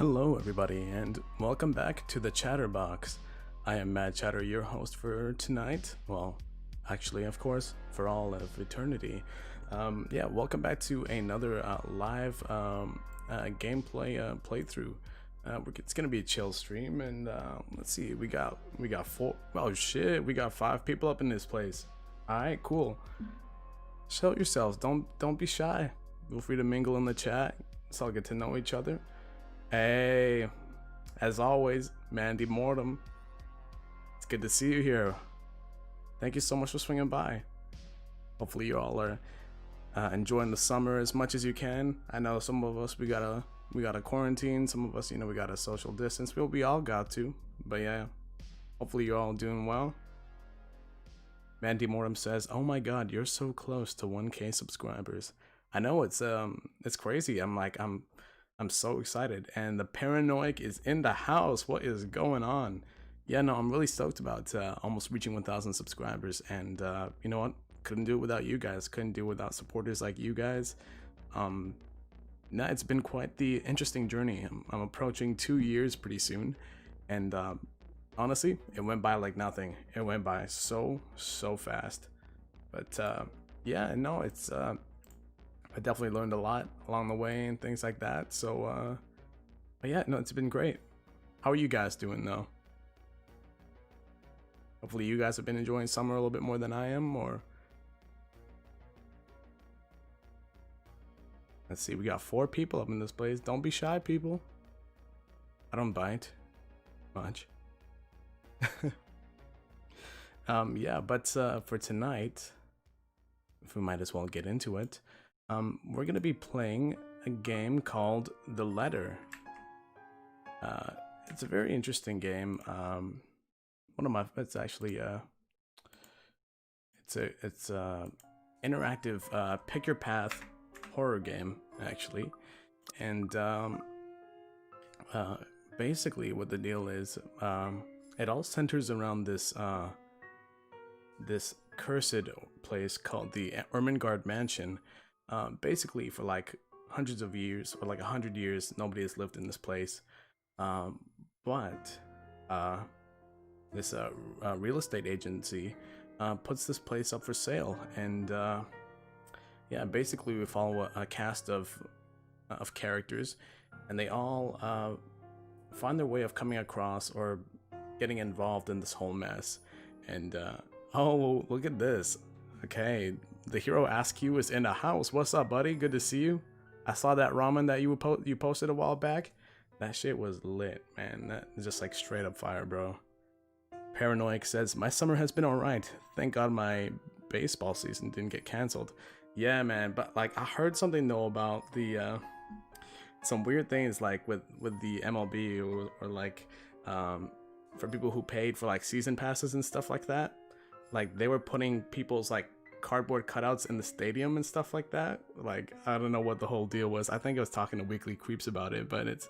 Hello everybody and welcome back to the Chatterbox. I am Mad Chatter, your host for tonight. Well, actually, of course, for all of eternity. Welcome back to another live gameplay playthrough. It's gonna be a chill stream, and let's see, we got four. Oh shit, we got 5 people up in this place. All right, cool. Show yourselves. Don't be shy. Feel free to mingle in the chat. Let's all get to know each other. Hey, as always, Mandy Mortem. It's good to see you here. Thank you so much for swinging by. Hopefully you all are enjoying the summer as much as you can. I know some of us we gotta quarantine. Some of us, we gotta social distance. We all got to. But yeah, hopefully you're all doing well. Mandy Mortem says, "Oh my God, you're so close to 1K subscribers." I know it's crazy. I'm so excited, and the Paranoid is in the house. What is going on? Yeah, no, I'm really stoked about almost reaching 1,000 subscribers, and you know what? Couldn't do it without you guys. Couldn't do it without supporters like you guys. It's been quite the interesting journey. I'm approaching 2 years pretty soon, and honestly, it went by like nothing. It went by so fast. But yeah, no, it's I definitely learned a lot along the way and things like that. So, but yeah, no, it's been great. How are you guys doing though? Hopefully you guys have been enjoying summer a little bit more than I am, or... Let's see, we got 4 people up in this place. Don't be shy, people. I don't bite much. Yeah, but for tonight, if we might as well get into it, we're gonna be playing a game called The Letter. It's a very interesting game. It's actually it's a interactive pick your path horror game actually, and basically what the deal is, it all centers around this this cursed place called the Ermengarde Mansion. Basically for like hundreds of years, or like 100 years, nobody has lived in this place, but this real estate agency puts this place up for sale, and yeah, basically we follow a cast of characters, and they all find their way of coming across or getting involved in this whole mess. And oh, look at this. Okay, the hero Ask You is in the house. What's up, buddy? Good to see you. I saw that ramen that you posted a while back. That shit was lit, man. That is just like straight up fire, bro. Paranoid says, "My summer has been alright. Thank God my baseball season didn't get canceled." Yeah, man, but like I heard something though about the some weird things like with the MLB or like for people who paid for like season passes and stuff like that. Like they were putting people's like cardboard cutouts in the stadium and stuff like that. Like I don't know what the whole deal was. I think I was talking to Weekly Creeps about it, but it's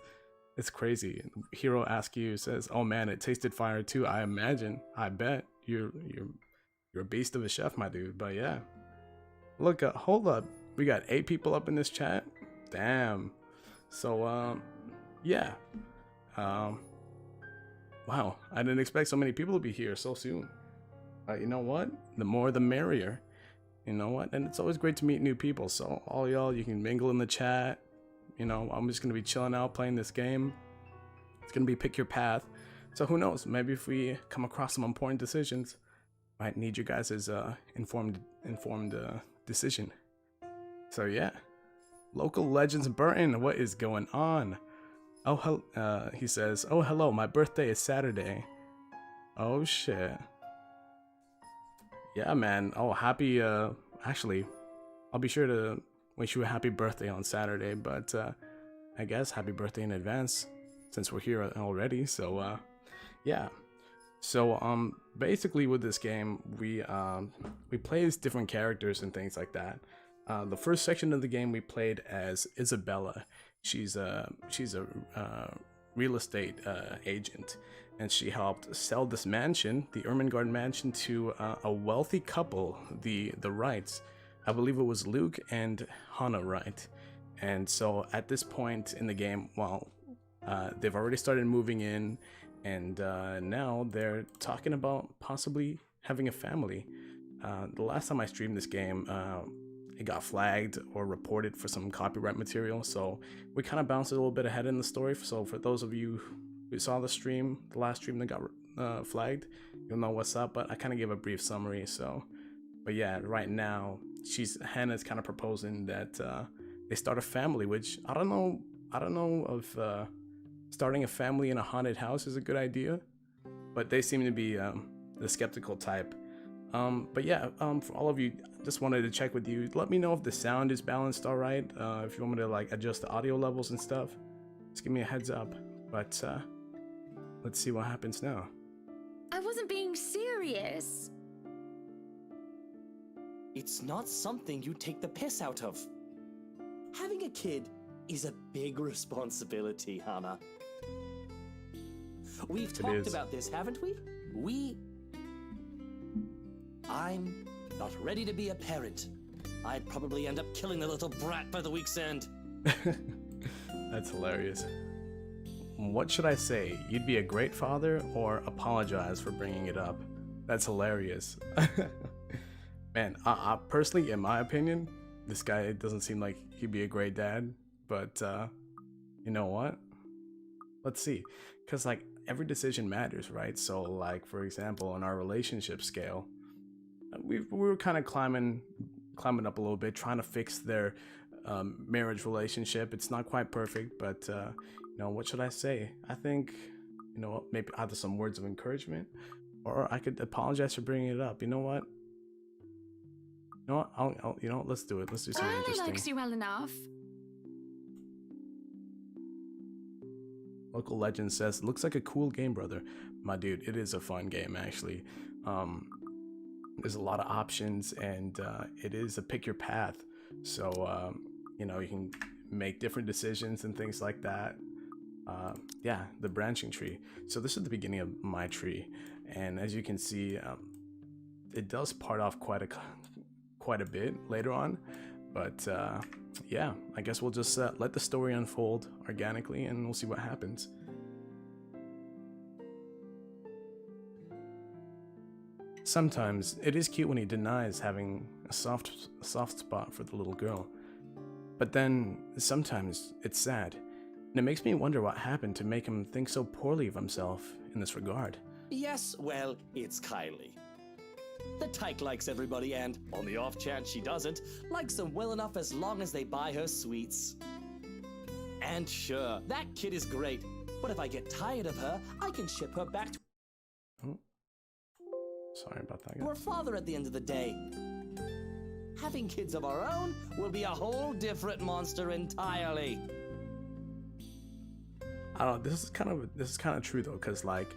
crazy. Hero Ask You says, "Oh man, it tasted fire too. I imagine. I bet you're a beast of a chef, my dude." But yeah, look, hold up, we got 8 people up in this chat. Damn. So yeah, wow, I didn't expect so many people to be here so soon. You know what? The more the merrier. You know what? And it's always great to meet new people. So all y'all, you can mingle in the chat. You know, I'm just gonna be chilling out playing this game. It's gonna be pick your path. So who knows? Maybe if we come across some important decisions, might need you guys' informed decision. So yeah, Local Legends Burton, what is going on? Oh, he says, "Oh hello, my birthday is Saturday." Oh shit. Yeah, man. Oh, happy, actually, I'll be sure to wish you a happy birthday on Saturday, but, I guess happy birthday in advance, since we're here already, so, yeah. So, basically with this game, we play as different characters and things like that. The first section of the game we played as Isabella. She's a real estate agent, and she helped sell this mansion, the Ermengarde Mansion, to a wealthy couple, the Wrights. I believe it was Luke and Hannah Wright. And so at this point in the game, well, They've already started moving in, and now they're talking about possibly having a family. The last time I streamed this game, it got flagged or reported for some copyright material, so we kind of bounced a little bit ahead in the story. So for those of you who saw the stream, the last stream that got flagged, you'll know what's up, but I kind of gave a brief summary. So, but yeah, right now, Hannah's kind of proposing that they start a family, which I don't know if starting a family in a haunted house is a good idea, but they seem to be the skeptical type. But yeah, for all of you, just wanted to check with you. Let me know if the sound is balanced all right. If you want me to like adjust the audio levels and stuff, just give me a heads up. But let's see what happens now. I wasn't being serious. It's not something you take the piss out of. Having a kid is a big responsibility, Hannah. We've talked about this, haven't we? I'm not ready to be a parent. I'd probably end up killing the little brat by the week's end. That's hilarious. What should I say? You'd be a great father, or apologize for bringing it up? That's hilarious. Man, I personally, in my opinion, this guy doesn't seem like he'd be a great dad, but you know what? Let's see. Because like every decision matters, right? So like, for example, on our relationship scale, we were kind of climbing up a little bit, trying to fix their marriage relationship. It's not quite perfect, but you know, what should I say? I think, you know, maybe either some words of encouragement, or I could apologize for bringing it up. You know what? You know what? I'll you know, let's do it. Let's do something Riley interesting. likes you well enough. Local legend says, looks like a cool game, brother. My dude, it is a fun game, actually. There's a lot of options, and it is a pick your path. So, you know, you can make different decisions and things like that. Yeah, the branching tree. So this is the beginning of my tree. And as you can see, it does part off quite a bit later on. But yeah, I guess we'll just let the story unfold organically, and we'll see what happens. Sometimes it is cute when he denies having a soft spot for the little girl. But then sometimes it's sad, and it makes me wonder what happened to make him think so poorly of himself in this regard. Yes, well, it's Kylie. The tyke likes everybody, and, on the off chance she doesn't, likes them well enough as long as they buy her sweets. And sure, that kid is great, but if I get tired of her, I can ship her back to Sorry about that, her guys. father at the end of the day. Having kids of our own will be a whole different monster entirely. I don't know, this is kind of true though, because like,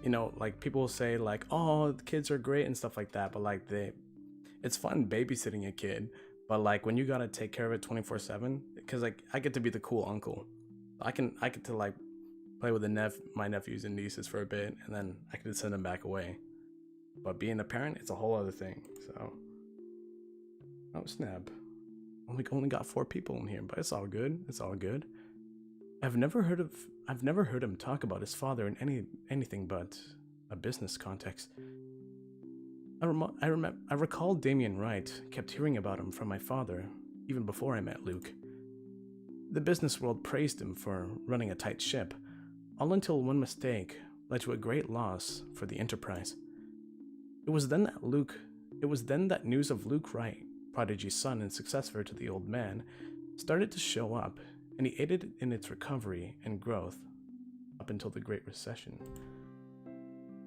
you know, like people say like, oh, the kids are great and stuff like that, but like it's fun babysitting a kid, but like when you gotta take care of it 24/7, because like I get to be the cool uncle. I get to like play with my nephews and nieces for a bit, and then I can send them back away. But being a parent, it's a whole other thing. So, oh snap, only got 4 people in here, but it's all good. It's all good. I've never heard him talk about his father in anything but a business context. I recall Damien Wright kept hearing about him from my father, even before I met Luke. The business world praised him for running a tight ship, all until one mistake led to a great loss for the enterprise. It was then that news of Luke Wright, prodigy's son and successor to the old man, started to show up, and he aided in its recovery and growth up until the Great Recession.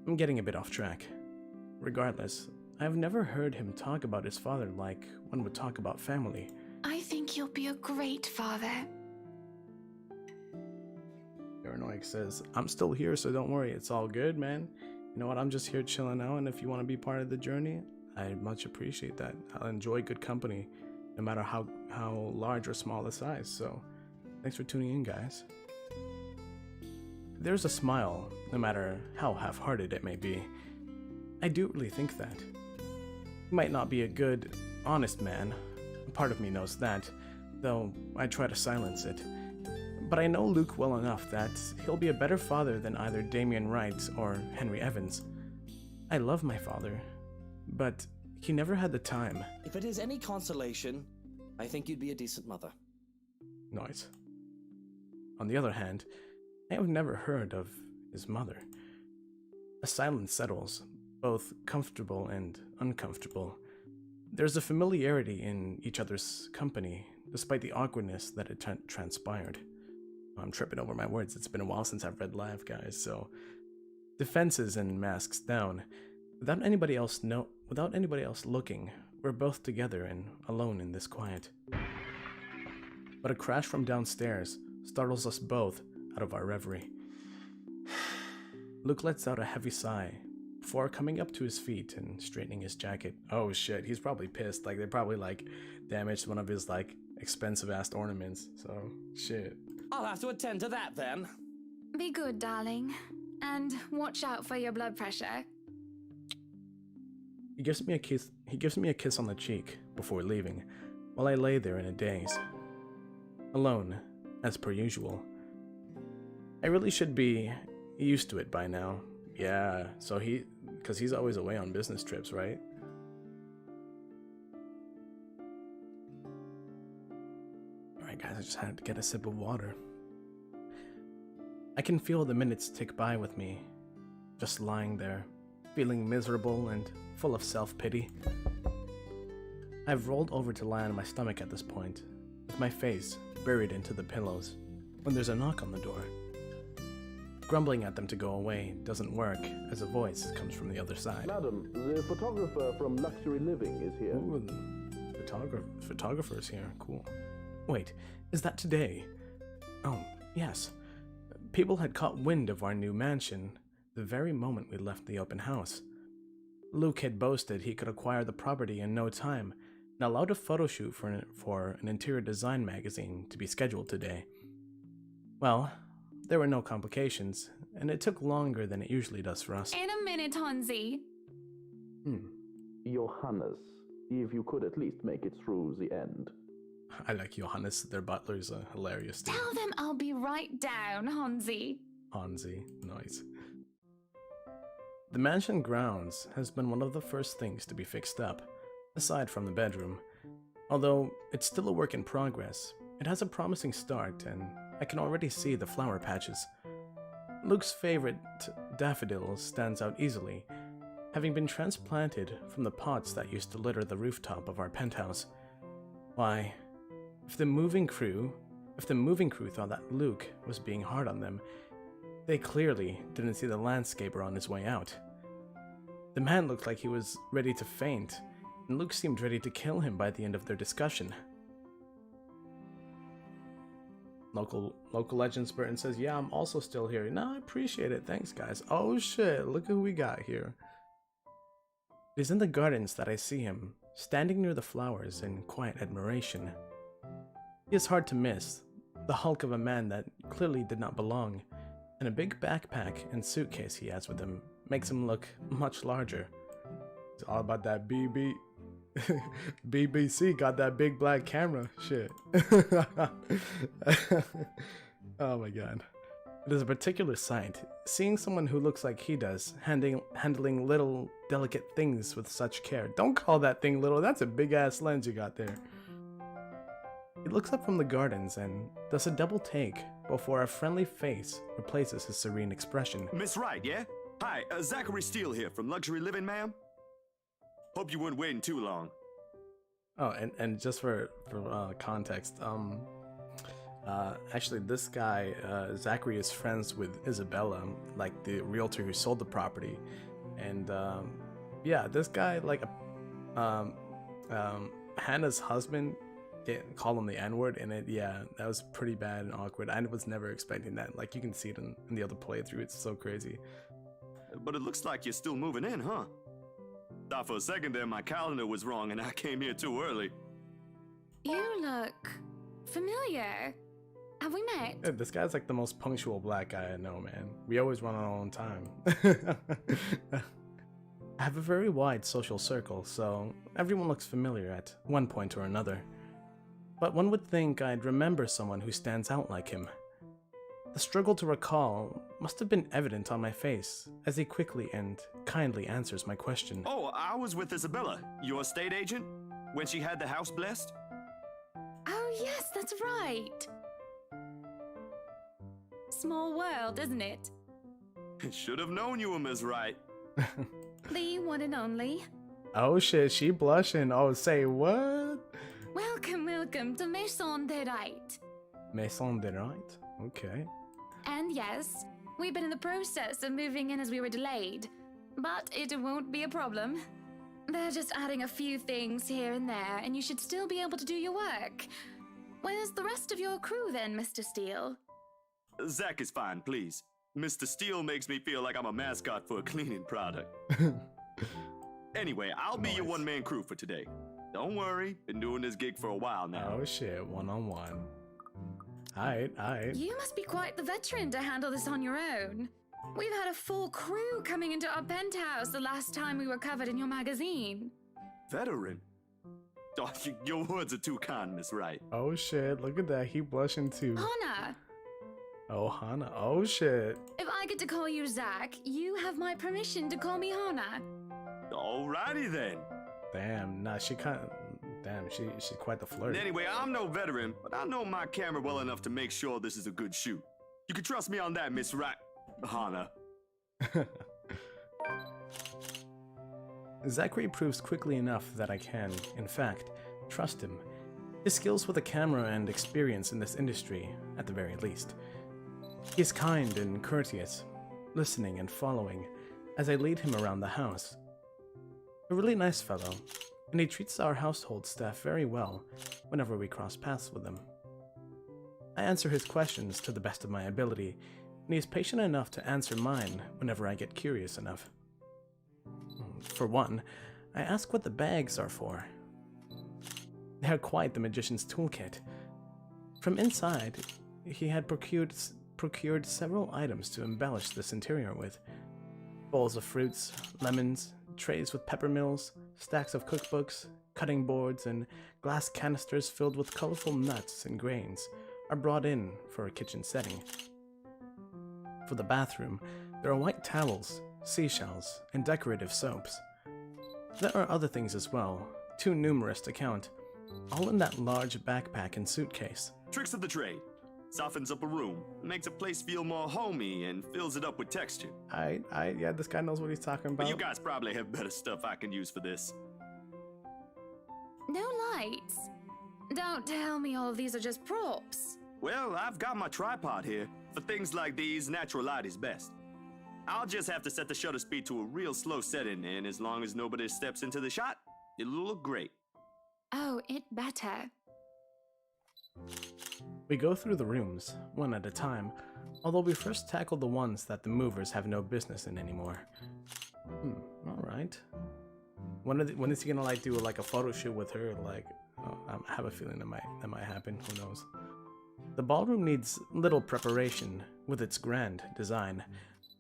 I'm getting a bit off track. Regardless, I have never heard him talk about his father like one would talk about family. I think you'll be a great father. Paranoic says, I'm still here, so don't worry, it's all good, man. You know what, I'm just here chilling out, and if you want to be part of the journey, I much appreciate that. I'll enjoy good company, no matter how large or small the size, so thanks for tuning in, guys. There's a smile, no matter how half-hearted it may be. I do really think that. He might not be a good, honest man. Part of me knows that, though I try to silence it. but I know Luke well enough that he'll be a better father than either Damian Wright or Henry Evans. I love my father, but he never had the time. If it is any consolation, I think you'd be a decent mother. Nice. On the other hand, I have never heard of his mother. A silence settles, both comfortable and uncomfortable. There's a familiarity in each other's company, despite the awkwardness that had transpired. I'm tripping over my words. It's been a while since I've read live, guys, so defenses and masks down. Without anybody else looking, we're both together and alone in this quiet. But a crash from downstairs startles us both out of our reverie. Luke lets out a heavy sigh before coming up to his feet and straightening his jacket. Oh shit, he's probably pissed. Like, they probably, like, damaged one of his, like, expensive-ass ornaments. So, shit. I'll have to attend to that then. Be good, darling. And watch out for your blood pressure. He gives me a kiss on the cheek before leaving, while I lay there in a daze. Alone, as per usual. I really should be used to it by now. Yeah, so because he's always away on business trips, right? Alright guys, I just had to get a sip of water. I can feel the minutes tick by with me, just lying there, feeling miserable and full of self-pity. I've rolled over to lie on my stomach at this point, with my face buried into the pillows, when there's a knock on the door. Grumbling at them to go away doesn't work, as a voice comes from the other side. Madam, the photographer from Luxury Living is here. Ooh, photographer's here. Cool. Wait, is that today? Oh, yes. People had caught wind of our new mansion the very moment we left the open house. Luke had boasted he could acquire the property in no time, and allowed a photo shoot for an interior design magazine to be scheduled today. Well, there were no complications, and it took longer than it usually does for us. In a minute, Hansi. Johannes, if you could at least make it through the end. I like Johannes, their butler's hilarious. Dude. Tell them I'll be right down, Hansi. Hansi, nice. The mansion grounds has been one of the first things to be fixed up, aside from the bedroom. Although it's still a work in progress, it has a promising start, and I can already see the flower patches. Luke's favorite daffodil stands out easily, having been transplanted from the pots that used to litter the rooftop of our penthouse. Why, if the moving crew thought that Luke was being hard on them, they clearly didn't see the landscaper on his way out. The man looked like he was ready to faint, and Luke seemed ready to kill him by the end of their discussion. Local legend Burton says, yeah, I'm also still here. No, I appreciate it. Thanks, guys. Oh shit, look who we got here. It is in the gardens that I see him, standing near the flowers in quiet admiration. He is hard to miss, the hulk of a man that clearly did not belong, and a big backpack and suitcase he has with him makes him look much larger. It's all about that BBC got that big black camera. Shit. Oh my god. It is a particular sight, seeing someone who looks like he does, handling little, delicate things with such care. Don't call that thing little, that's a big ass lens you got there. He looks up from the gardens and does a double take before a friendly face replaces his serene expression. Miss Wright, yeah? Hi, Zachary Steele here from Luxury Living, ma'am. Hope you weren't waiting too long. Oh, and just for context, actually this guy, Zachary, is friends with Isabella, like the realtor who sold the property, and yeah, this guy, like, Hannah's husband, call him the N-word in it. Yeah, that was pretty bad and awkward. I was never expecting that. Like, you can see it in the other playthrough. It's so crazy. But it looks like you're still moving in, huh? Thought for a second there my calendar was wrong and I came here too early. You look familiar. Have we met? Yeah, this guy's like the most punctual black guy I know, man. We always run on our own time. I have a very wide social circle, so everyone looks familiar at one point or another. But one would think I'd remember someone who stands out like him. The struggle to recall must have been evident on my face as he quickly and kindly answers my question. Oh, I was with Isabella, your estate agent, when she had the house blessed. Oh, yes, that's right. Small world, isn't it? Should have known you were Miss Right. The one and only. Oh shit, she blushing. Oh, say what? Welcome, welcome to Maison de Right. Maison de Right? Okay. And yes, we've been in the process of moving in as we were delayed, but it won't be a problem. They're just adding a few things here and there, and you should still be able to do your work. Where's the rest of your crew then, Mr. Steele? Zach is fine, please. Mr. Steele makes me feel like I'm a mascot for a cleaning product. Anyway, I'll be your one-man crew for today. Don't worry, been doing this gig for a while now. Oh shit, one-on-one. Alright. You must be quite the veteran to handle this on your own. We've had a full crew coming into our penthouse the last time we were covered in your magazine. Veteran? Oh, your words are too kind, Miss Wright. Oh shit, look at that, he blushing too. Hana, Oh, Hana, oh shit. if I get to call you Zach, you have my permission to call me Hana. Alrighty then. Damn, nah, she kinda, damn, she's quite the flirt. Anyway, I'm no veteran, but I know my camera well enough to make sure this is a good shoot. You can trust me on that, Miss Wright. Hana. Zachary proves quickly enough that I can, in fact, trust him. His skills with a camera and experience in this industry, at the very least. He is kind and courteous, listening and following as I lead him around the house. A really nice fellow, and he treats our household staff very well whenever we cross paths with him. I answer his questions to the best of my ability, and he is patient enough to answer mine whenever I get curious enough. For one, I ask what the bags are for. They are quite the magician's toolkit. From inside, he had procured several items to embellish this interior with. Bowls of fruits, lemons, trays with peppermills, stacks of cookbooks, cutting boards, and glass canisters filled with colorful nuts and grains are brought in for a kitchen setting. For the bathroom, there are white towels, seashells, and decorative soaps. There are other things as well, too numerous to count, all in that large backpack and suitcase. Tricks of the trade. Softens up a room, makes a place feel more homey, and fills it up with texture. Yeah, this guy knows what he's talking about. But you guys probably have better stuff I can use for this. No lights. Don't tell me all of these are just props. Well, I've got my tripod here. For things like these, natural light is best. I'll just have to set the shutter speed to a real slow setting, and as long as nobody steps into the shot, it'll look great. Oh, it better. We go through the rooms, one at a time, although we first tackle the ones that the movers have no business in anymore. Alright. When is he gonna like do like a photo shoot with her? Like, oh, I have a feeling that might happen, who knows. The ballroom needs little preparation with its grand design,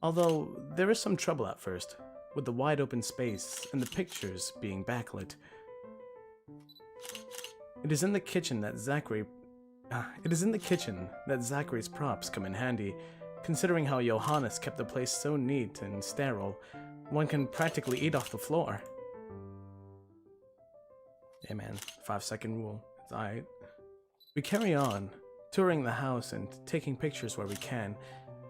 although there is some trouble at first, with the wide open space and the pictures being backlit. It is in the kitchen that Zachary's props come in handy, considering how Johannes kept the place so neat and sterile, one can practically eat off the floor. Yeah man, 5-second rule, it's alright. We carry on, touring the house and taking pictures where we can,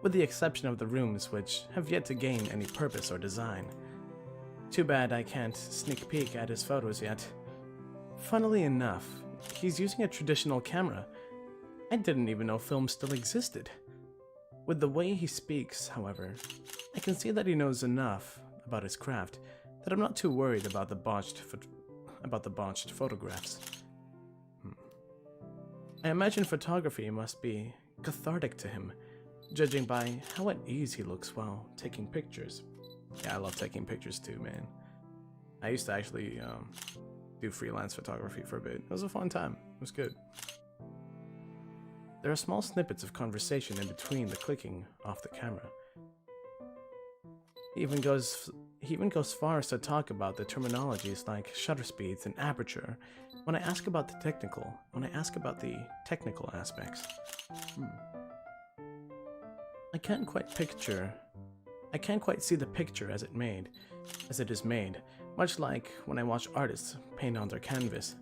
with the exception of the rooms which have yet to gain any purpose or design. Too bad I can't sneak peek at his photos yet. Funnily enough, he's using a traditional camera. I didn't even know film still existed. With the way he speaks, however, I can see that he knows enough about his craft that I'm not too worried about the botched photographs. I imagine photography must be cathartic to him, judging by how at ease he looks while taking pictures. Yeah, I love taking pictures too, man. I used to actually do freelance photography for a bit. It was a fun time. It was good. There are small snippets of conversation in between the clicking off the camera. He even goes far as to talk about the terminologies like shutter speeds and aperture when I ask about the technical aspects. I can't quite see the picture as it is made, much like when I watch artists paint on their canvas.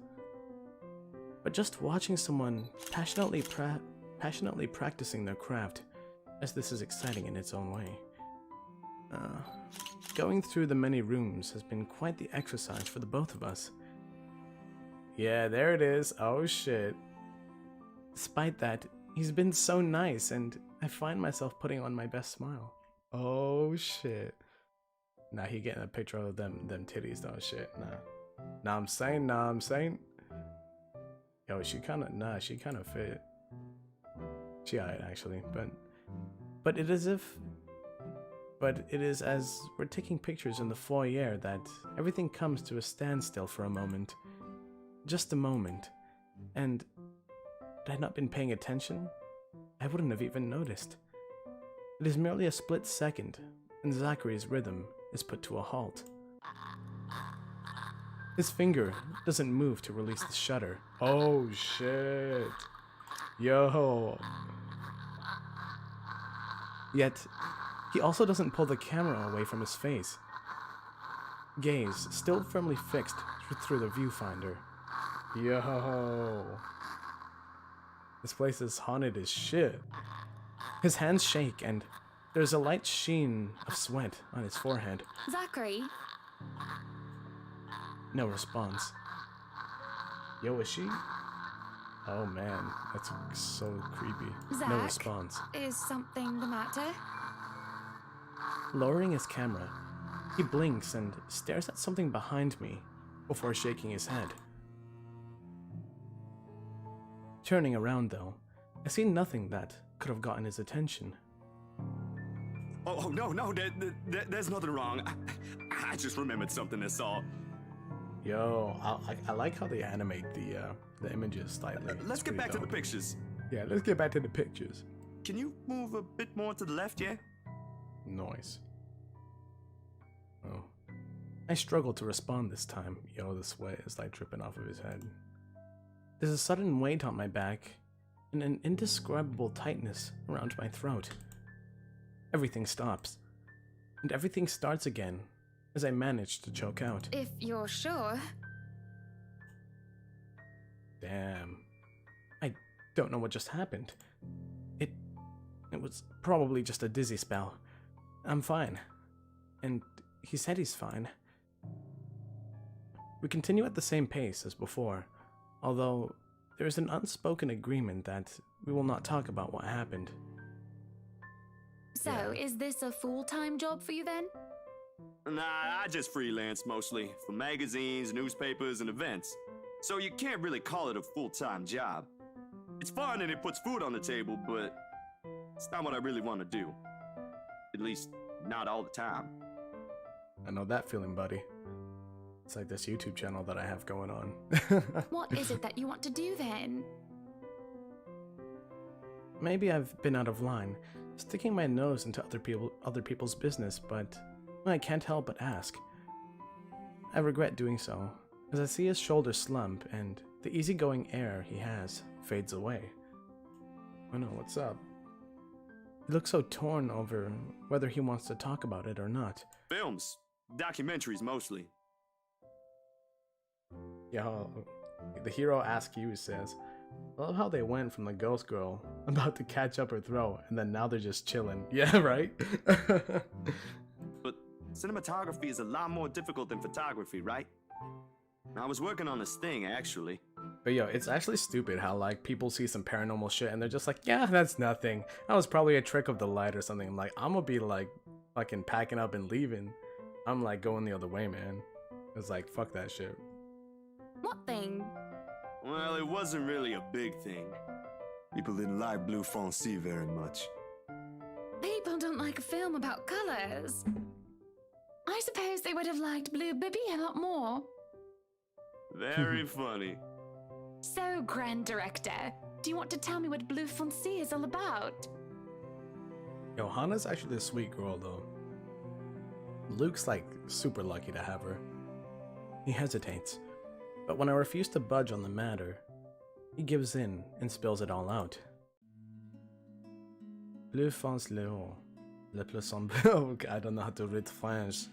But just watching someone passionately practicing their craft, as this is exciting in its own way. Going through the many rooms has been quite the exercise for the both of us. Yeah, there it is. Oh shit. Despite that, he's been so nice, and I find myself putting on my best smile. Oh shit. Nah, he getting a picture of them titties though. Shit, nah. Nah, I'm saying. Yo, she kind of fit. She alright actually, but it is as we're taking pictures in the foyer that everything comes to a standstill for a moment. Just a moment. And had I not been paying attention, I wouldn't have even noticed. It is merely a split second, and Zachary's rhythm is put to a halt. His finger doesn't move to release the shutter. Oh shit. Yo. Yet, he also doesn't pull the camera away from his face. Gaze still firmly fixed through the viewfinder. Yo. This place is haunted as shit. His hands shake and there's a light sheen of sweat on his forehead. Zachary? No response. Yo, is she? Oh man, that's so creepy. Zach, no response. Is something the matter? Lowering his camera, he blinks and stares at something behind me before shaking his head. Turning around though, I see nothing that could have gotten his attention. Oh no, there's nothing wrong. I just remembered something, that's all. Yo, I like how they animate the images slightly. Let's get back to the pictures. Yeah, let's get back to the pictures. Can you move a bit more to the left, yeah? Noise. Oh. I struggle to respond this time. Yo, the sweat is like dripping off of his head. There's a sudden weight on my back and an indescribable tightness around my throat. Everything stops. And everything starts again as I manage to choke out. If you're sure. Damn. I don't know what just happened. It was probably just a dizzy spell. I'm fine. And he said he's fine. We continue at the same pace as before, although there is an unspoken agreement that we will not talk about what happened. So, is this a full-time job for you then? Nah, I just freelance mostly, for magazines, newspapers, and events. So you can't really call it a full-time job. It's fun and it puts food on the table, but it's not what I really want to do. At least, not all the time. I know that feeling, buddy. It's like this YouTube channel that I have going on. What is it that you want to do then? Maybe I've been out of line, sticking my nose into other people's business, but I can't help but ask. I regret doing so, as I see his shoulders slump and the easygoing air he has fades away. Oh no, what's up? He looks so torn over whether he wants to talk about it or not. Films. Documentaries, mostly. Yeah, the hero Ask You says, I love how they went from the ghost girl about to catch up her throat, and then now they're just chilling. Yeah, right? But cinematography is a lot more difficult than photography, right? I was working on this thing, actually. But yo, it's actually stupid how like people see some paranormal shit and they're just like, yeah, that's nothing. That was probably a trick of the light or something. Like, I'm gonna be like fucking packing up and leaving. I'm like going the other way, man. It's like, fuck that shit. What thing? Well, it wasn't really a big thing. People didn't like Blue Fonzie very much. People don't like a film about colors. I suppose they would have liked Blue Bibby a lot more. Very funny. So, Grand Director, do you want to tell me what Blue Fonzie is all about? Yo, Hana's actually a sweet girl though. Luke's like super lucky to have her. He hesitates, but when I refuse to budge on the matter, he gives in and spills it all out. Bleu fonce le haut. Le plus sombre. Okay, I don't know how to read French.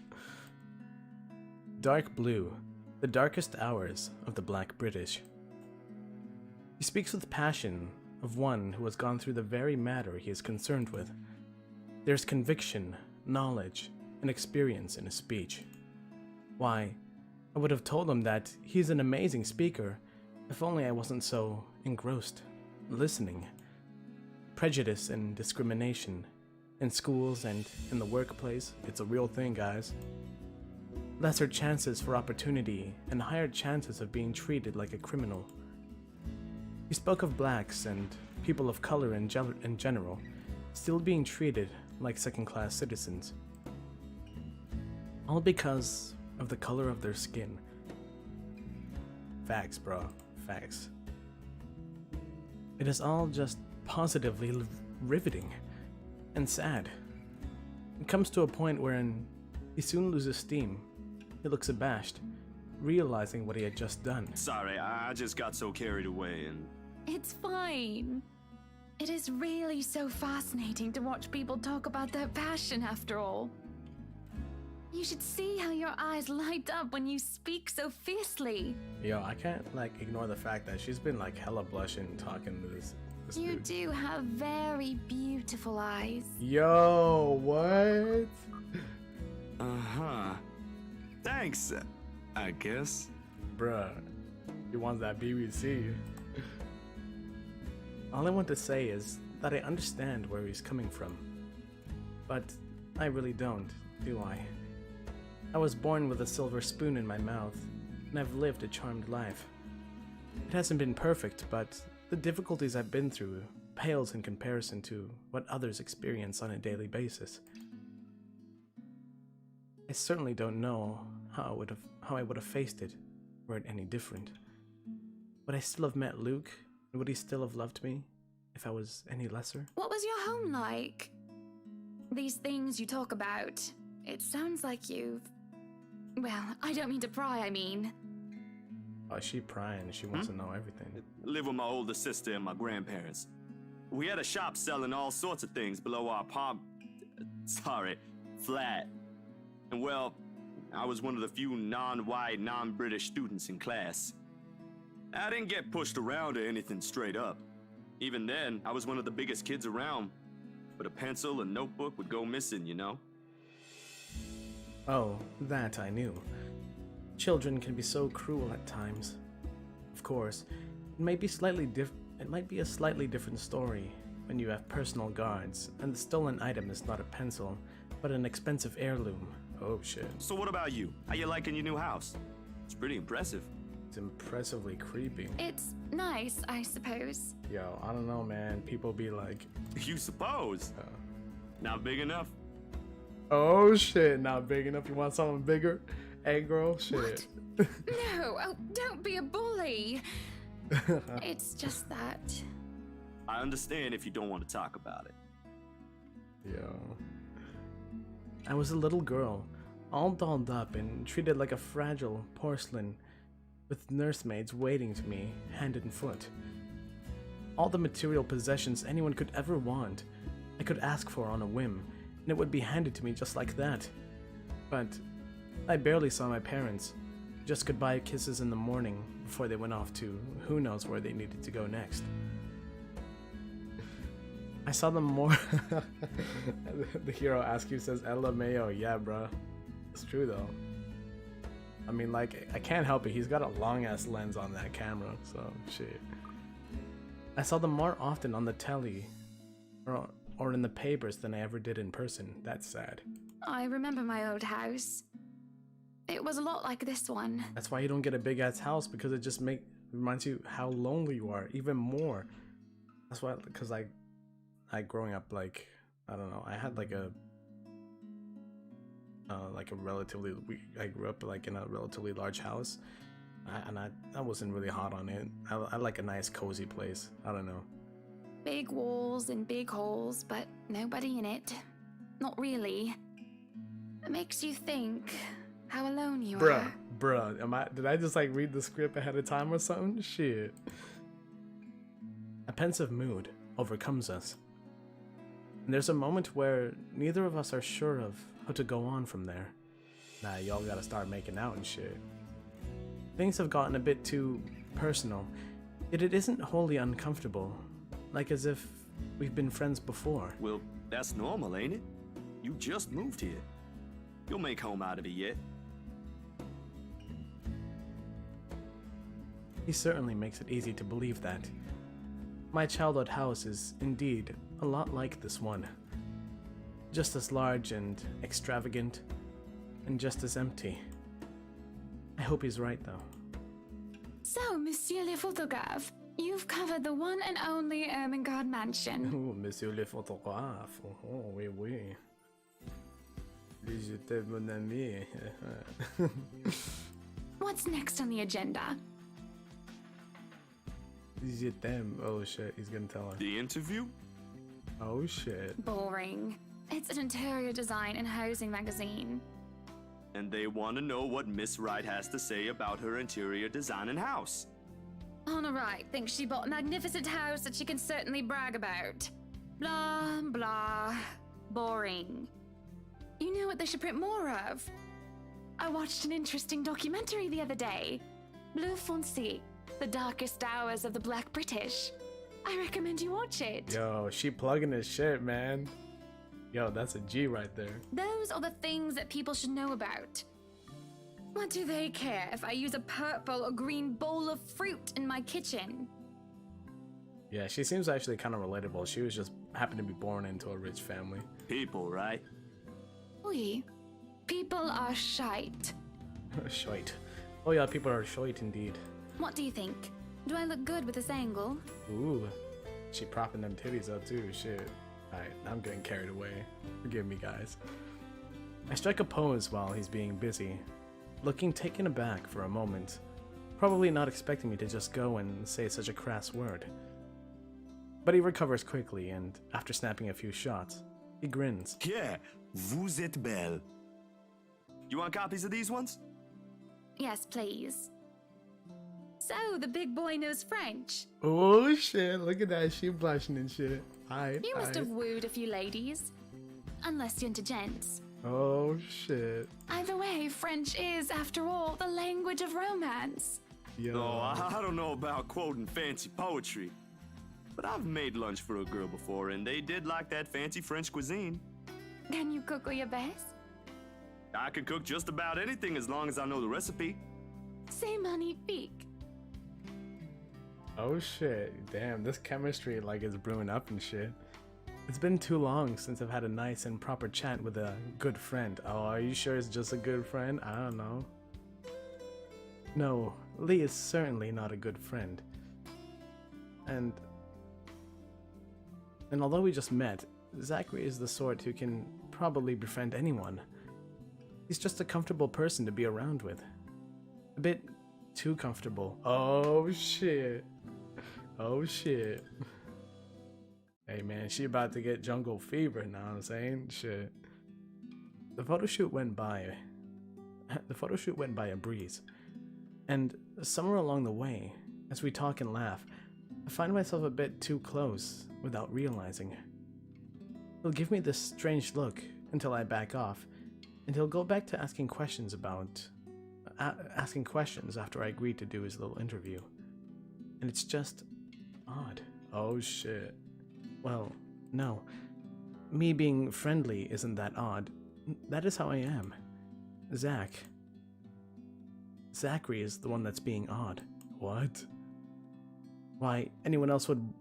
Dark blue. The darkest hours of the Black British. He speaks with passion of one who has gone through the very matter he is concerned with. There's conviction, knowledge, and experience in his speech. Why, I would have told him that he's an amazing speaker if only I wasn't so engrossed, listening. Prejudice and discrimination, in schools and in the workplace, it's a real thing, guys. Lesser chances for opportunity and higher chances of being treated like a criminal. He spoke of blacks and people of color in general still being treated like second-class citizens. All because of the color of their skin. Facts, bro. Facts. It is all just positively riveting and sad. It comes to a point wherein he soon loses steam. He looks abashed, realizing what he had just done. Sorry, I just got so carried away and... It's fine. It is really so fascinating to watch people talk about their passion after all. You should see how your eyes light up when you speak so fiercely. Yo, I can't ignore the fact that she's been hella blushing talking to this You dude. do have very beautiful eyes. Yo, what? Uh-huh. Thanks, I guess. Bruh, he wants that BBC. All I want to say is that I understand where he's coming from. But I really don't, do I? I was born with a silver spoon in my mouth, and I've lived a charmed life. It hasn't been perfect, but the difficulties I've been through pales in comparison to what others experience on a daily basis. I certainly don't know how I would have faced it were it any different. Would I still have met Luke, and would he still have loved me if I was any lesser? What was your home like? These things you talk about, it sounds like you've... Well, I don't mean to pry, I mean. Oh, she prying. She wants to know everything. Live with my older sister and my grandparents. We had a shop selling all sorts of things below our flat. And well, I was one of the few non-white, non-British students in class. I didn't get pushed around or anything straight up. Even then, I was one of the biggest kids around. But a pencil and notebook would go missing, you know? Oh, that I knew. Children can be so cruel at times. Of course, it might be a slightly different story when you have personal guards, and the stolen item is not a pencil, but an expensive heirloom. Oh shit. So what about you? How you liking your new house? It's pretty impressive. It's impressively creepy. It's nice, I suppose. Yo, I don't know, man. People be like, You suppose? Not big enough? oh shit, not big enough. You want something bigger? Hey girl, shit. No, oh, don't be a bully. It's just that. I understand if you don't want to talk about it. Yo. I was a little girl, all dolled up and treated like a fragile porcelain, with nursemaids waiting to me, hand and foot. All the material possessions anyone could ever want, I could ask for on a whim, and it would be handed to me just like that. But I barely saw my parents, just goodbye kisses in the morning before they went off to who knows where they needed to go next. I saw them more. The hero asks you says, LMAO, yeah, bruh. It's true though. I mean, I can't help it. He's got a long ass lens on that camera, so shit. I saw them more often on the telly or in the papers than I ever did in person. That's sad. I remember my old house. It was a lot like this one. That's why you don't get a big ass house, because it just reminds you how lonely you are even more. That's why, because I growing up, I don't know, I had a relatively, I grew up in a relatively large house, and I wasn't really hot on it. I like a nice cozy place. I don't know. Big walls and big halls, but nobody in it. Not really. It makes you think how alone you are. Bruh, did I just read the script ahead of time or something? Shit. A pensive mood overcomes us. And there's a moment where neither of us are sure of how to go on from there. Nah, y'all gotta start making out and shit. Things have gotten a bit too personal, yet it isn't wholly uncomfortable, like as if we've been friends before. Well, that's normal, ain't it? You just moved here. You'll make home out of it yet. He certainly makes it easy to believe that. My childhood house is indeed a lot like this one. Just as large and extravagant, and just as empty. I hope he's right, though. So, Monsieur le Photographe, you've covered the one and only Ermengarde mansion. Oh, Monsieur le Photographe. Oh, oui, oui. J'étais mon ami. What's next on the agenda? Je t'aime. Oh shit, he's gonna tell her. The interview? Oh shit. Boring. It's an interior design and housing magazine. And they want to know what Miss Wright has to say about her interior design and house. Honor Wright thinks she bought a magnificent house that she can certainly brag about. Blah, blah. Boring. You know what they should print more of? I watched an interesting documentary the other day. Bleu Foncé, the darkest hours of the Black British. I recommend you watch it. Yo, she plugging his shit, man. Yo, that's a G right there. Those are the things that people should know about. What do they care if I use a purple or green bowl of fruit in my kitchen? Yeah, she seems actually kind of relatable. She was just happened to be born into a rich family. People, right? Oui. People are shite. Shite. Oh yeah, people are shite indeed. What do you think? Do I look good with this angle? Ooh, she propping them titties up too, shit. Alright, I'm getting carried away. Forgive me, guys. I strike a pose while he's being busy, looking taken aback for a moment, probably not expecting me to just go and say such a crass word. But he recovers quickly, and after snapping a few shots, he grins. Yeah, vous êtes belle. You want copies of these ones? Yes, please. So, the big boy knows French. Oh shit, look at that, she blushing and shit. You must have wooed a few ladies. Unless you're into gents. Oh shit. Either way, French is, after all, the language of romance. Yo. No, I don't know about quoting fancy poetry. But I've made lunch for a girl before, and they did like that fancy French cuisine. Can you cook your best? I can cook just about anything as long as I know the recipe. C'est magnifique. Oh shit, damn, this chemistry like is brewing up and shit. It's been too long since I've had a nice and proper chat with a good friend. Oh, are you sure it's just a good friend? I don't know. No, Lee is certainly not a good friend. And although we just met, Zachary is the sort who can probably befriend anyone. He's just a comfortable person to be around with. A bit too comfortable. Oh shit. Oh shit. Hey man, she about to get jungle fever, know what I'm saying? Shit. The photo shoot went by a breeze. And somewhere along the way, as we talk and laugh, I find myself a bit too close without realizing. He'll give me this strange look until I back off, and he'll go back to asking questions after I agree to do his little interview. And it's just odd. Oh shit. Well, no. Me being friendly isn't that odd. That is how I am. Zachary is the one that's being odd. What? Why, anyone else would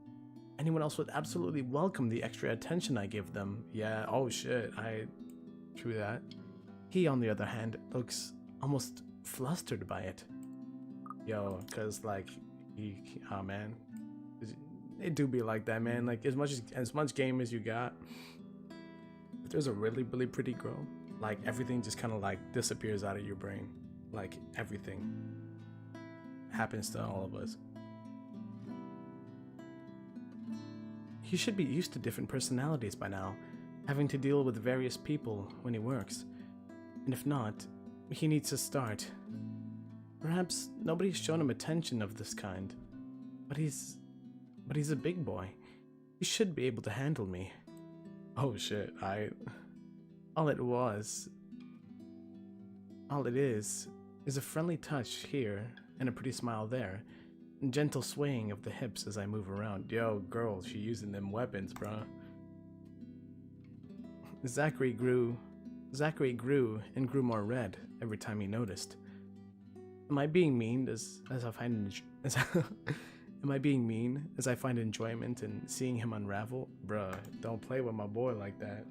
absolutely welcome the extra attention I give them. Yeah, oh shit, true that. He, on the other hand, looks almost flustered by it. Yo, cause like, oh man, it do be like that, man. Like as much game as you got, if there's a really, really pretty girl, like everything just kind of like disappears out of your brain. Like everything happens to all of us. He should be used to different personalities by now, having to deal with various people when he works. And if not, he needs to start. Perhaps nobody's shown him attention of this kind, but he's a big boy. He should be able to handle me. Oh shit, all it is a friendly touch here and a pretty smile there. And gentle swaying of the hips as I move around. Yo, girl, she using them weapons, bruh. Zachary grew and grew more red every time he noticed. Am I being mean as I find am I being mean as I find enjoyment in seeing him unravel? Bruh, don't play with my boy like that.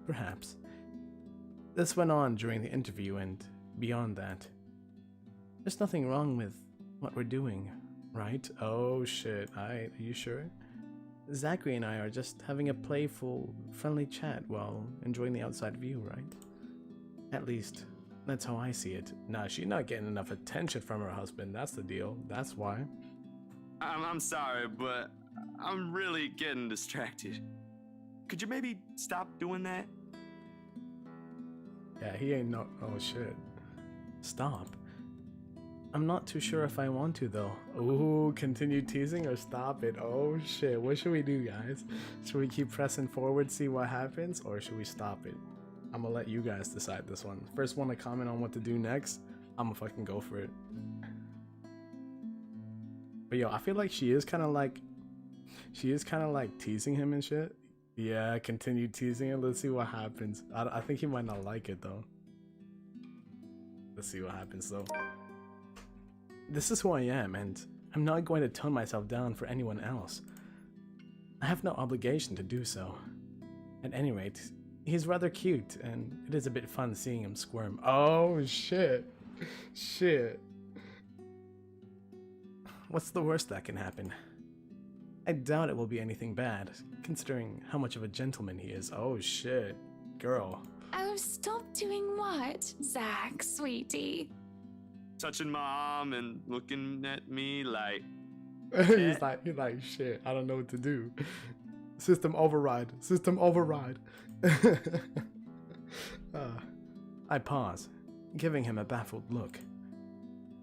Perhaps. This went on during the interview and beyond that. There's nothing wrong with what we're doing, right? Oh shit, are you sure? Zachary and I are just having a playful, friendly chat while enjoying the outside view, right? At least, that's how I see it. Nah, she's not getting enough attention from her husband, that's the deal. That's why. I'm sorry, but I'm really getting distracted. Could you maybe stop doing that? Yeah, he ain't no. Oh shit. Stop. I'm not too sure if I want to though. Ooh, continue teasing or stop it? Oh shit, what should we do, guys? Should we keep pressing forward, see what happens, or should we stop it? I'm gonna let you guys decide this one. First one to comment on what to do next, I'm gonna fucking go for it. But yo, I feel like she is kind of like teasing him and shit. Yeah, continue teasing him. Let's see what happens. I think he might not like it though. Let's see what happens though. This is who I am, and I'm not going to tone myself down for anyone else. I have no obligation to do so. At any rate, he's rather cute, and it is a bit fun seeing him squirm. Oh shit. Shit. What's the worst that can happen? I doubt it will be anything bad, considering how much of a gentleman he is. Oh shit. Girl. Oh, stop doing what, Zach, sweetie? Touching my arm and looking at me like... he's like, shit, I don't know what to do. System override. System override. I pause, giving him a baffled look.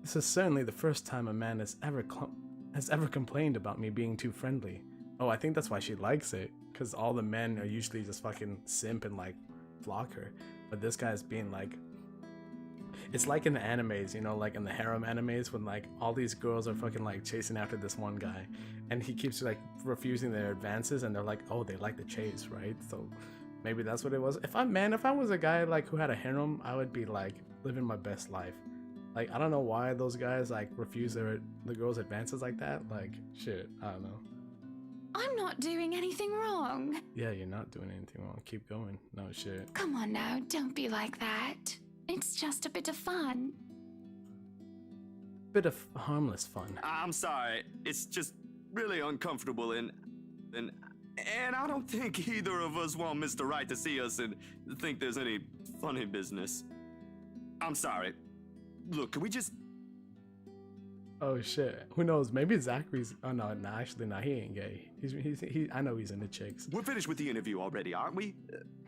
This is certainly the first time a man has ever complained about me being too friendly. Oh, I think that's why she likes it, because all the men are usually just fucking simp and like flock her. But this guy's being like... It's like in the animes, you know, like in the harem animes when like all these girls are fucking like chasing after this one guy and he keeps like refusing their advances and they're like, oh, they like the chase, right? So maybe that's what it was. If I was a guy like who had a harem, I would be like living my best life. Like, I don't know why those guys like refuse the girls' advances like that. Like, shit, I don't know. I'm not doing anything wrong. Yeah, you're not doing anything wrong. Keep going. No shit. Come on now, don't be like that. It's just a bit of fun. Bit of harmless fun. I'm sorry. It's just really uncomfortable and I don't think either of us want Mr. Right to see us and think there's any funny business. I'm sorry. Look, can we just... Oh shit. Who knows? Maybe Zachary's... Oh no, actually, no, he ain't gay. He I know he's into chicks. We're finished with the interview already, aren't we?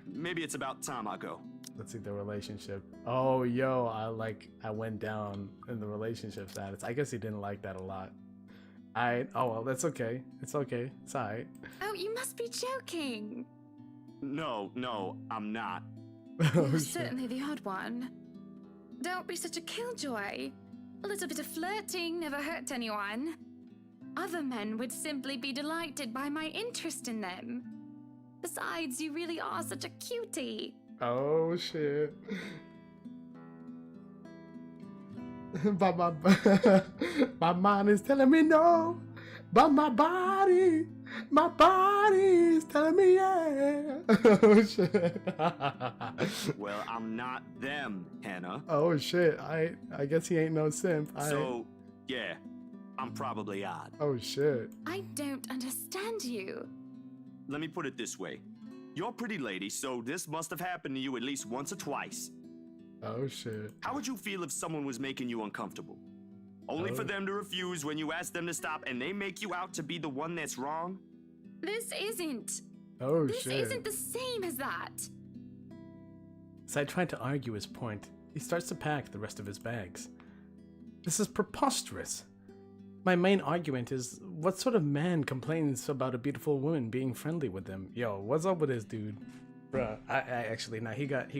Maybe it's about time I go. Let's see the relationship. Oh, yo, I went down in the relationship status. I guess he didn't like that a lot. Oh well, that's okay. It's okay. It's alright. Oh, you must be joking. No, I'm not. You're certainly the odd one. Don't be such a killjoy. A little bit of flirting never hurt anyone. Other men would simply be delighted by my interest in them. Besides, you really are such a cutie. Oh shit. But my mind is telling me no. But my body is telling me yeah. Oh shit. Well, I'm not them, Hannah. Oh shit. I guess he ain't no simp. So, yeah, I'm probably odd. Oh shit. I don't understand you. Let me put it this way. You're a pretty lady, so this must have happened to you at least once or twice. Oh shit. How would you feel if someone was making you uncomfortable? Only for them to refuse when you ask them to stop and they make you out to be the one that's wrong? This isn't. Oh This shit. isn't the same as that. As I try to argue his point, he starts to pack the rest of his bags. This is preposterous. My main argument is, what sort of man complains about a beautiful woman being friendly with them? Yo, what's up with this dude? Bruh, I actually, nah, he got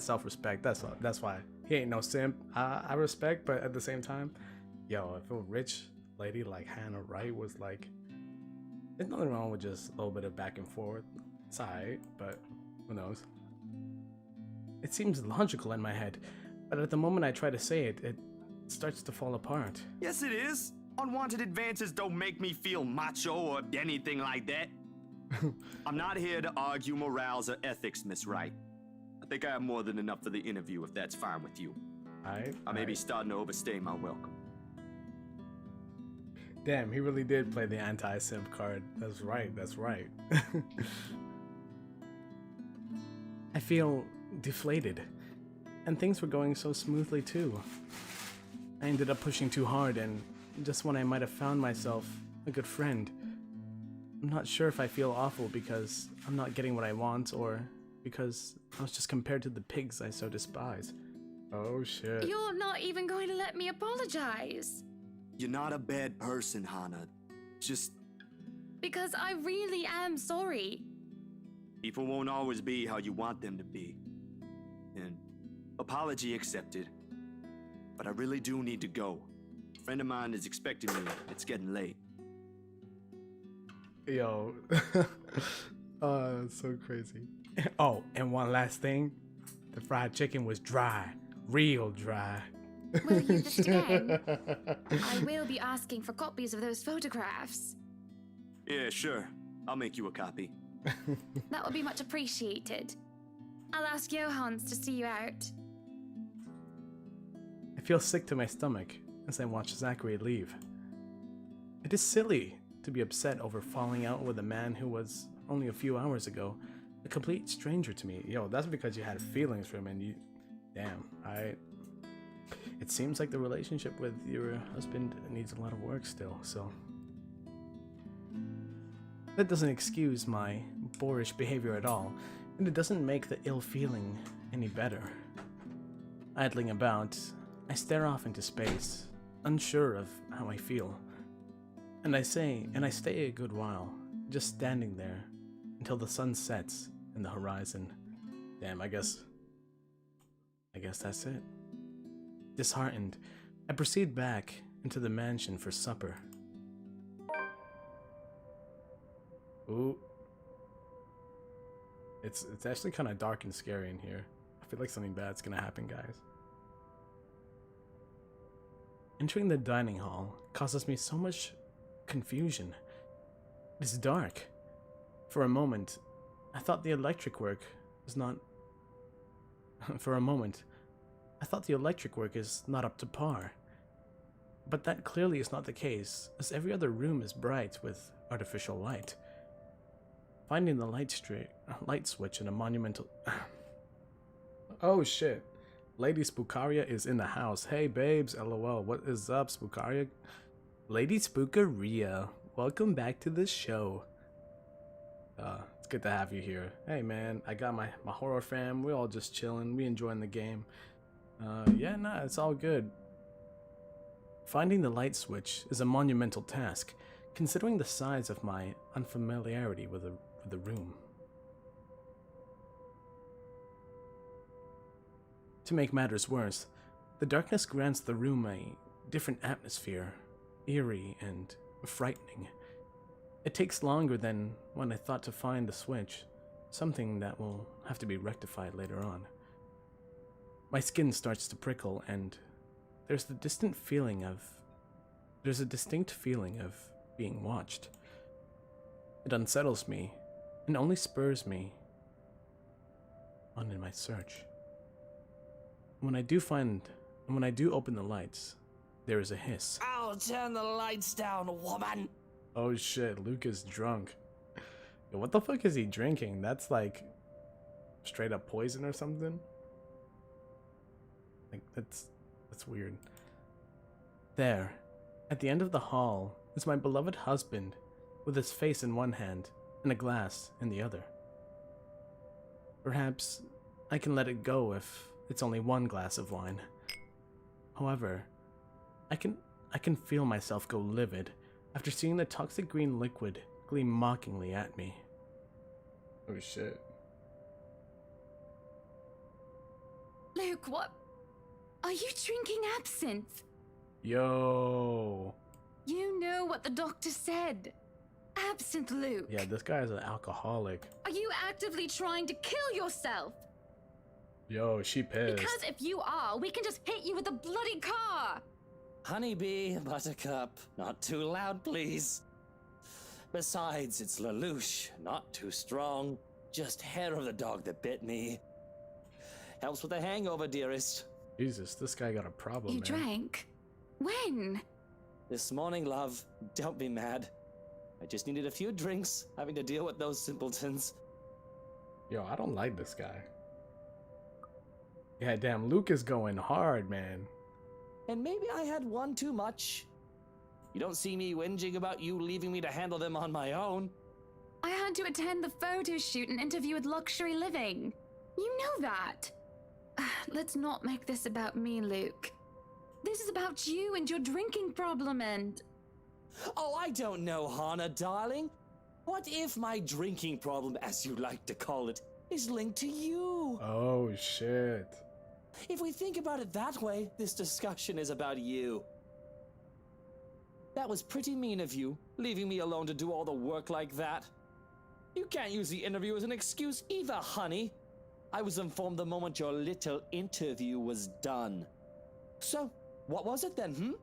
self-respect. That's why. He ain't no simp. I respect, but at the same time, yo, if a rich lady like Hannah Wright was like, there's nothing wrong with just a little bit of back and forth. It's alright, but who knows? It seems logical in my head, but at the moment I try to say it, it starts to fall apart. Yes, it is. Unwanted advances don't make me feel macho or anything like that. I'm not here to argue morals or ethics, Miss Wright. I think I have more than enough for the interview, if that's fine with you. I may be starting to overstay my welcome. Damn, he really did play the anti-simp card. That's right, that's right. I feel deflated. And things were going so smoothly too. I ended up pushing too hard, and just when I might have found myself a good friend, I'm not sure if I feel awful because I'm not getting what I want, or because I was just compared to the pigs I so despise. Oh shit. You're not even going to let me apologize. You're not a bad person, Hannah. Just Because I really am sorry. people won't always be how you want them to be. And apology accepted. But I really do need to go. A friend of mine is expecting me. It's getting late. Yo. Oh, that's so crazy. Oh, and one last thing. The fried chicken was dry. Real dry. Will you just again? I will be asking for copies of those photographs. Yeah, sure. I'll make you a copy. That would be much appreciated. I'll ask Johans to see you out. I feel sick to my stomach as I watch Zachary leave. It is silly to be upset over falling out with a man who was, only a few hours ago, a complete stranger to me. Yo, that's because you had feelings for him and you... Damn, It seems like the relationship with your husband needs a lot of work still, so... That doesn't excuse my boorish behavior at all, and it doesn't make the ill feeling any better. Idling about, I stare off into space, unsure of how I feel. And I stay a good while, just standing there, until the sun sets in the horizon. Damn, I guess that's it. Disheartened, I proceed back into the mansion for supper. Ooh. It's actually kind of dark and scary in here. I feel like something bad's gonna happen, guys. Entering the dining hall causes me so much confusion. It's dark. For a moment, I thought the electric work is not... For a moment, I thought the electric work is not up to par. But that clearly is not the case, as every other room is bright with artificial light. Finding the light switch in a monumental... Oh shit. Lady Spookaria is in the house. Hey babes, lol. What is up, Spookaria? Lady Spookaria, welcome back to the show. It's good to have you here. Hey man, I got my horror fam. We're all just chilling. We enjoying the game. Yeah, nah, it's all good. Finding the light switch is a monumental task, considering the size of my unfamiliarity with the room. To make matters worse, the darkness grants the room a different atmosphere, eerie and frightening. It takes longer than when I thought to find the switch, something that will have to be rectified later on. My skin starts to prickle, and there's a distinct feeling of being watched. It unsettles me, and only spurs me on in my search. When I do open the lights, there is a hiss. I'll turn the lights down, woman. Oh shit, Luke is drunk. Yo, what the fuck is he drinking? That's like straight up poison or something? Like that's weird. There, at the end of the hall, is my beloved husband, with his face in one hand and a glass in the other. Perhaps I can let it go if it's only one glass of wine. However, I I can feel myself go livid after seeing the toxic green liquid gleam mockingly at me. Oh shit. Luke, what? Are you drinking absinthe? Yo. You know what the doctor said. Absinthe, Luke. Yeah, this guy is an alcoholic. Are you actively trying to kill yourself? Yo, she pissed. Because if you are, we can just hit you with a bloody car. Honeybee, Buttercup, not too loud, please. Besides, it's Lelouch, not too strong. Just hair of the dog that bit me. Helps with the hangover, dearest. Jesus, this guy got a problem, You man. drank? When? This morning, love. Don't be mad. I just needed a few drinks, having to deal with those simpletons. Yo, I don't like this guy. Yeah, damn, Luke is going hard, man. And maybe I had one too much. You don't see me whinging about you leaving me to handle them on my own. I had to attend the photo shoot and interview with Luxury Living. You know that. Let's not make this about me, Luke. This is about you and your drinking problem and... Oh, I don't know, Hana, darling. What if my drinking problem, as you like to call it, is linked to you? Oh, shit. If we think about it that way, this discussion is about you. That was pretty mean of you, leaving me alone to do all the work like that. You can't use the interview as an excuse either, honey. I was informed the moment your little interview was done. So, what was it then,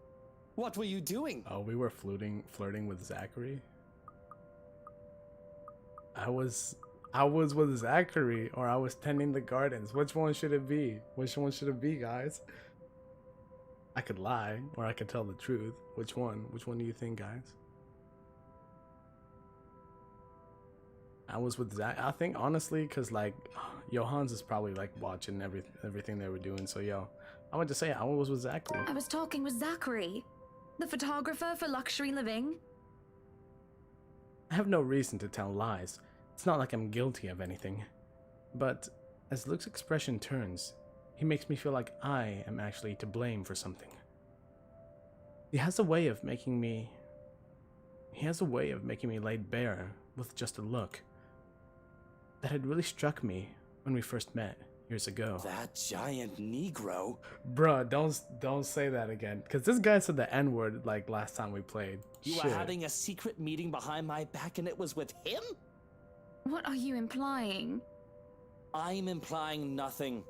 What were you doing? Oh, we were flirting with Zachary? I was with Zachary, or I was tending the gardens. Which one should it be? Which one should it be, guys? I could lie, or I could tell the truth. Which one? Which one do you think, guys? I was with Zach. I think honestly, cause like, Johans is probably like watching everything they were doing. So yo, I want to say I was with Zachary. I was talking with Zachary, the photographer for Luxury Living. I have no reason to tell lies. It's not like I'm guilty of anything. But as Luke's expression turns, he makes me feel like I am actually to blame for something. He has a way of making me laid bare with just a look. That had really struck me when we first met years ago. That giant Negro? Bruh, don't say that again. Cause this guy said the N-word like last time we played. You Shit. were having a secret meeting behind my back and it was with him? What are you implying? I'm implying nothing.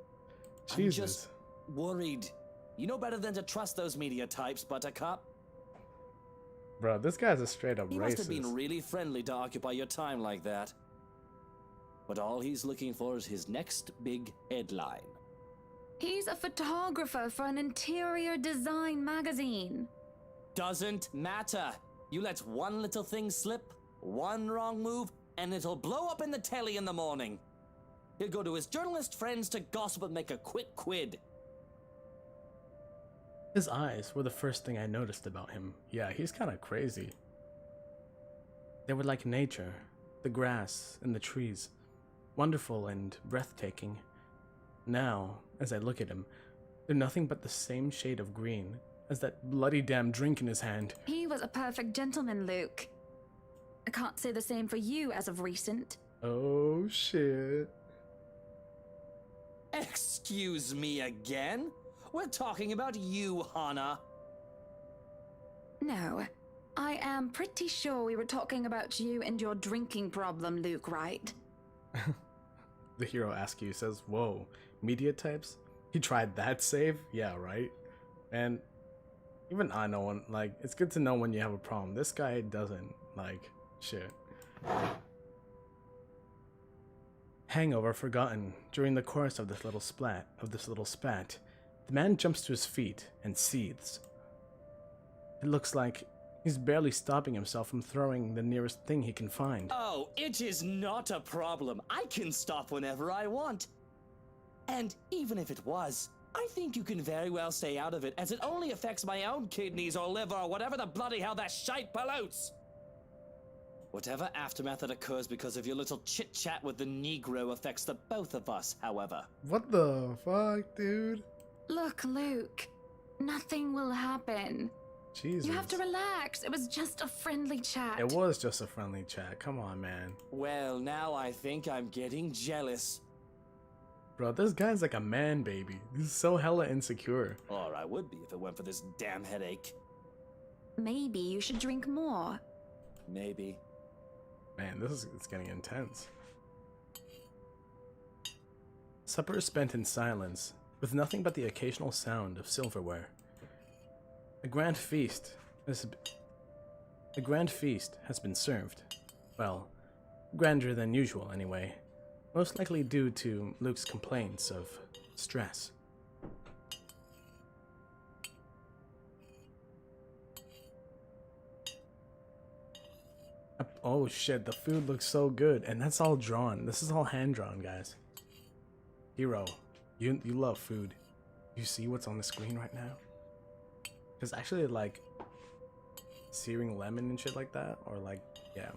I'm Jesus. just worried. You know better than to trust those media types, Buttercup. Bro, this guy's a straight up He racist. must have been really friendly to occupy your time like that. But all he's looking for is his next big headline. He's a photographer for an interior design magazine. Doesn't matter. You let one little thing slip, one wrong move, and it'll blow up in the telly in the morning. He'll go to his journalist friends to gossip and make a quick quid. His eyes were the first thing I noticed about him. Yeah, he's kind of crazy. They were like nature, the grass and the trees, wonderful and breathtaking. Now, as I look at him, they're nothing but the same shade of green as that bloody damn drink in his hand. He was a perfect gentleman, Luke. I can't say the same for you as of recent. Oh shit. Excuse me again? We're talking about you, Hana. No, I am pretty sure we were talking about you and your drinking problem, Luke, right? The hero Askew says, whoa, media types? He tried that save? Yeah, right? And even I know when, like, it's good to know when you have a problem. This guy doesn't, like, shit. Hangover forgotten during the course of this little spat. The man jumps to his feet and seethes. It looks like he's barely stopping himself from throwing the nearest thing he can find. Oh, it is not a problem. I can stop whenever I want. And even if it was, I think you can very well stay out of it, as it only affects my own kidneys or liver or whatever the bloody hell that shite pollutes. Whatever aftermath that occurs because of your little chit-chat with the Negro affects the both of us, however. What the fuck, dude? Look, Luke, nothing will happen. Jesus. You have to relax. It was just a friendly chat. It was just a friendly chat. Come on, man. Well, now I think I'm getting jealous. Bro, this guy's like a man baby. He's so hella insecure. Or I would be if it weren't for this damn headache. Maybe you should drink more. Maybe. Man, it's getting intense. Supper is spent in silence, with nothing but the occasional sound of silverware. A grand feast has been served. Well, grander than usual anyway, most likely due to Luke's complaints of stress. Oh shit, the food looks so good, and that's all drawn. This is all hand-drawn, guys. Hero, you love food. You see what's on the screen right now? Because actually, like, searing lemon and shit like that, or like, yeah,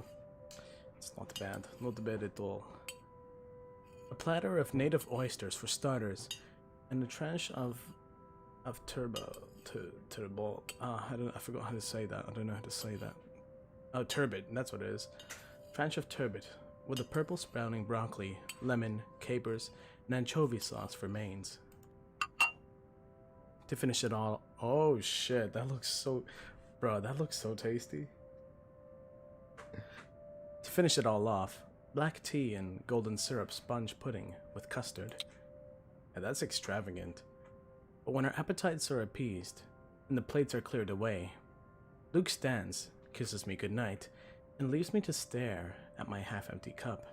it's not bad. Not bad at all. A platter of native oysters for starters, and a tranche of turbot. I forgot how to say that. I don't know how to say that. Oh, turbot, that's what it is. Tranche of turbot, with a purple sprouting broccoli, lemon, capers, and anchovy sauce for mains. To finish it all, oh shit, that looks so, bro, that looks so tasty. To finish it all off, black tea and golden syrup sponge pudding with custard. Yeah, that's extravagant. But when our appetites are appeased, and the plates are cleared away, Luke stands, kisses me goodnight, and leaves me to stare at my half-empty cup.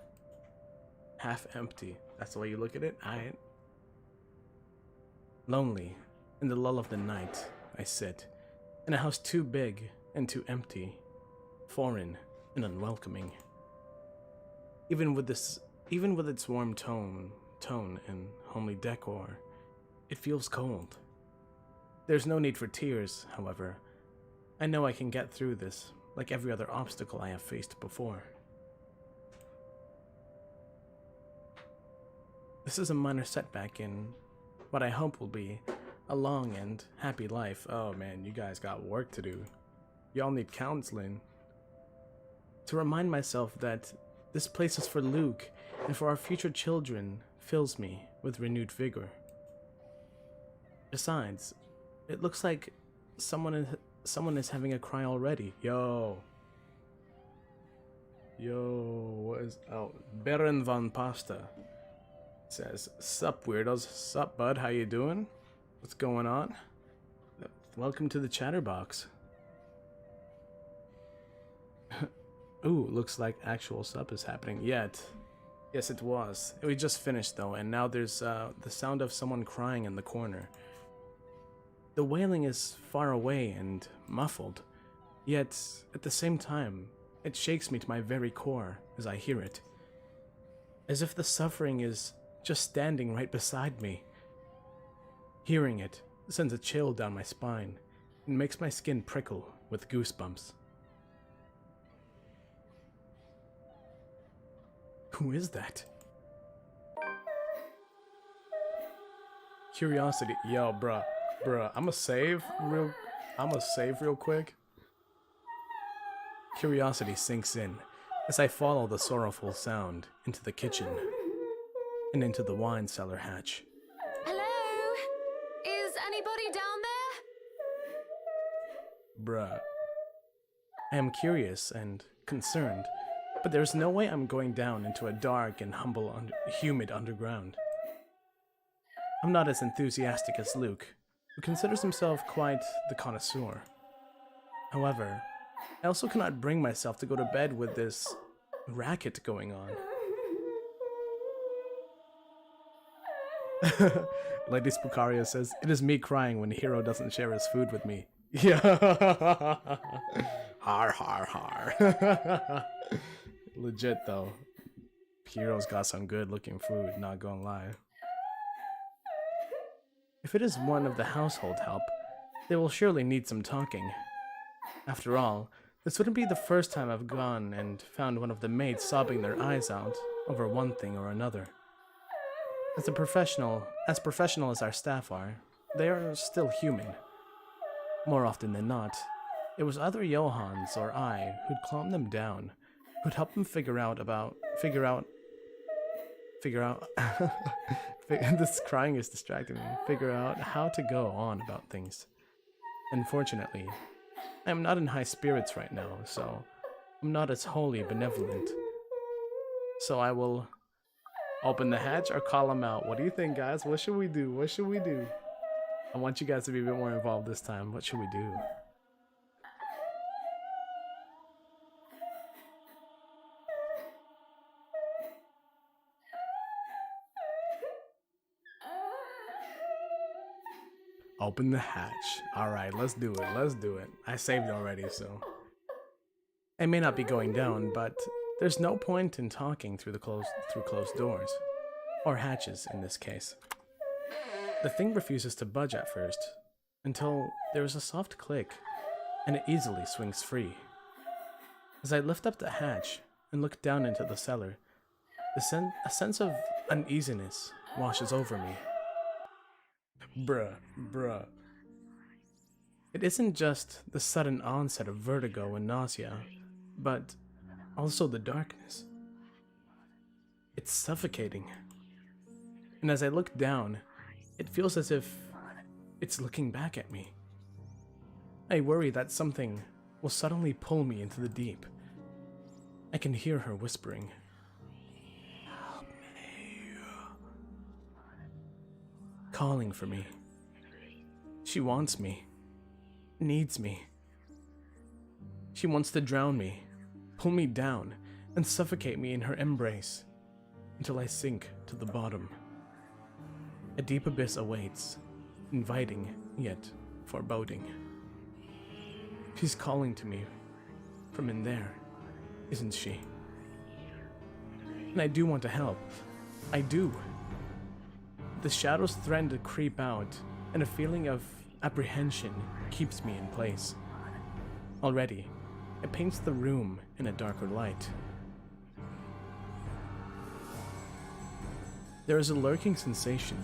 Half-empty, that's the way you look at it? Lonely, in the lull of the night, I sit, in a house too big and too empty, foreign and unwelcoming. Even with its warm tone and homely decor, it feels cold. There's no need for tears, however. I know I can get through this, like every other obstacle I have faced before. This is a minor setback in what I hope will be a long and happy life. Oh man, you guys got work to do. Y'all need counseling. To remind myself that this place is for Luke and for our future children fills me with renewed vigor. Besides, it looks like someone is having a cry already. Yo, what is out? Baron von Pasta says, "Sup weirdos, sup bud, how you doing? What's going on? Welcome to the Chatterbox." Ooh, looks like actual sup is happening. Yet, yes, it was. We just finished though, and now there's the sound of someone crying in the corner. The wailing is far away and muffled, yet at the same time, it shakes me to my very core as I hear it. As if the suffering is just standing right beside me. Hearing it sends a chill down my spine and makes my skin prickle with goosebumps. Who is that? Curiosity. Yo, bruh, I'ma save real quick. Curiosity sinks in as I follow the sorrowful sound into the kitchen and into the wine cellar hatch. Hello? Is anybody down there? Bruh. I am curious and concerned, but there's no way I'm going down into a dark and humid underground. I'm not as enthusiastic as Luke, who considers himself quite the connoisseur. However, I also cannot bring myself to go to bed with this racket going on. Lady Spookaria says, "It is me crying when Hero doesn't share his food with me." Yeah. Har har har. Legit though. Hero's got some good looking food, not gonna lie. If it is one of the household help, they will surely need some talking. After all, this wouldn't be the first time I've gone and found one of the maids sobbing their eyes out over one thing or another. As professional as our staff are, they are still human. More often than not, It was either Johans or I who'd calm them down, who'd help them figure out. This crying is distracting me. Figure out how to go on about things. Unfortunately, I am not in high spirits right now, so I'm not as wholly benevolent. So I will open the hatch or call him out. What do you think, guys? What should we do? What should we do? I want you guys to be a bit more involved this time. What should we do? Open the hatch. Alright, let's do it. Let's do it. I saved already, so. I may not be going down, but there's no point in talking through closed doors. Or hatches, in this case. The thing refuses to budge at first, until there is a soft click, and it easily swings free. As I lift up the hatch and look down into the cellar, a sense of uneasiness washes over me. Bruh. It isn't just the sudden onset of vertigo and nausea, but also the darkness. It's suffocating. And as I look down, it feels as if it's looking back at me. I worry that something will suddenly pull me into the deep. I can hear her whispering, "Help me," calling for me. She wants me, needs me. She wants to drown me, pull me down, and suffocate me in her embrace until I sink to the bottom. A deep abyss awaits, inviting yet foreboding. She's calling to me from in there, isn't she? And I do want to help. I do. The shadows threaten to creep out, and a feeling of apprehension keeps me in place. Already, it paints the room in a darker light. There is a lurking sensation,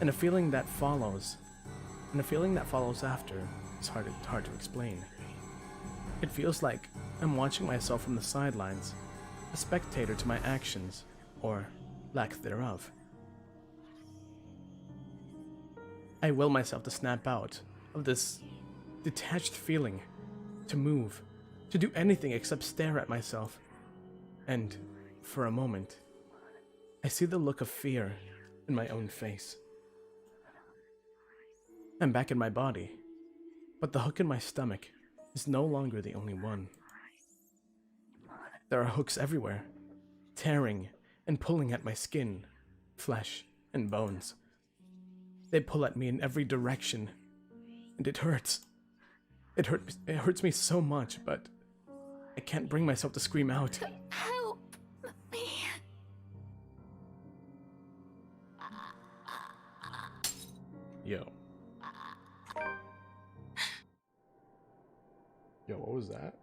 and a feeling that follows after is hard to explain. It feels like I'm watching myself from the sidelines, a spectator to my actions, or lack thereof. I will myself to snap out of this detached feeling, to move, to do anything except stare at myself. And, for a moment, I see the look of fear in my own face. I'm back in my body, but the hook in my stomach is no longer the only one. There are hooks everywhere, tearing and pulling at my skin, flesh, and bones. They pull at me in every direction, and it hurts. It hurts me so much, but I can't bring myself to scream out. Help me. Yo, what was that?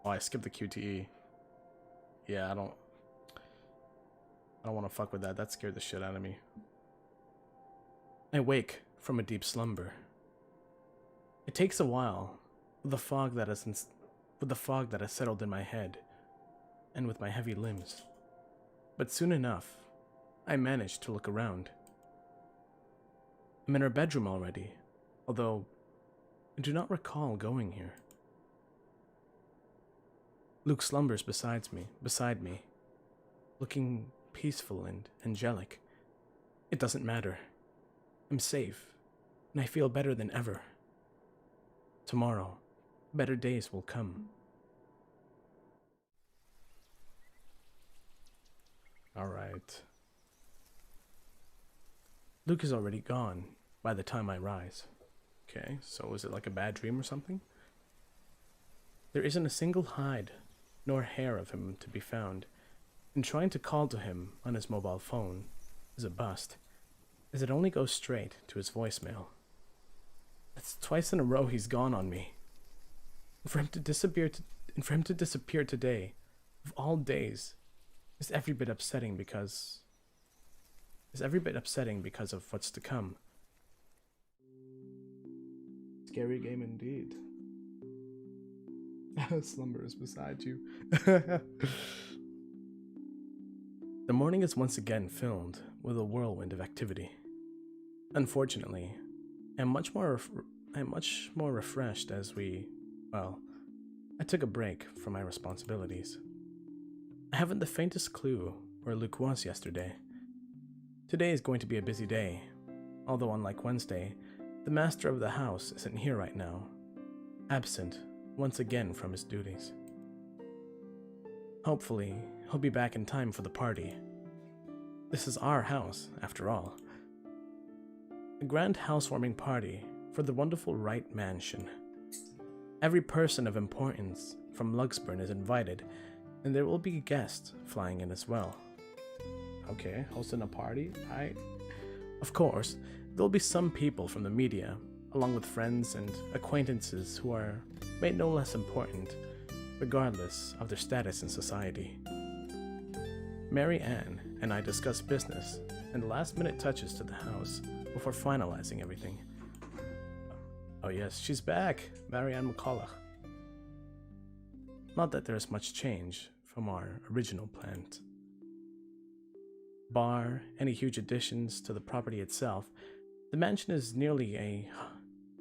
Oh, I skipped the QTE. Yeah, I don't want to fuck with that. That scared the shit out of me. I wake from a deep slumber. It takes a while, with the fog that has settled in my head, and with my heavy limbs. But soon enough, I manage to look around. I'm in her bedroom already, although I do not recall going here. Luke slumbers beside me, looking peaceful and angelic. It doesn't matter. I'm safe, and I feel better than ever. Tomorrow, better days will come. Alright. Luke is already gone by the time I rise. Okay, so is it like a bad dream or something? There isn't a single hide nor hair of him to be found, and trying to call to him on his mobile phone is a bust, as it only goes straight to his voicemail. That's twice in a row he's gone on me. And for him to disappear today, of all days, is every bit upsetting because of what's to come. Scary game indeed. Slumber is beside you. The morning is once again filled with a whirlwind of activity. Unfortunately, I'm much more refreshed as I took a break from my responsibilities. I haven't the faintest clue where Luke was yesterday. Today is going to be a busy day, although unlike Wednesday, the master of the house isn't here right now, absent once again from his duties. Hopefully, he'll be back in time for the party. This is our house, after all. A grand housewarming party for the wonderful Wright mansion. Every person of importance from Luxburn is invited, and there will be guests flying in as well. Okay, hosting a party? Of course, there'll be some people from the media, along with friends and acquaintances who are made no less important, regardless of their status in society. Mary Ann and I discuss business and last-minute touches to the house before finalizing everything. Oh yes, she's back, Mary Ann McCulloch. Not that there's much change from our original plans. Bar any huge additions to the property itself, the mansion is nearly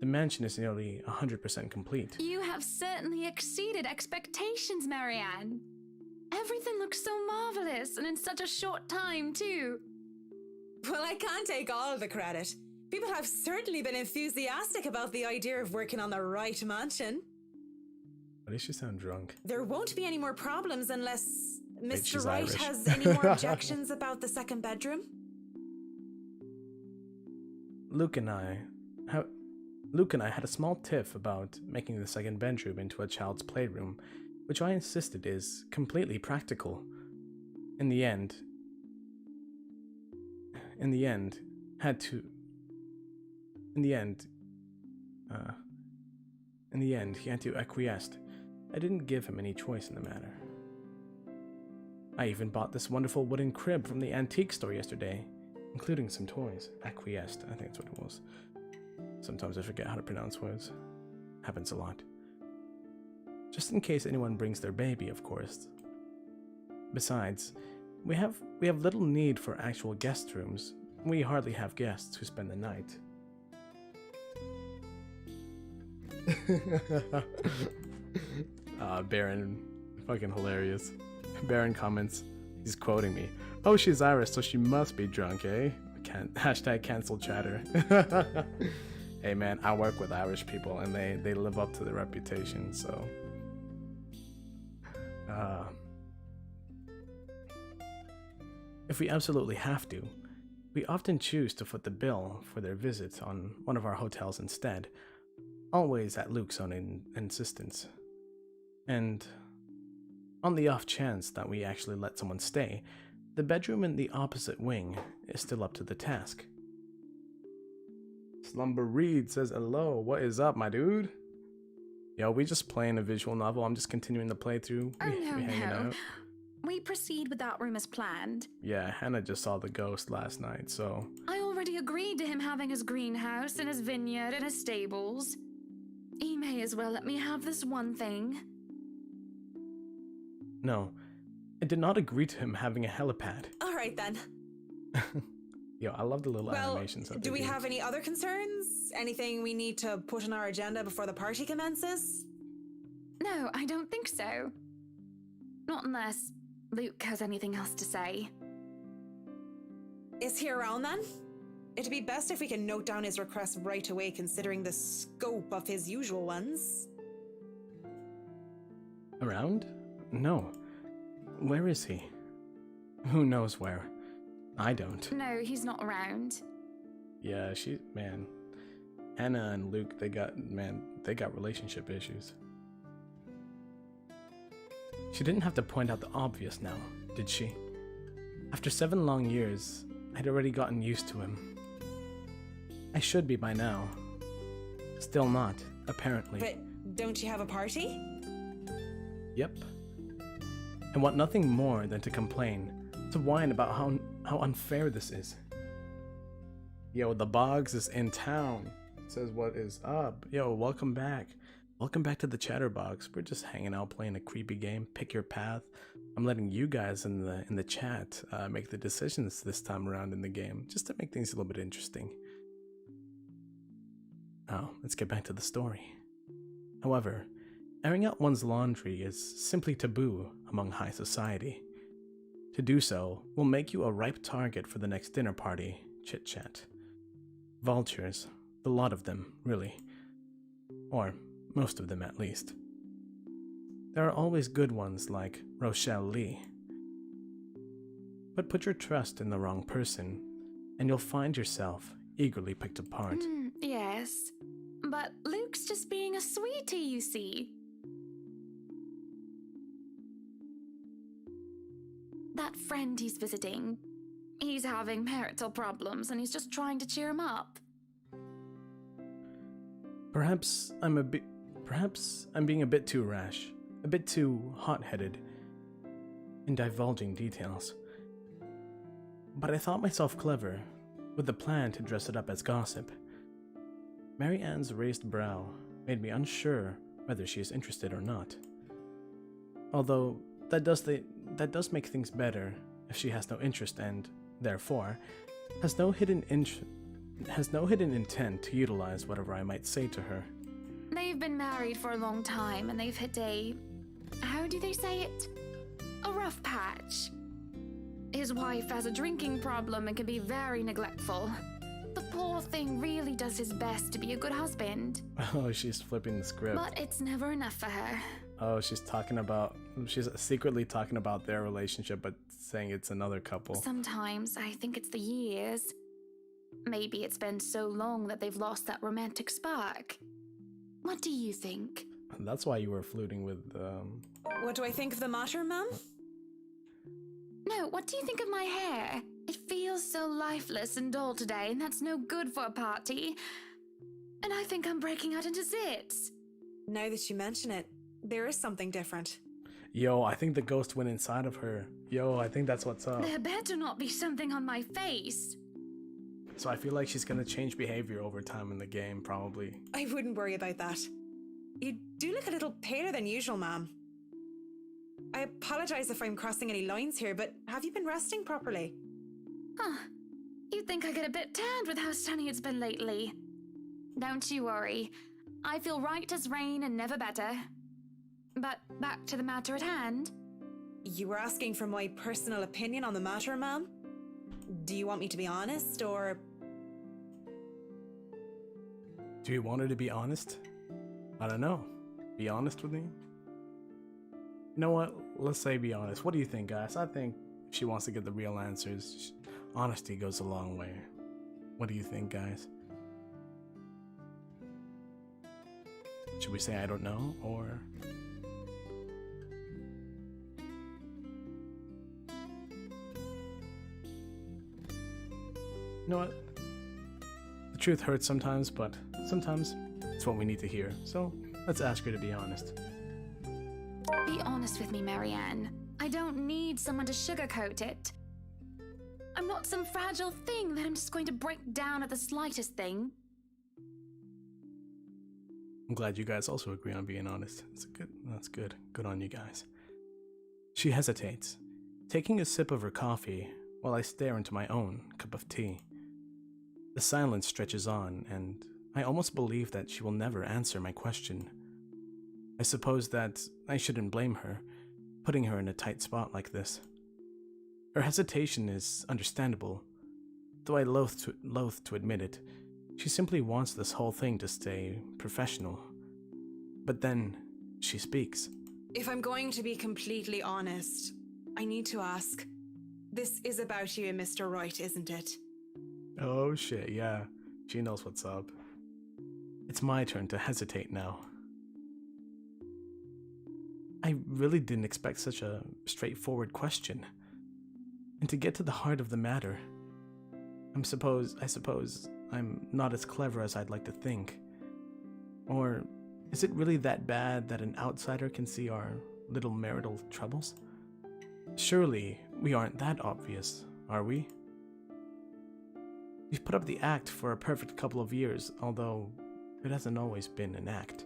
100% complete. You have certainly exceeded expectations, Marianne. Everything looks so marvelous, and in such a short time, too. Well, I can't take all the credit. People have certainly been enthusiastic about the idea of working on the right mansion. Why does she sound drunk? There won't be any more problems unless Wait, Mr. she's Wright Irish. has any more objections about the second bedroom. Luke and I had a small tiff about making the second bedroom into a child's playroom, which I insisted is completely practical. In the end, he had to acquiesce. I didn't give him any choice in the matter. I even bought this wonderful wooden crib from the antique store yesterday, including some toys. Acquiesced, I think that's what it was. Sometimes I forget how to pronounce words. Happens a lot. Just in case anyone brings their baby, of course. Besides, we have little need for actual guest rooms. We hardly have guests who spend the night. Baron, fucking hilarious. Baron comments, he's quoting me. Oh, she's Irish, so she must be drunk, eh? Hashtag cancel chatter. Hey man, I work with Irish people and they live up to their reputation, so. If we absolutely have to, we often choose to foot the bill for their visit on one of our hotels instead, always at Luke's own insistence. And on the off chance that we actually let someone stay, the bedroom in the opposite wing is still up to the task. Slumber Reed says hello, what is up, my dude? Yo, we just playing a visual novel, I'm just continuing the playthrough. Oh, We hanging no. out. We proceed with that room as planned. Yeah, Hannah just saw the ghost last night, so... I already agreed to him having his greenhouse and his vineyard and his stables. He may as well let me have this one thing. No, I did not agree to him having a helipad. All right then. Yo, I love the little Well, animations. That do they we do. have any other concerns? Anything we need to put on our agenda before the party commences? No, I don't think so. Not unless Luke has anything else to say. Is he around then? It'd be best if we can note down his request right away, considering the scope of his usual ones. Around? No. Where is he? Who knows where? I don't. No, he's not around. Yeah, man. Hannah and Luke, they got relationship issues. She didn't have to point out the obvious now, did she? After 7 long years, I'd already gotten used to him. I should be by now. Still not, apparently. But don't you have a party? Yep. I want nothing more than to complain, to whine about how unfair this is. Yo, the Boggs is in town. Says what is up. Yo, welcome back. Welcome back to the Chatterbox. We're just hanging out playing a creepy game. Pick your path. I'm letting you guys in the chat make the decisions this time around in the game, just to make things a little bit interesting. Now, let's get back to the story. However, airing out one's laundry is simply taboo among high society. To do so will make you a ripe target for the next dinner party chit-chat. Vultures, the lot of them, really. Or most of them at least. There are always good ones like Rochelle Lee. But put your trust in the wrong person, and you'll find yourself eagerly picked apart. Yes, but Luke's just being a sweetie, you see. That friend he's visiting, he's having marital problems and he's just trying to cheer him up. Perhaps I'm being a bit too rash, a bit too hot-headed in divulging details. But I thought myself clever, with the plan to dress it up as gossip. Mary Ann's raised brow made me unsure whether she is interested or not. Although that does make things better if she has no interest and, therefore, has no hidden intent to utilize whatever I might say to her. They've been married for a long time and they've hit how do they say it? A rough patch. His wife has a drinking problem and can be very neglectful. The poor thing really does his best to be a good husband. Oh, she's flipping the script. But it's never enough for her. Oh, she's secretly talking about their relationship, but saying it's another couple. Sometimes I think it's the years. Maybe it's been so long that they've lost that romantic spark. What do you think? That's why you were flirting with, What do I think of the matter, ma'am? No, what do you think of my hair? It feels so lifeless and dull today, and that's no good for a party. And I think I'm breaking out into zits. Now that you mention it, there is something different. Yo, I think the ghost went inside of her. Yo, I think that's what's up. There better not be something on my face. So I feel like she's gonna change behavior over time in the game, probably. I wouldn't worry about that. You do look a little paler than usual, ma'am. I apologize if I'm crossing any lines here, but have you been resting properly? Huh. You'd think I get a bit tanned with how sunny it's been lately. Don't you worry. I feel right as rain and never better. But back to the matter at hand. You were asking for my personal opinion on the matter, ma'am? Do you want me to be honest, or... Do you want her to be honest? I don't know. Be honest with me? You know what? Let's say be honest. What do you think, guys? I think if she wants to get the real answers, honesty goes a long way. What do you think, guys? Should we say I don't know, or... You know what? The truth hurts sometimes, but sometimes it's what we need to hear. So let's ask her to be honest. Be honest with me, Marianne. I don't need someone to sugarcoat it. I'm not some fragile thing that I'm just going to break down at the slightest thing. I'm glad you guys also agree on being honest. That's good. Good on you guys. She hesitates, taking a sip of her coffee while I stare into my own cup of tea. The silence stretches on, and I almost believe that she will never answer my question. I suppose that I shouldn't blame her, putting her in a tight spot like this. Her hesitation is understandable, though I loathe to admit it. She simply wants this whole thing to stay professional. But then, she speaks. If I'm going to be completely honest, I need to ask. This is about you and Mr. Wright, isn't it? Oh shit, yeah. She knows what's up. It's my turn to hesitate now. I really didn't expect such a straightforward question. And to get to the heart of the matter, I suppose I'm not as clever as I'd like to think. Or is it really that bad that an outsider can see our little marital troubles? Surely we aren't that obvious, are we? We've put up the act for a perfect couple of years, although it hasn't always been an act.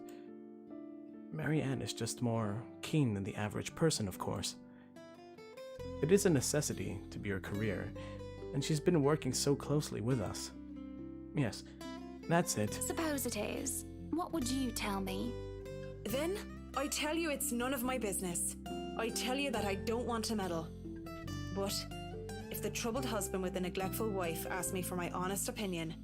Marianne is just more keen than the average person, of course. It is a necessity to be her career, and she's been working so closely with us. Yes, that's it. Suppose it is. What would you tell me? Then, I tell you it's none of my business. I tell you that I don't want to meddle. But if the troubled husband with the neglectful wife asked me for my honest opinion,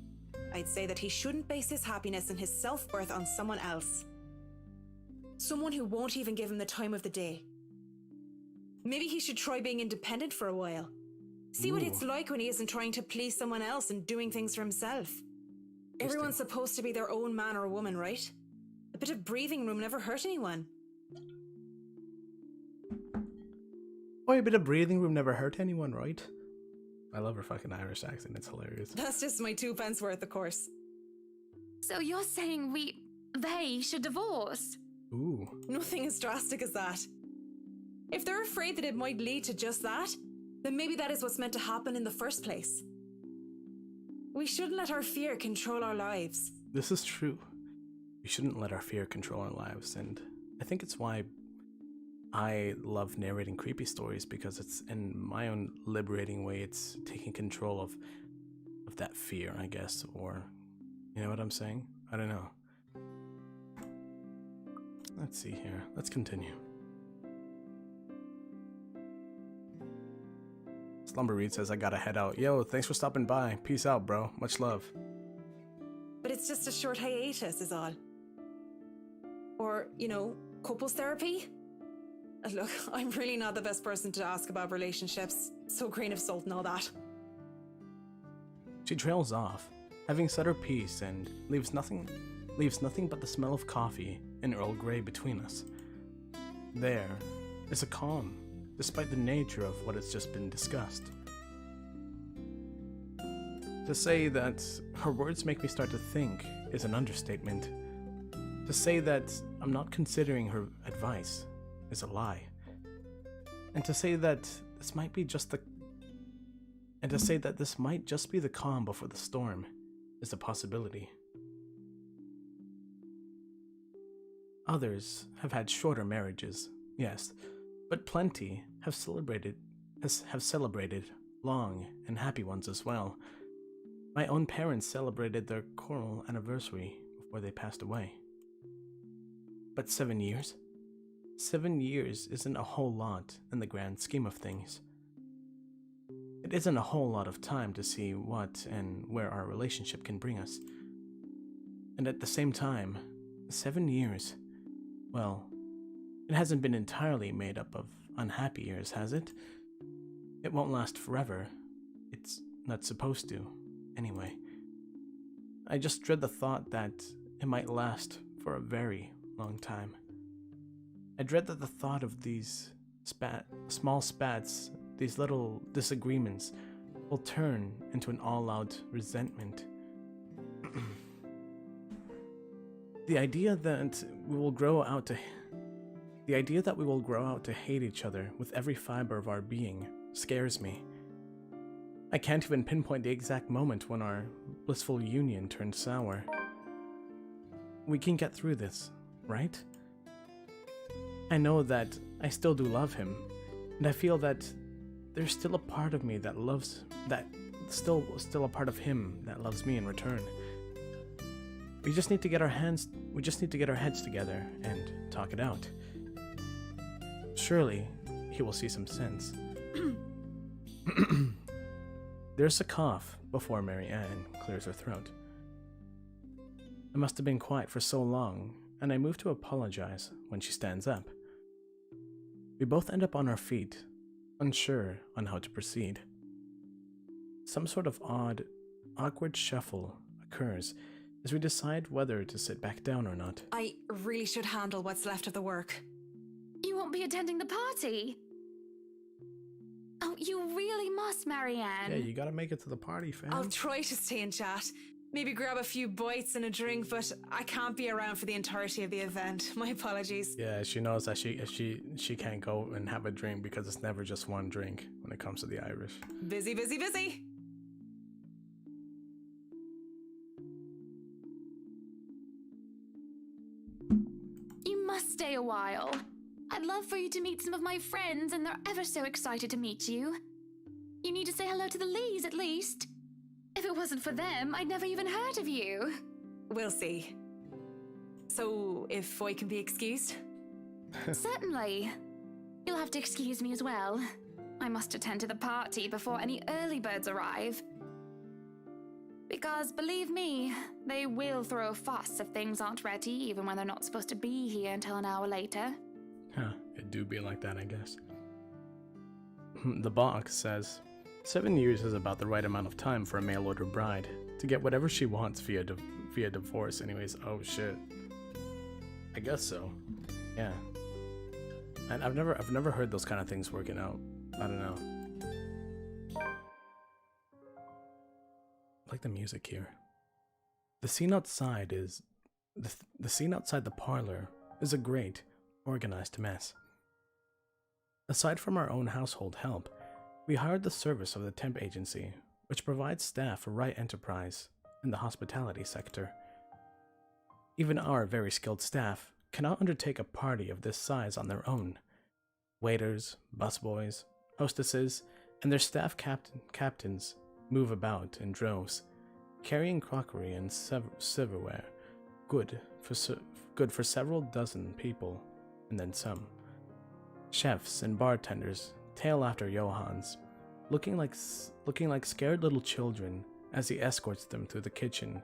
I'd say that he shouldn't base his happiness and his self-worth on someone else. Someone who won't even give him the time of the day. Maybe he should try being independent for a while. See what it's like when he isn't trying to please someone else and doing things for himself. Everyone's supposed to be their own man or woman, right? A bit of breathing room never hurt anyone. Boy, a bit of breathing room never hurt anyone, right? I love her fucking Irish accent, it's hilarious. That's just my 2 pence worth, of course. So you're saying they should divorce? Ooh. Nothing as drastic as that. If they're afraid that it might lead to just that, then maybe that is what's meant to happen in the first place. We shouldn't let our fear control our lives. This is true. We shouldn't let our fear control our lives, and I think it's why I love narrating creepy stories, because it's, in my own liberating way, it's taking control of that fear, I guess, or, you know what I'm saying? I don't know. Let's see here. Let's continue. Slumber Reed says, I gotta head out. Yo, thanks for stopping by. Peace out, bro. Much love. But it's just a short hiatus is all. Or, you know, couples therapy? Look, I'm really not the best person to ask about relationships. So grain of salt and all that. She trails off, having said her piece, and leaves nothing but the smell of coffee and Earl Grey between us. There is a calm, despite the nature of what has just been discussed. To say that her words make me start to think is an understatement. To say that I'm not considering her advice is a lie. And to say that this might just be the calm before the storm is a possibility. Others have had shorter marriages, yes, but plenty have celebrated long and happy ones as well. My own parents celebrated their choral anniversary before they passed away. But 7 years? 7 years isn't a whole lot in the grand scheme of things. It isn't a whole lot of time to see what and where our relationship can bring us. And at the same time, 7 years, well, it hasn't been entirely made up of unhappy years, has it? It won't last forever. It's not supposed to, anyway. I just dread the thought that it might last for a very long time. I dread that the thought of these small spats, these little disagreements, will turn into an all-out resentment. The idea that we will grow out to hate each other with every fiber of our being scares me. I can't even pinpoint the exact moment when our blissful union turned sour. We can get through this, right? I know that I still do love him, and I feel that there's still a part of me that still a part of him that loves me in return. We just need to get our heads together and talk it out. Surely he will see some sense. There's a cough before Mary Ann clears her throat. I must have been quiet for so long, and I move to apologize when she stands up. We both end up on our feet, unsure on how to proceed. Some sort of awkward shuffle occurs as we decide whether to sit back down or not. I really should handle what's left of the work. You won't be attending the party? Oh, you really must, Marianne. Yeah, you gotta make it to the party, fam. I'll try to stay and chat. Maybe grab a few bites and a drink, but I can't be around for the entirety of the event. My apologies. Yeah, she knows that she can't go and have a drink because it's never just one drink when it comes to the Irish. Busy, busy, busy. You must stay a while. I'd love for you to meet some of my friends, and they're ever so excited to meet you. You need to say hello to the Lees, at least. If it wasn't for them, I'd never even heard of you. We'll see. So, if I can be excused? Certainly. You'll have to excuse me as well. I must attend to the party before any early birds arrive. Because, believe me, they will throw a fuss if things aren't ready, even when they're not supposed to be here until an hour later. Huh, it do be like that, I guess. The box says, 7 years is about the right amount of time for a mail-order bride to get whatever she wants via divorce anyways. Oh shit. I guess so. Yeah. And I've never heard those kind of things working out. I don't know. I like the music here. The scene outside is the scene outside the parlor is a great, organized mess. Aside from our own household help, we hired the service of the temp agency, which provides staff for Right Enterprise in the hospitality sector. Even our very skilled staff cannot undertake a party of this size on their own. Waiters, busboys, hostesses, and their staff captains move about in droves, carrying crockery and silverware, good for several dozen people, and then some. Chefs and bartenders tail after Johans, looking like scared little children as he escorts them through the kitchen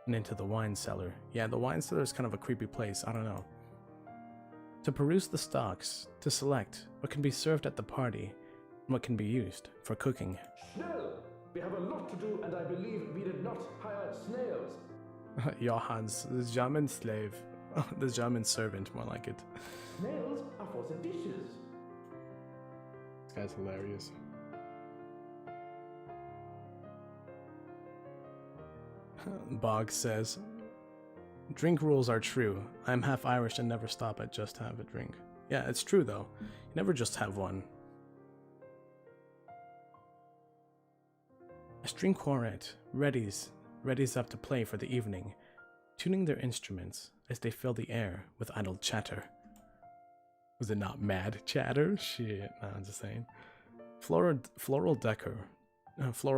and into the wine cellar. Yeah, the wine cellar is kind of a creepy place, I don't know. To peruse the stocks, to select what can be served at the party and what can be used for cooking. Schnell! We have a lot to do, and I believe we did not hire snails. Johans, the German slave. The German servant, more like it. Snails are for the dishes. This guy's hilarious. Boggs says, drink rules are true. I'm half Irish and never stop at just have a drink. Yeah, it's true though. You never just have one. A string quartet readies up to play for the evening, tuning their instruments as they fill the air with idle chatter. Was it not mad chatter? Shit, no, I'm just saying. Floral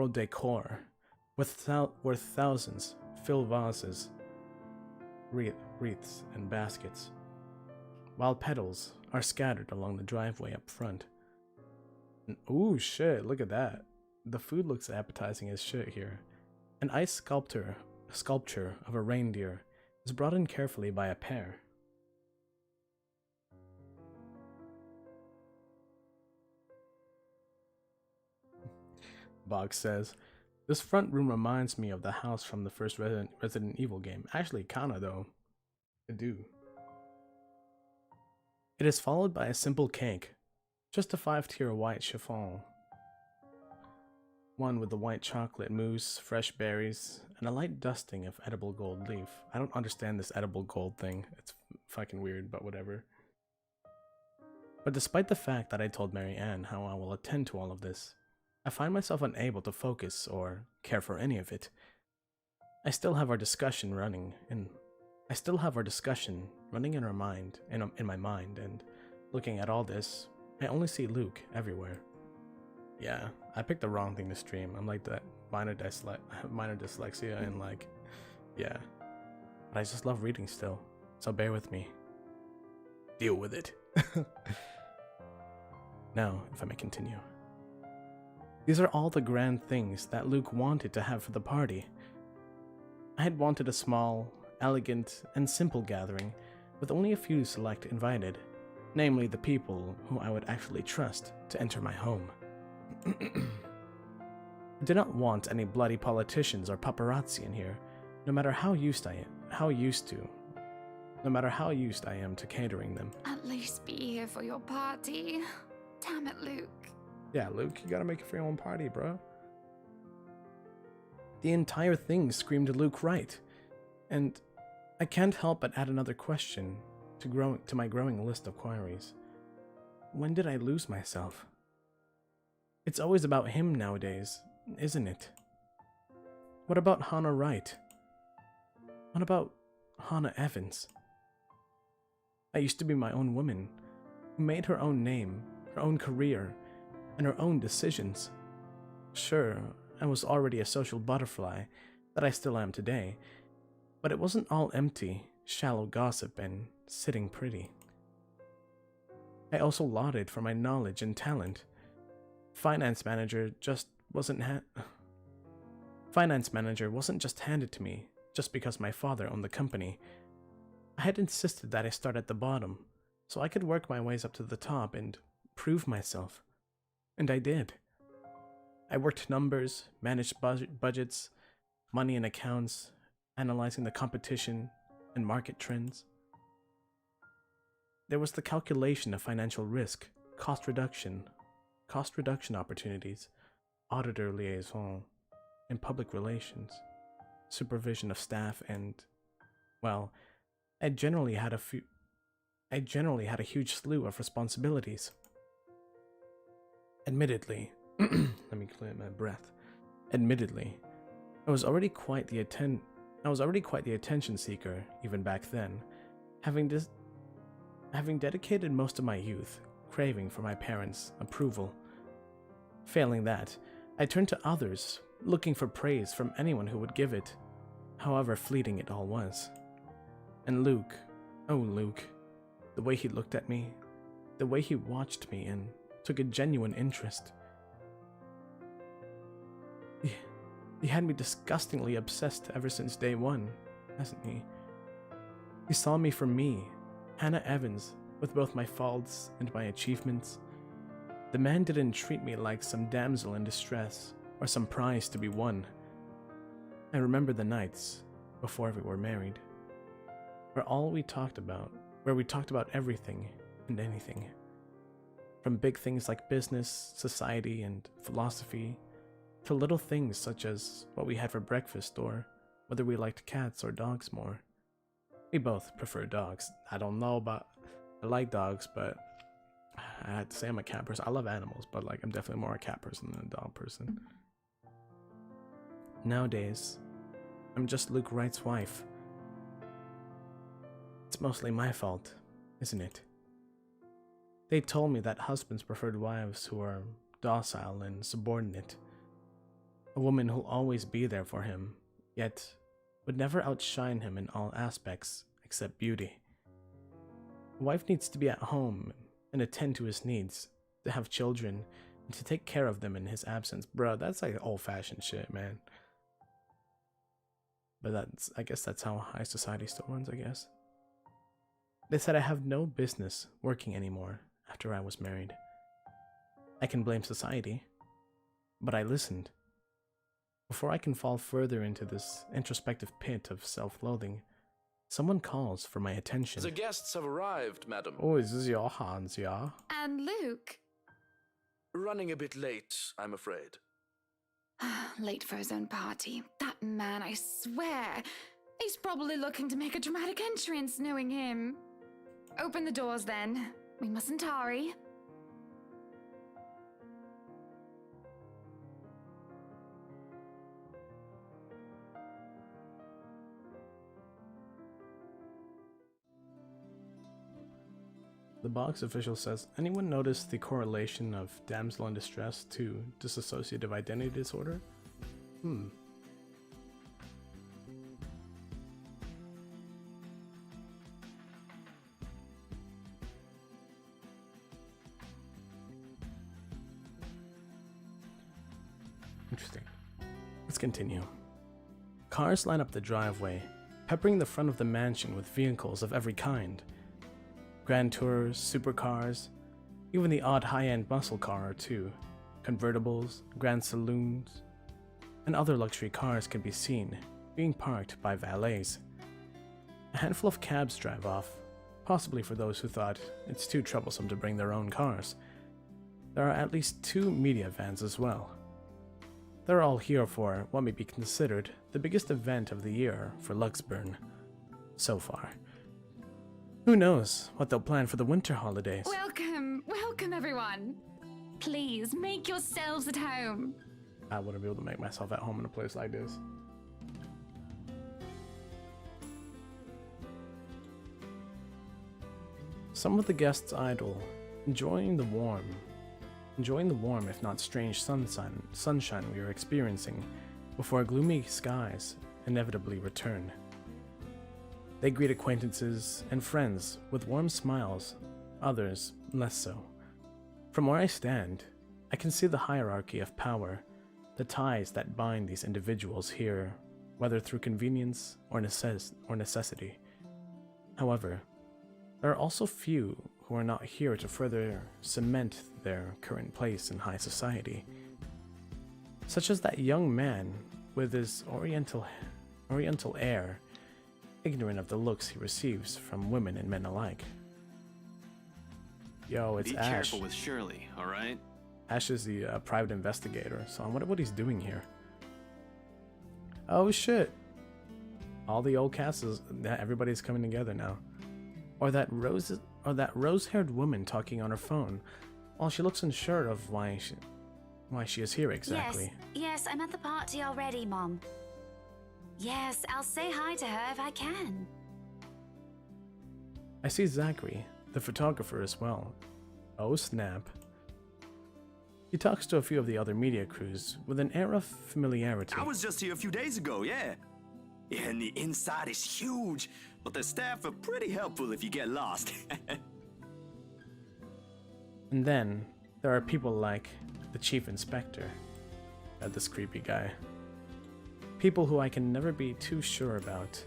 decor worth thousands fill vases, wreaths, and baskets, while petals are scattered along the driveway up front. And, ooh, shit, look at that. The food looks appetizing as shit here. An ice sculpture of a reindeer is brought in carefully by a pair. Boggs says, this front room reminds me of the house from the first Resident Evil game. Actually, kinda though. I do. It is followed by a simple cake. Just a 5-tier white chiffon. One with the white chocolate mousse, fresh berries, and a light dusting of edible gold leaf. I don't understand this edible gold thing. It's fucking weird, but whatever. But despite the fact that I told Mary Ann how I will attend to all of this, I find myself unable to focus or care for any of it. I still have our discussion running in our mind, in my mind, and looking at all this, I only see Luke everywhere. Yeah, I picked the wrong thing to stream. I'm like that minor dyslexia and like, yeah. But I just love reading still, so bear with me. Deal with it. Now, if I may continue. These are all the grand things that Luke wanted to have for the party. I had wanted a small, elegant, and simple gathering with only a few select invited, namely the people who I would actually trust to enter my home. I did not want any bloody politicians or paparazzi in here, no matter how used I am to catering them. At least be here for your party. Damn it, Luke. Yeah, Luke, you gotta make it for your own party, bro. The entire thing screamed Luke right, and I can't help but add another question to my growing list of queries. When did I lose myself? It's always about him nowadays, isn't it? What about Hannah Wright? What about Hannah Evans? I used to be my own woman, who made her own name, her own career, and her own decisions. Sure, I was already a social butterfly, that I still am today, but it wasn't all empty, shallow gossip and sitting pretty. I also lauded for my knowledge and talent. Finance manager wasn't just handed to me just because my father owned the company. I had insisted that I start at the bottom, so I could work my ways up to the top and prove myself. And I did. I worked numbers, managed budgets, money and accounts, analyzing the competition and market trends. There was the calculation of financial risk, cost reduction opportunities, auditor liaison, and public relations, supervision of staff, and, well, I generally had a huge slew of responsibilities. Admittedly, let me clear my breath. Admittedly, I was already quite the attention seeker even back then, having dedicated most of my youth craving for my parents' approval. Failing that, I turned to others, looking for praise from anyone who would give it, however fleeting it all was. And Luke, oh Luke, the way he looked at me, the way he watched me and took a genuine interest. He had me disgustingly obsessed ever since day one, hasn't he? He saw me for me, Hannah Evans, with both my faults and my achievements. The man didn't treat me like some damsel in distress or some prize to be won. I remember the nights before we were married, where we talked about everything and anything. From big things like business, society, and philosophy, to little things such as what we had for breakfast or whether we liked cats or dogs more. We both prefer dogs. I like dogs, but I had to say I'm a cat person. I love animals, but I'm definitely more a cat person than a dog person. Nowadays, I'm just Luke Wright's wife. It's mostly my fault, isn't it? They told me that husbands preferred wives who are docile and subordinate. A woman who'll always be there for him, yet would never outshine him in all aspects except beauty. A wife needs to be at home and attend to his needs, to have children, and to take care of them in his absence. Bruh, that's old-fashioned shit, man. But I guess that's how high society still runs, I guess. They said I have no business working anymore after I was married. I can blame society, but I listened. Before I can fall further into this introspective pit of self-loathing, someone calls for my attention. The guests have arrived, madam. Oh, is this your Hans, yeah? And Luke? Running a bit late, I'm afraid. Late for his own party. That man, I swear. He's probably looking to make a dramatic entrance, knowing him. Open the doors, then. We mustn't tarry. The box official says, anyone notice the correlation of damsel in distress to dissociative identity disorder? Interesting. Let's continue. Cars line up the driveway, peppering the front of the mansion with vehicles of every kind. Grand Tours, supercars, even the odd high-end muscle car or two, convertibles, grand saloons, and other luxury cars can be seen, being parked by valets. A handful of cabs drive off, possibly for those who thought it's too troublesome to bring their own cars. There are at least 2 media vans as well. They're all here for what may be considered the biggest event of the year for Luxburn, so far. Who knows what they'll plan for the winter holidays? Welcome everyone. Please make yourselves at home. I wouldn't be able to make myself at home in a place like this. Some of the guests idle, enjoying the warm if not strange sunshine we are experiencing before gloomy skies inevitably return. They greet acquaintances and friends with warm smiles, others less so. From where I stand, I can see the hierarchy of power, the ties that bind these individuals here, whether through convenience or necessity. However, there are also few who are not here to further cement their current place in high society, such as that young man with his oriental air, ignorant of the looks he receives from women and men alike. Yo, it's Be Ash. careful with Shirley, all right? Ash is the private investigator, so I wonder what he's doing here. Oh shit! All the old cast is everybody's coming together now. Or that rose-haired woman talking on her phone, while she looks unsure of why she is here exactly. Yes, I'm at the party already, Mom. Yes, I'll say hi to her if I can. I see Zachary, the photographer, as well. Oh snap. He talks to a few of the other media crews with an air of familiarity. I was just here a few days ago, yeah. And the inside is huge, but the staff are pretty helpful if you get lost. And then, there are people like the chief inspector, this creepy guy. People who I can never be too sure about.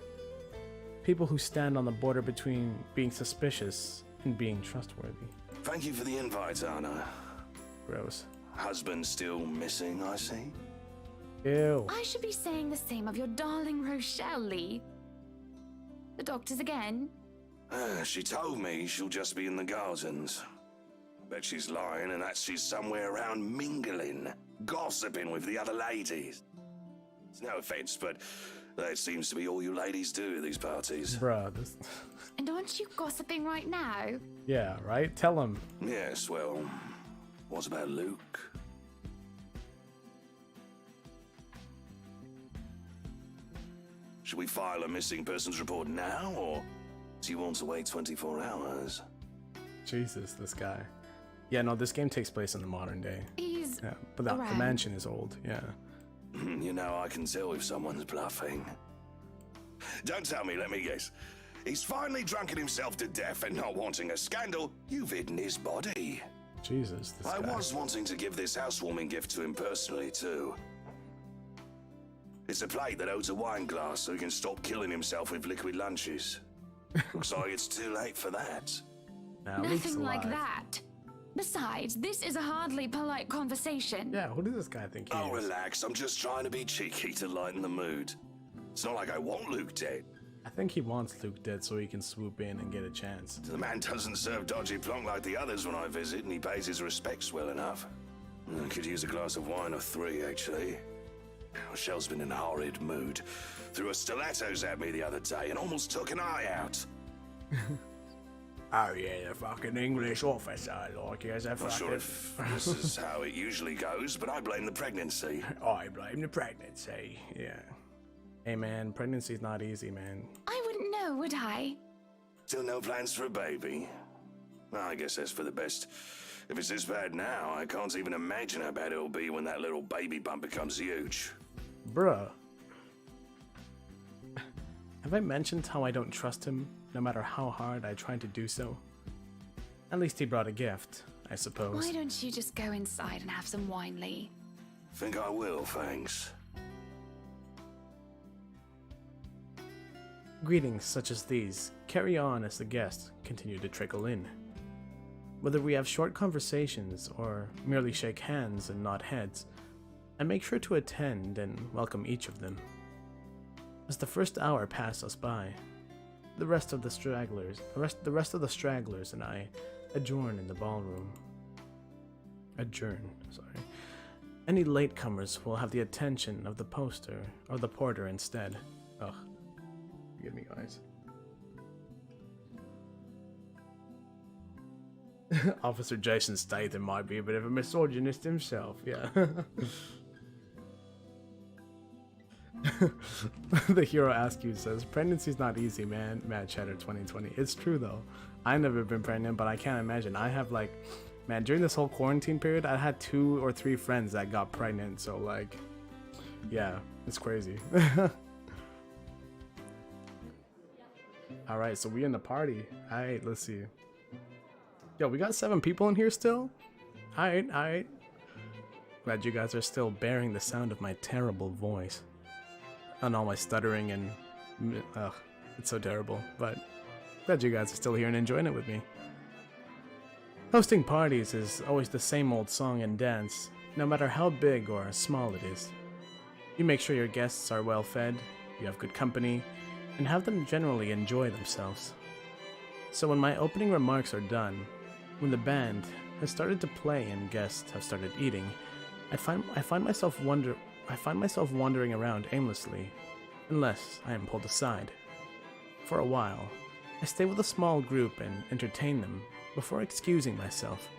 People who stand on the border between being suspicious and being trustworthy. Thank you for the invite, Anna. Gross. Husband still missing, I see. Ew. I should be saying the same of your darling Rochelle, Lee. The doctors again? She told me she'll just be in the gardens. Bet she's lying and that she's somewhere around mingling, gossiping with the other ladies. It's no offense, but that seems to be all you ladies do at these parties. Bruh, this... And aren't you gossiping right now? Yeah, right? Tell him. Yes, well, what about Luke? Should we file a missing persons report now, or do you want to wait 24 hours? Jesus, this guy. Yeah, no, this game takes place in the modern day. He's Yeah, but the around. mansion is old, yeah. You know, I can tell if someone's bluffing. Don't tell me, let me guess. He's finally drunken himself to death and not wanting a scandal, you've hidden his body. Jesus, this I guy. was wanting to give this housewarming gift to him personally, too. It's a plate that holds a wine glass so he can stop killing himself with liquid lunches. Looks like it's too late for that. Nah, Luke's nothing like alive. that. Besides, this is a hardly polite conversation. Yeah, who does this guy think he Oh, is? relax. I'm just trying to be cheeky to lighten the mood. It's not like I want Luke dead. I think he wants Luke dead so he can swoop in and get a chance. The man doesn't serve dodgy plonk like the others when I visit, and he pays his respects well enough. I could use a glass of wine or three, actually. Rochelle's been in a horrid mood. Threw her stilettos at me the other day and almost took an eye out. Oh yeah, the fucking English officer, like he has a Not fucking... sure if this is how it usually goes, but I blame the pregnancy. I blame the pregnancy, yeah. Hey man, pregnancy's not easy, man. I wouldn't know, would I? Still no plans for a baby? Well, I guess that's for the best. If it's this bad now, I can't even imagine how bad it'll be when that little baby bump becomes huge. Bruh. Have I mentioned how I don't trust him, no matter how hard I try to do so? At least he brought a gift, I suppose. Why don't you just go inside and have some wine, Lee? Think I will, thanks. Greetings such as these carry on as the guests continue to trickle in. Whether we have short conversations or merely shake hands and nod heads, I make sure to attend and welcome each of them. As the first hour passes us by, the rest of the stragglers and I adjourn in the ballroom. Any latecomers will have the attention of the porter instead. Ugh. Forgive me, guys. Officer Jason Statham might be a bit of a misogynist himself, yeah. The hero asks you says, pregnancy's not easy, man. Mad Chatter 2020. It's true though. I've never been pregnant, but I can't imagine. I have like, man, during this whole quarantine period, I had 2 or 3 friends that got pregnant. So like, yeah, it's crazy. All right, so we in the party. All right, let's see. Yo, we got 7 people in here still. All right. Glad you guys are still bearing the sound of my terrible voice and all my stuttering and it's so terrible. But glad you guys are still here and enjoying it with me. Hosting parties is always the same old song and dance, no matter how big or small it is. You make sure your guests are well fed, you have good company, and have them generally enjoy themselves. So when my opening remarks are done, when the band has started to play and guests have started eating, I find myself wandering around aimlessly, unless I am pulled aside. For a while, I stay with a small group and entertain them before excusing myself.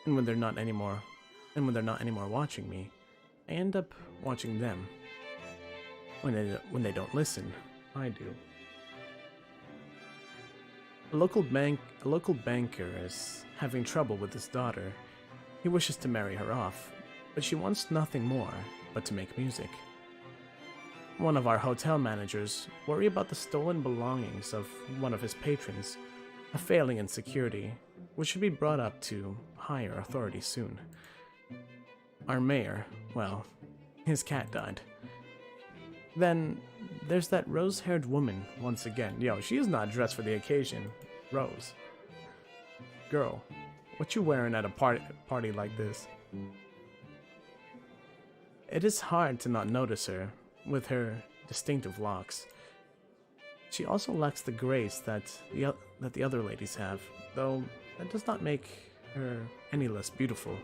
And when they're not anymore watching me, I end up watching them. When they don't listen, I do. A local banker is having trouble with his daughter. He wishes to marry her off, but she wants nothing more but to make music. One of our hotel managers worry about the stolen belongings of one of his patrons, a failing in security, which should be brought up to higher authority soon. Our mayor, well, his cat died. Then there's that rose-haired woman once again. Yo, she is not dressed for the occasion. Rose. Girl, what you wearing at a party like this? It is hard to not notice her, with her distinctive locks. She also lacks the grace that the other ladies have, though that does not make her any less beautiful.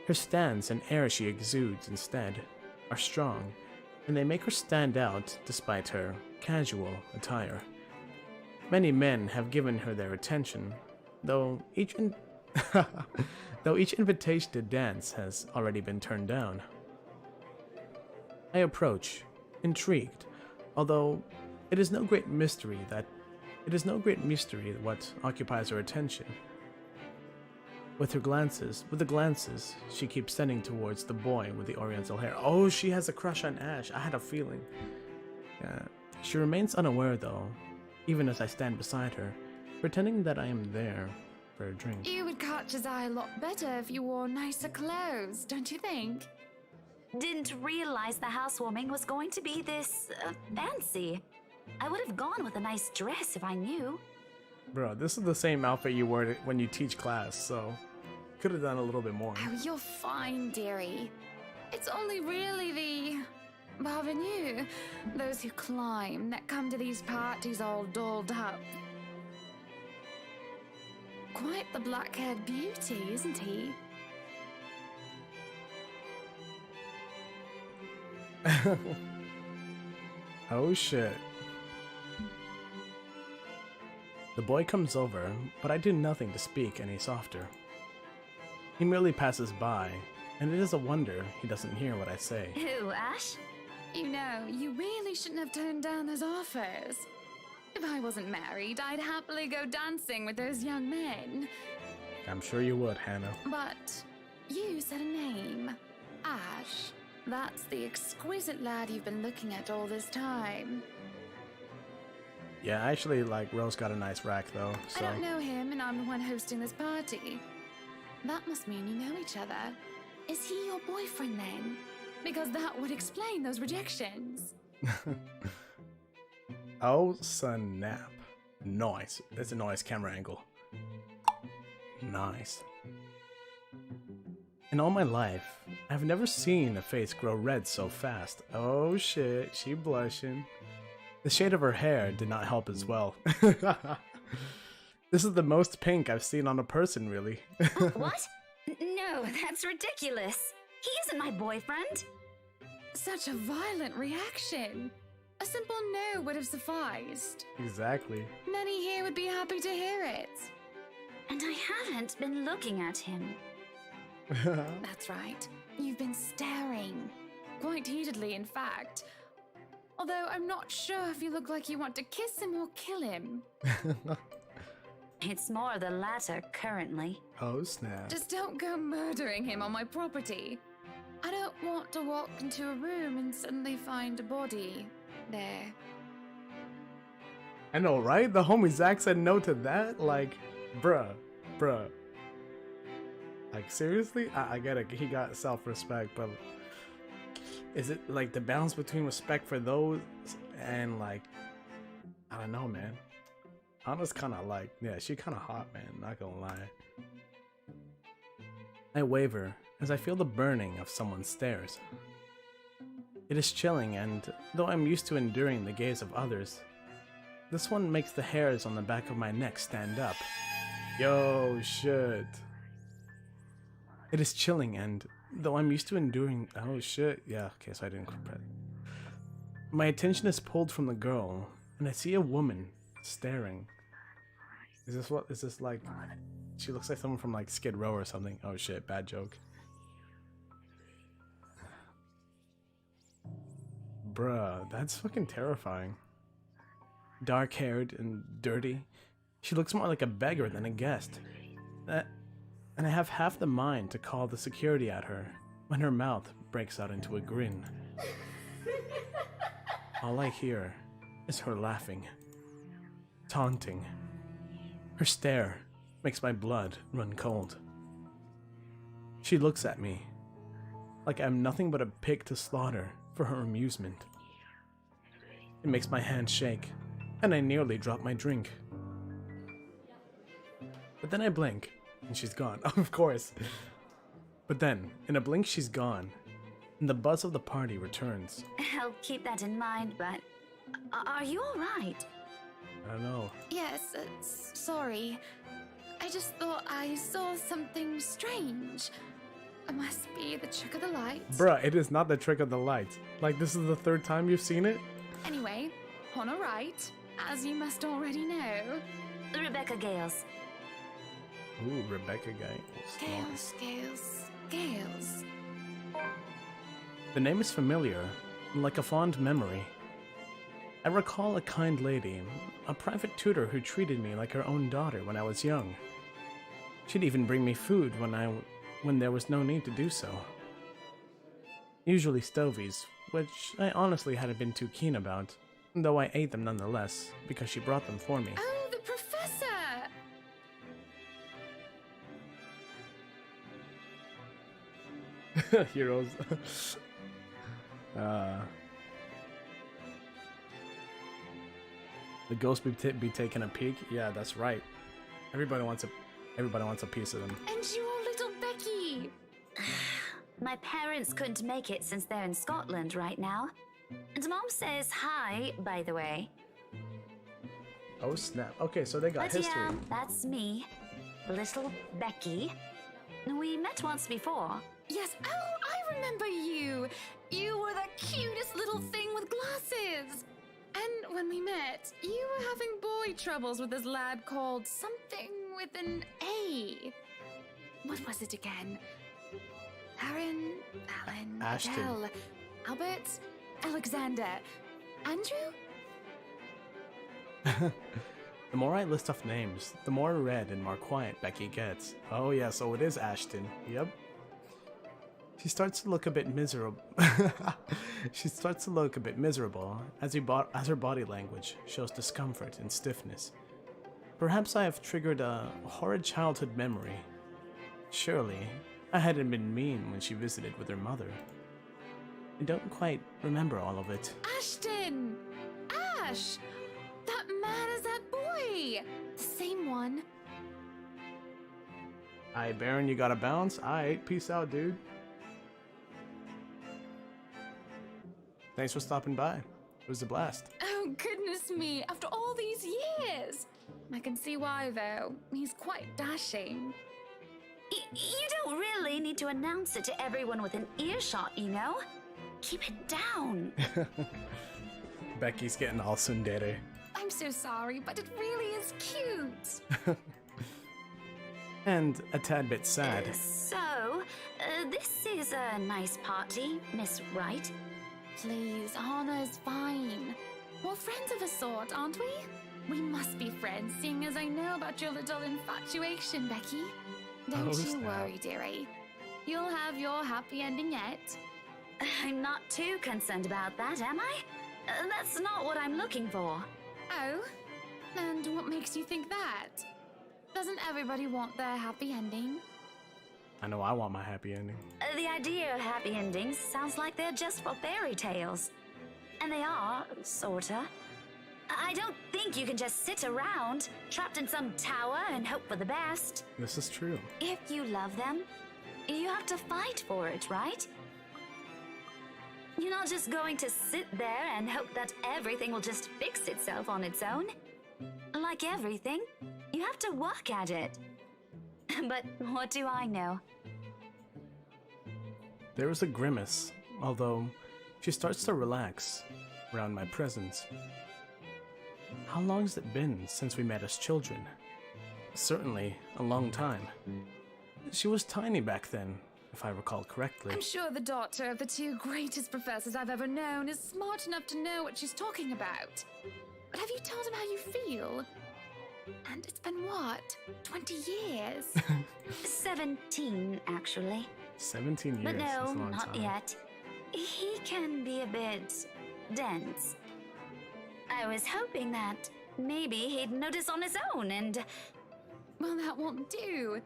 Her stance and air she exudes instead are strong, and they make her stand out despite her casual attire. Many men have given her their attention, though each invitation to dance has already been turned down. I approach, intrigued, although it is no great mystery what occupies her attention. With the glances she keeps sending towards the boy with the oriental hair. Oh, she has a crush on Ash. I had a feeling. She remains unaware though, even as I stand beside her, pretending that I am there for a drink. You would catch his eye a lot better if you wore nicer clothes, don't you think? Didn't realize the housewarming was going to be this fancy. I would have gone with a nice dress if I knew. Bro, this is the same outfit you wear when you teach class, so could have done a little bit more. Oh, you're fine, dearie. It's only really the parvenu, those who climb, that come to these parties all dolled up. Quite the black-haired beauty, isn't he? Oh shit. The boy comes over, but I do nothing to speak any softer. He merely passes by, and it is a wonder he doesn't hear what I say. Who, Ash? You know, you really shouldn't have turned down those offers. If I wasn't married, I'd happily go dancing with those young men. I'm sure you would, Hannah. But you said a name. Ash. That's the exquisite lad you've been looking at all this time. Yeah, actually, like, Rose got a nice rack, though, so... I don't know him, and I'm the one hosting this party. That must mean you know each other. Is he your boyfriend, then? Because that would explain those rejections. Oh, snap. Nice. That's a nice camera angle. Nice. In all my life, I've never seen a face grow red so fast. Oh shit, she blushing. The shade of her hair did not help as well. This is the most pink I've seen on a person, really. What? No, that's ridiculous. He isn't my boyfriend. Such a violent reaction. A simple no would have sufficed. Exactly. Many here would be happy to hear it. And I haven't been looking at him. That's right. You've been staring. Quite heatedly, in fact. Although I'm not sure if you look like you want to kiss him or kill him. It's more the latter currently. Oh, snap. Just don't go murdering him on my property. I don't want to walk into a room and suddenly find a body there. I know, right? The homie Zach said no to that? Like, bruh. Like, seriously? I get it. He got self-respect, but is it like the balance between respect for those and like, I don't know, man. Anna's kind of like, yeah, she kind of hot, man. Not gonna lie. I waver as I feel the burning of someone's stares. It is chilling, and though I'm used to enduring the gaze of others, this one makes the hairs on the back of my neck stand up. Yo, shit. It is chilling, and though I'm used to enduring... Oh, shit. Yeah, okay, so I didn't prep. My attention is pulled from the girl, and I see a woman staring. Is this like... She looks like someone from like Skid Row or something. Oh shit, bad joke. Bruh, that's fucking terrifying. Dark-haired and dirty. She looks more like a beggar than a guest. And I have half the mind to call the security at her when her mouth breaks out into a grin. All I hear is her laughing, taunting. Her stare makes my blood run cold. She looks at me like I'm nothing but a pig to slaughter for her amusement. It makes my hand shake, and I nearly drop my drink. But then I blink, and she's gone. Of course. But then, in a blink, she's gone, and the buzz of the party returns. I'll keep that in mind, but are you all right? I don't know. Yes, sorry. I just thought I saw something strange. It must be the trick of the light. Bruh, it is not the trick of the lights. Like, this is the third time you've seen it? Anyway, on a right, as you must already know. Rebecca Gales. Ooh, Rebecca Gales. Gales. The name is familiar, like a fond memory. I recall a kind lady, a private tutor who treated me like her own daughter when I was young. She'd even bring me food when there was no need to do so. Usually stovies, which I honestly hadn't been too keen about, though I ate them nonetheless, because she brought them for me. Oh, the professor! Heroes. The ghost be taking a peek? Yeah, that's right. Everybody wants a piece of them. And your little Becky! My parents couldn't make it since they're in Scotland right now. And Mom says hi, by the way. Oh snap. Okay, so they got But history. yeah, that's me. Little Becky. We met once before. Yes, oh, I remember you! You were the cutest little thing with glasses! And when we met, you were having boy troubles with this lad called something with an A. What was it again? Alan, Ashton. Adele, Albert, Alexander, Andrew? The more I list off names, the more red and more quiet Becky gets. Oh yeah, so it is Ashton. Yep. She starts to look a bit miserable. As her body language shows discomfort and stiffness. Perhaps I have triggered a horrid childhood memory. Surely, I hadn't been mean when she visited with her mother. I don't quite remember all of it. Ashton! Ash! That man is that boy! The same one. Aight, Baron, you gotta bounce? Aight, peace out, dude. Thanks for stopping by. It was a blast. Oh, goodness me, after all these years! I can see why, though. He's quite dashing. You don't really need to announce it to everyone within earshot, you know? Keep it down. Becky's getting all tsundere. I'm so sorry, but it really is cute. And a tad bit sad. So, this is a nice party, Miss Wright. please, Anna's fine. We're friends of a sort, aren't we? We must be friends, seeing as I know about your little infatuation, Becky. Don't Oh, you snap. worry, dearie. You'll have your happy ending yet. I'm not too concerned about that, am I? That's not what I'm looking for. Oh? And what makes you think that? Doesn't everybody want their happy ending? I know I want my happy ending. The idea of happy endings sounds like they're just for fairy tales. And they are, sorta. I don't think you can just sit around, trapped in some tower and hope for the best. This is true. If you love them, you have to fight for it, right? You're not just going to sit there and hope that everything will just fix itself on its own. Like everything, you have to work at it. But what do I know? There is a grimace, although she starts to relax around my presence. How long has it been since we met as children? Certainly a long time. She was tiny back then, if I recall correctly. I'm sure the daughter of the two greatest professors I've ever known is smart enough to know what she's talking about. But have you told him how you feel? And it's been what? 20 years? 17, actually. 17 years. But That's no, a long not time. yet. He can be a bit dense. I was hoping that maybe he'd notice on his own and... Well, that won't do.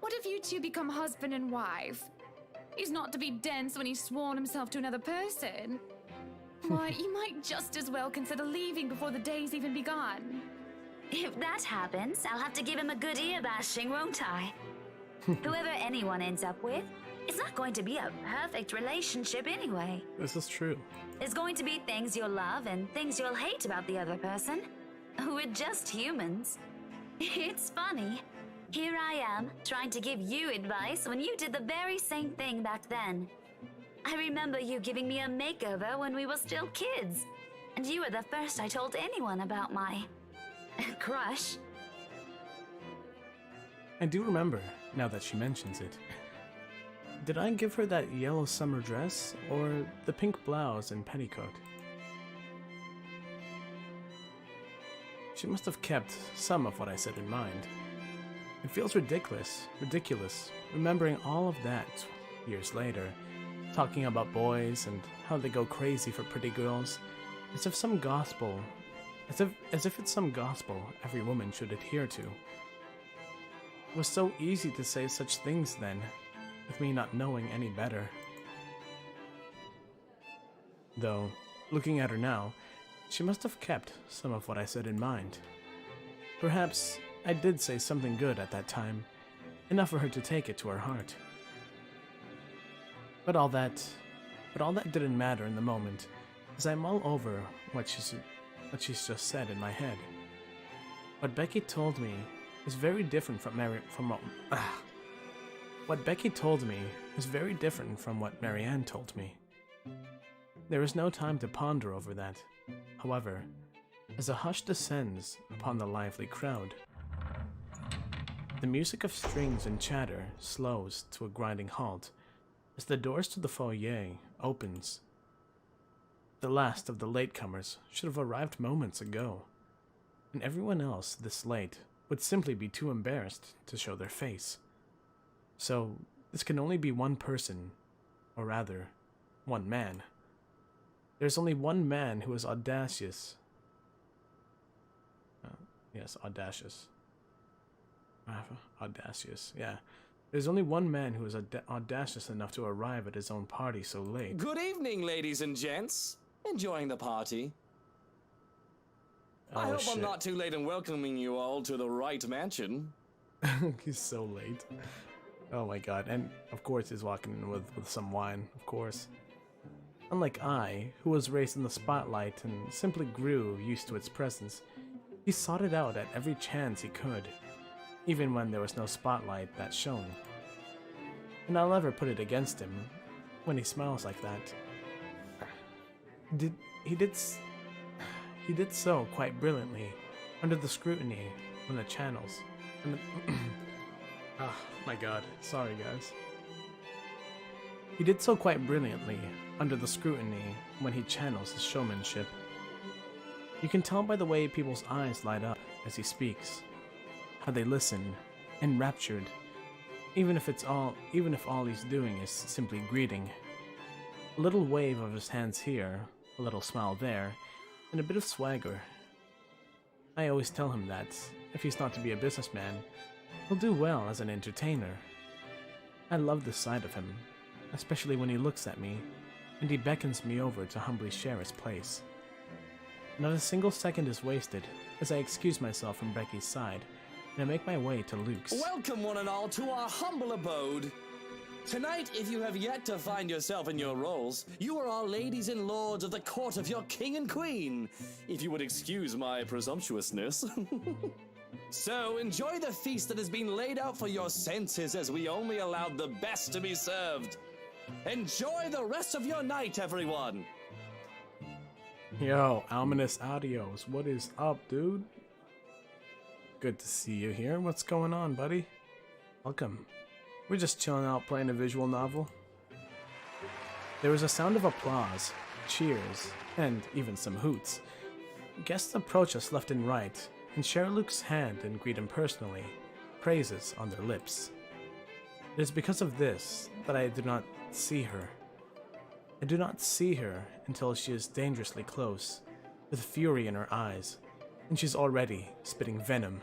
What if you two become husband and wife? He's not to be dense when he's sworn himself to another person. Why, you might just as well consider leaving before the day's even begun. If that happens, I'll have to give him a good ear bashing, won't I? Whoever anyone ends up with, it's not going to be a perfect relationship anyway. This is true. There's going to be things you'll love and things you'll hate about the other person. We're just humans. It's funny. Here I am, trying to give you advice when you did the very same thing back then. I remember you giving me a makeover when we were still kids. And you were the first I told anyone about my... crush. I do remember, now that she mentions it. Did I give her that yellow summer dress, or the pink blouse and petticoat? She must have kept some of what I said in mind. It feels ridiculous, remembering all of that years later, talking about boys and how they go crazy for pretty girls, as if it's some gospel every woman should adhere to. It was so easy to say such things then, with me not knowing any better. Though, looking at her now, she must have kept some of what I said in mind. Perhaps I did say something good at that time, enough for her to take it to her heart. But all that didn't matter in the moment, as I mull over what she's just said in my head. What Becky told me is very different from what Becky told me is very different from what Marianne told me. There is no time to ponder over that. However, as a hush descends upon the lively crowd, the music of strings and chatter slows to a grinding halt as the doors to the foyer opens. The last of the latecomers should have arrived moments ago, and everyone else this late would simply be too embarrassed to show their face. So, this can only be one person, or rather, one man. There's only one man who is audacious. Audacious. Audacious, yeah. There's only one man who is audacious enough to arrive at his own party so late. Good evening, ladies and gents. Enjoying the party. I hope I'm not too late in welcoming you all to the right mansion. He's so late. Oh my god, and of course he's walking in with some wine, of course. Unlike I, who was raised in the spotlight and simply grew used to its presence, he sought it out at every chance he could, even when there was no spotlight that shone. And I'll never put it against him when he smiles like that. He did so quite brilliantly under the scrutiny from the channels. Oh my god, sorry guys. He did so quite brilliantly under the scrutiny when he channels his showmanship. You can tell by the way people's eyes light up as he speaks, how they listen, enraptured, even if all he's doing is simply greeting. A little wave of his hands here, a little smile there, and a bit of swagger. I always tell him that, if he's not to be a businessman, he'll do well as an entertainer. I love this side of him, especially when he looks at me, and he beckons me over to humbly share his place. Not a single second is wasted as I excuse myself from Becky's side, and I make my way to Luke's. Welcome, one and all, to our humble abode. Tonight, if you have yet to find yourself in your roles, you are all ladies and lords of the court of your king and queen, if you would excuse my presumptuousness. So, enjoy the feast that has been laid out for your senses, as we only allowed the best to be served. Enjoy the rest of your night, everyone! Yo, Ominous Audios, what is up, dude? Good to see you here. What's going on, buddy? Welcome. We're just chilling out playing a visual novel. There was a sound of applause, cheers, and even some hoots. Guests approach us left and right, and share Luke's hand and greet him personally, praises on their lips. It is because of this that I do not see her. I do not see her until she is dangerously close, with fury in her eyes, and she's already spitting venom.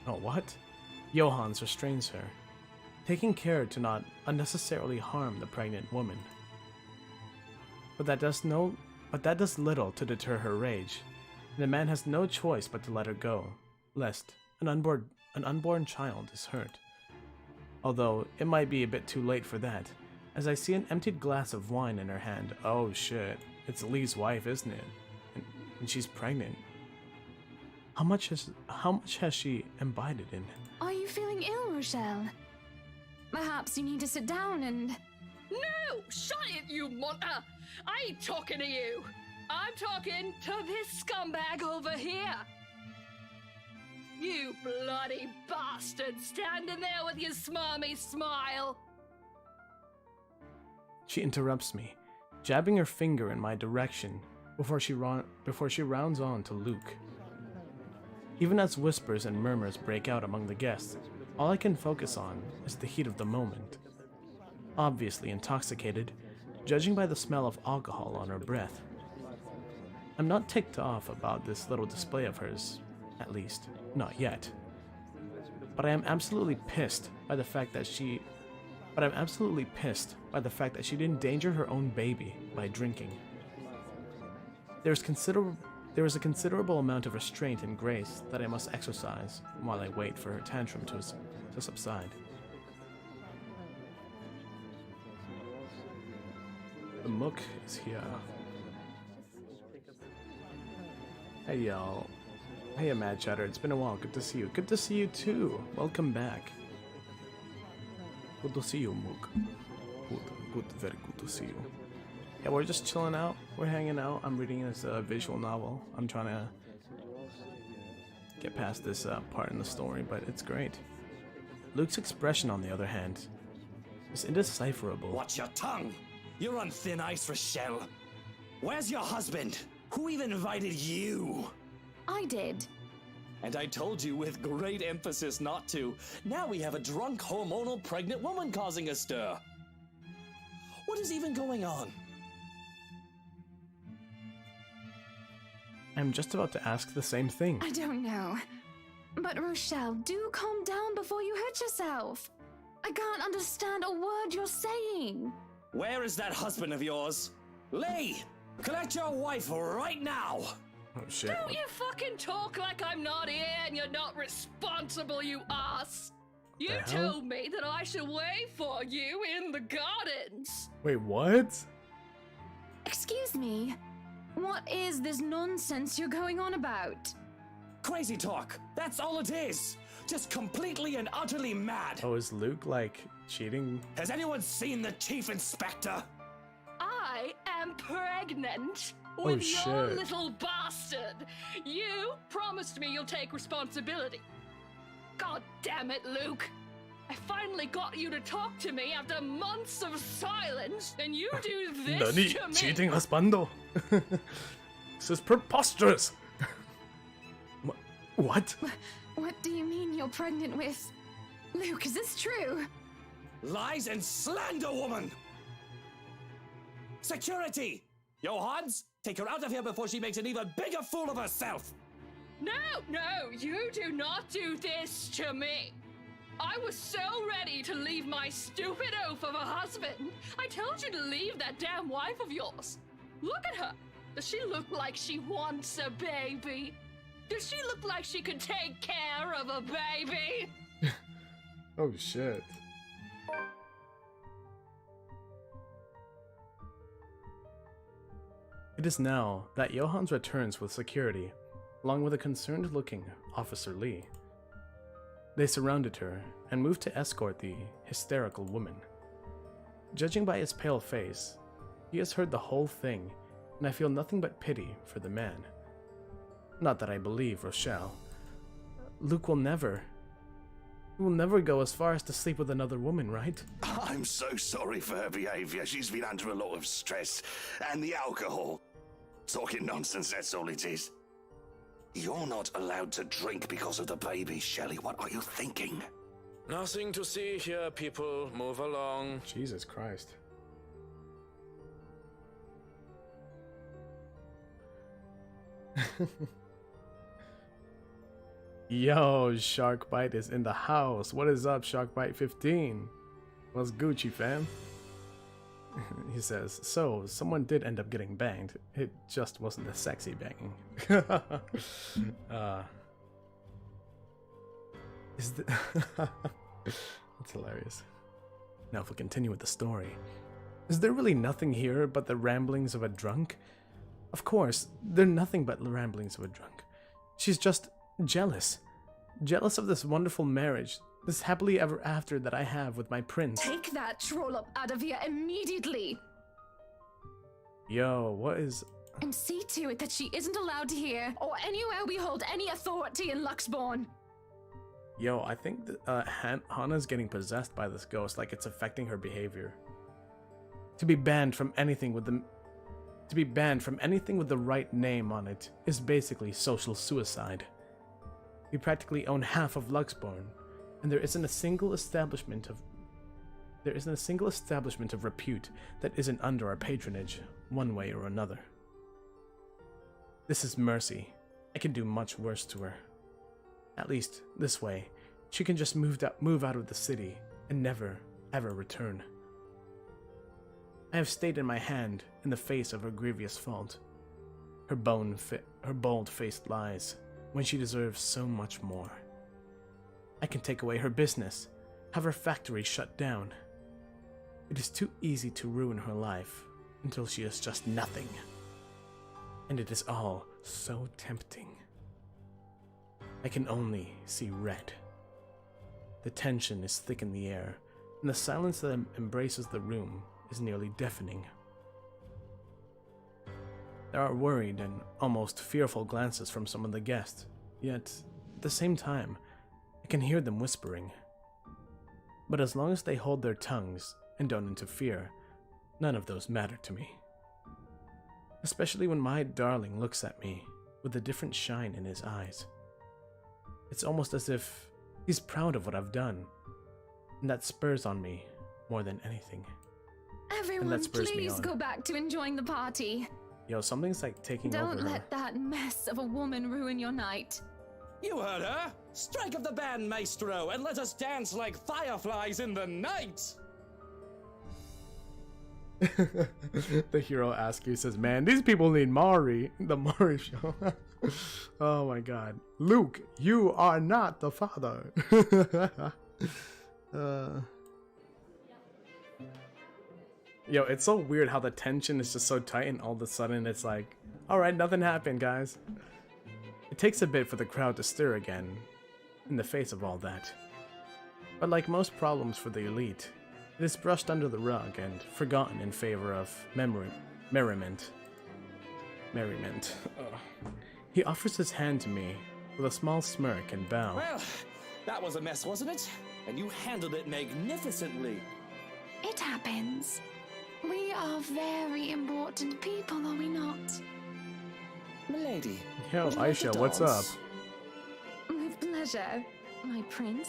Oh, what? Johans restrains her, taking care to not unnecessarily harm the pregnant woman. But that does little to deter her rage, and the man has no choice but to let her go, lest an unborn child is hurt. Although it might be a bit too late for that, as I see an emptied glass of wine in her hand. Oh shit, it's Lee's wife, isn't it? And she's pregnant. How much has she imbibed in? Are you feeling ill, Rochelle? Perhaps you need to sit down and... No! Shut it, you munter! I ain't talking to you! I'm talking to this scumbag over here! You bloody bastard, standing there with your smarmy smile! She interrupts me, jabbing her finger in my direction before she rounds on to Luke. Even as whispers and murmurs break out among the guests, all I can focus on is the heat of the moment. Obviously intoxicated, judging by the smell of alcohol on her breath. I'm not ticked off about this little display of hers, at least, not yet. But I am absolutely pissed by the fact that she didn't endanger her own baby by drinking. There is a considerable amount of restraint and grace that I must exercise while I wait for her tantrum to subside. The Mook is here. Hey y'all. Hey Mad Chatter, it's been a while. Good to see you. Good to see you too. Welcome back. Good to see you, Mook. Good, very good to see you. Yeah, we're just chilling out. We're hanging out. I'm reading this visual novel. I'm trying to get past this part in the story, but it's great. Luke's expression, on the other hand, is indecipherable. Watch your tongue! You're on thin ice, Rochelle. Where's your husband? Who even invited you? I did. And I told you with great emphasis not to. Now we have a drunk, hormonal, pregnant woman causing a stir. What is even going on? I'm just about to ask the same thing. I don't know. But Rochelle, do calm down before you hurt yourself. I can't understand a word you're saying. Where is that husband of yours? Lee! Collect your wife right now! Oh shit. Don't you fucking talk like I'm not here and you're not responsible, you ass! You The hell? told me that I should wait for you in the gardens! Wait, what? Excuse me. What is this nonsense you're going on about? Crazy talk! That's all it is! Just completely and utterly mad! Oh, is Luke, like, cheating? Has anyone seen the Chief Inspector? I am pregnant with your shit. little bastard! You promised me you'll take responsibility. God damn it, Luke! I finally got you to talk to me after months of silence, and you do this Nani? to me. Cheating husbando? This is preposterous! What? What do you mean you're pregnant with? Luke, is this true? Lies and slander, woman! Security! Johans, take her out of here before she makes an even bigger fool of herself! No, you do not do this to me. I was so ready to leave my stupid oaf of a husband. I told you to leave that damn wife of yours. Look at her. Does she look like she wants a baby? Does she look like she could take care of a baby? Oh shit. It is now that Johans returns with security, along with a concerned-looking Officer Lee. They surrounded her and moved to escort the hysterical woman. Judging by his pale face, he has heard the whole thing, and I feel nothing but pity for the man. Not that I believe Rochelle. Luke will never go as far as to sleep with another woman, right? I'm so sorry for her behavior. She's been under a lot of stress. And the alcohol. Talking nonsense, that's all it is. You're not allowed to drink because of the baby, Shelley. What are you thinking? Nothing to see here, people. Move along. Jesus Christ. Yo, Sharkbite is in the house. What is up, Sharkbite 15? What's Gucci, fam? He says, so, someone did end up getting banged. It just wasn't the sexy banging. That's hilarious. Now if we continue with the story. Is there really nothing here but the ramblings of a drunk? Of course, they're nothing but the ramblings of a drunk. She's just jealous. Jealous of this wonderful marriage, this happily ever after that I have with my prince. Take that troll up out of here immediately! Yo, what is... And see to it that she isn't allowed here, or anywhere we hold any authority in Luxborn. Yo, I think that Hannah's getting possessed by this ghost, like it's affecting her behavior. To be banned from anything with the right name on it is basically social suicide. We practically own half of Luxborn, and there isn't a single establishment of repute that isn't under our patronage, one way or another. This is mercy. I can do much worse to her. At least, this way, she can just move out of the city and never, ever return. I have stayed in my hand in the face of her grievous fault. Her bold-faced lies, when she deserves so much more. I can take away her business, have her factory shut down. It is too easy to ruin her life until she is just nothing. And it is all so tempting. I can only see red. The tension is thick in the air, and the silence that embraces the room is nearly deafening. There are worried and almost fearful glances from some of the guests, yet, at the same time, I can hear them whispering. But as long as they hold their tongues and don't interfere, none of those matter to me. Especially when my darling looks at me with a different shine in his eyes. It's almost as if he's proud of what I've done, and that spurs on me more than anything. Everyone, please go back to enjoying the party. Yo, something's like taking over. Don't let that mess of a woman ruin your night. You heard her! Strike up the band, maestro, and let us dance like fireflies in the night! The hero Askew says, man, these people need Mari. The Mari show. Oh my god. Luke, you are not the father. Yo, it's so weird how the tension is just so tight and all of a sudden it's like, alright, nothing happened, guys. It takes a bit for the crowd to stir again in the face of all that. But like most problems for the elite, it is brushed under the rug and forgotten in favor of merriment. He offers his hand to me with a small smirk and bow. Well, that was a mess, wasn't it? and you handled it magnificently. It happens. We are very important people, are we not? Milady. Yo, would you like to Aisha, what's up? dance? With pleasure, my prince.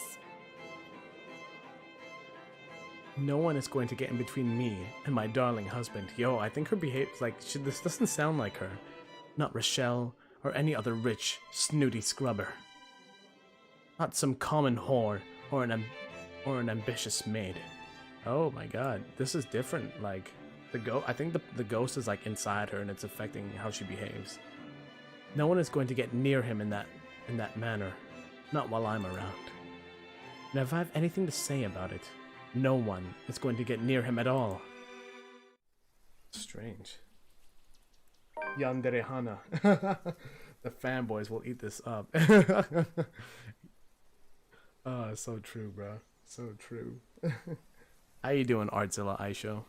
No one is going to get in between me and my darling husband. Yo, I think her behavior, like, this doesn't sound like her. Not Rochelle or any other rich, snooty scrubber. Not some common whore or an ambitious maid. Oh my god, this is different. Like, I think the ghost is like inside her and it's affecting how she behaves. No one is going to get near him in that manner. Not while I'm around. And if I have anything to say about it, no one is going to get near him at all. Strange. Yandere Hana. The fanboys will eat this up. Oh, so true, bro. So true. How you doing, Artzilla Aisho?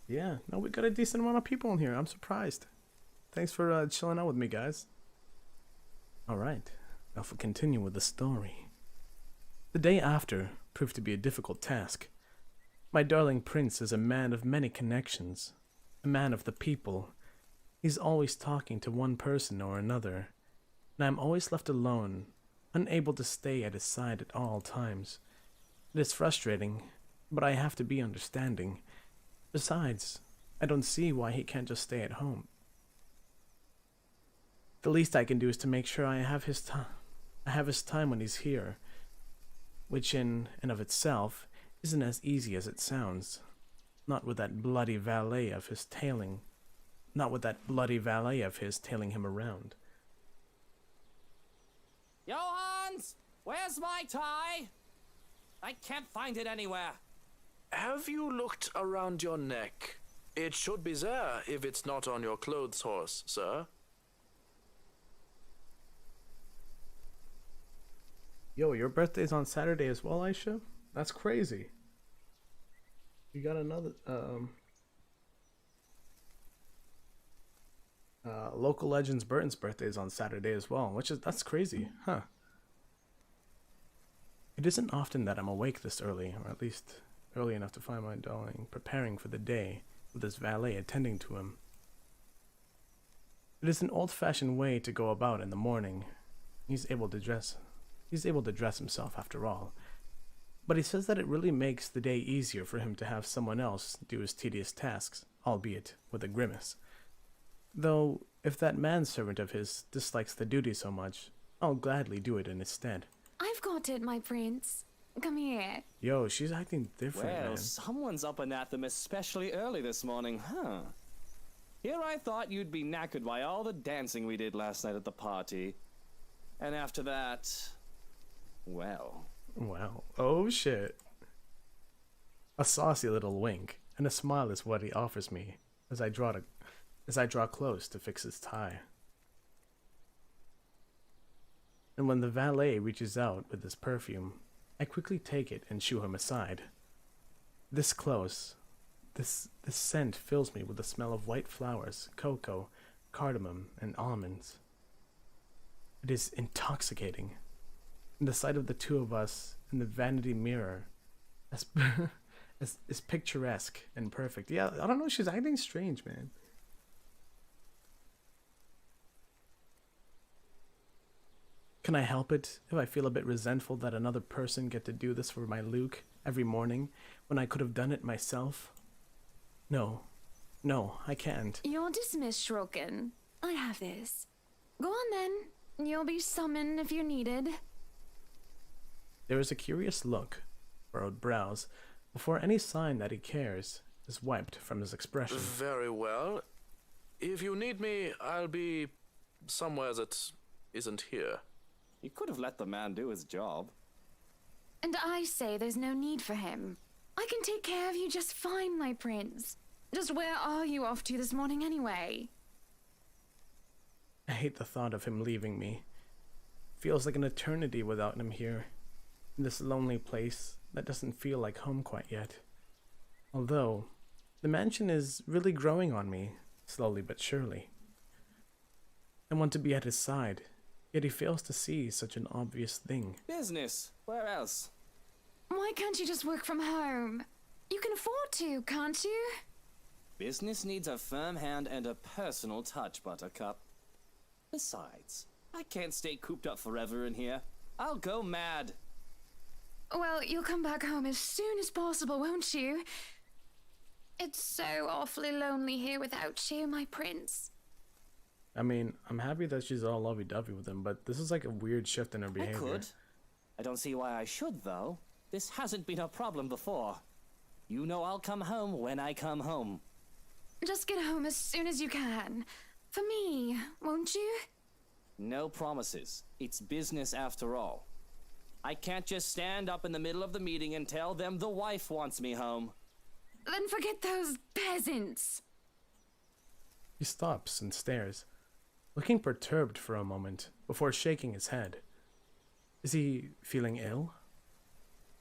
Yeah, no, we got a decent amount of people in here. I'm surprised. Thanks for chilling out with me, guys. Alright, now if we continue with the story. The day after proved to be a difficult task. My darling prince is a man of many connections, a man of the people. He's always talking to one person or another, and I'm always left alone, unable to stay at his side at all times. It is frustrating, but I have to be understanding. Besides, I don't see why he can't just stay at home. The least I can do is to make sure I have his time when he's here, which in and of itself isn't as easy as it sounds. Not with that bloody valet of his tailing him around. Johans, where's my tie? I can't find it anywhere. Have you looked around your neck? It should be there if it's not on your clothes horse, sir. Yo, your birthday's on Saturday as well, Aisha? That's crazy. You got another, Local Legends Burton's birthday is on Saturday as well, that's crazy, huh? It isn't often that I'm awake this early, or at least early enough to find my darling preparing for the day with his valet attending to him. It is an old-fashioned way to go about in the morning. He's able to dress himself after all. But he says that it really makes the day easier for him to have someone else do his tedious tasks, albeit with a grimace. Though, if that manservant of his dislikes the duty so much, I'll gladly do it in his stead. I've got it, my prince. Come here. Yo, she's acting different, Well, man. someone's up and at them especially early this morning, huh? Here I thought you'd be knackered by all the dancing we did last night at the party. And after that, well... Wow. Oh, shit. A saucy little wink and a smile is what he offers me as I draw close to fix his tie. And when the valet reaches out with his perfume, I quickly take it and shoo him aside. This close, this scent fills me with the smell of white flowers, cocoa, cardamom, and almonds. It is intoxicating. And the sight of the two of us in the vanity mirror is picturesque and perfect. Yeah, I don't know, she's acting strange, man. Can I help it if I feel a bit resentful that another person get to do this for my Luke every morning when I could have done it myself? No, I can't. You're dismissed, Shroken. I have this. Go on then. You'll be summoned if you're needed. There is a curious look, furrowed brows, before any sign that he cares is wiped from his expression. Very well. If you need me, I'll be somewhere that isn't here. You could have let the man do his job. And I say there's no need for him. I can take care of you just fine, my prince. Just where are you off to this morning anyway? I hate the thought of him leaving me. Feels like an eternity without him here. In this lonely place that doesn't feel like home quite yet. Although, the mansion is really growing on me, slowly but surely. I want to be at his side, Yet he fails to see such an obvious thing. Business. Where else? Why can't you just work from home? You can afford to, can't you? Business needs a firm hand and a personal touch, Buttercup. Besides, I can't stay cooped up forever in here. I'll go mad. Well, you'll come back home as soon as possible, won't you? It's so awfully lonely here without you, my prince. I mean, I'm happy that she's all lovey-dovey with him, but this is like a weird shift in her behavior. I could. I don't see why I should, though. This hasn't been a problem before. You know I'll come home when I come home. Just get home as soon as you can. For me, won't you? No promises. It's business after all. I can't just stand up in the middle of the meeting and tell them the wife wants me home. Then forget those peasants. He stops and stares, looking perturbed for a moment before shaking his head. Is he feeling ill?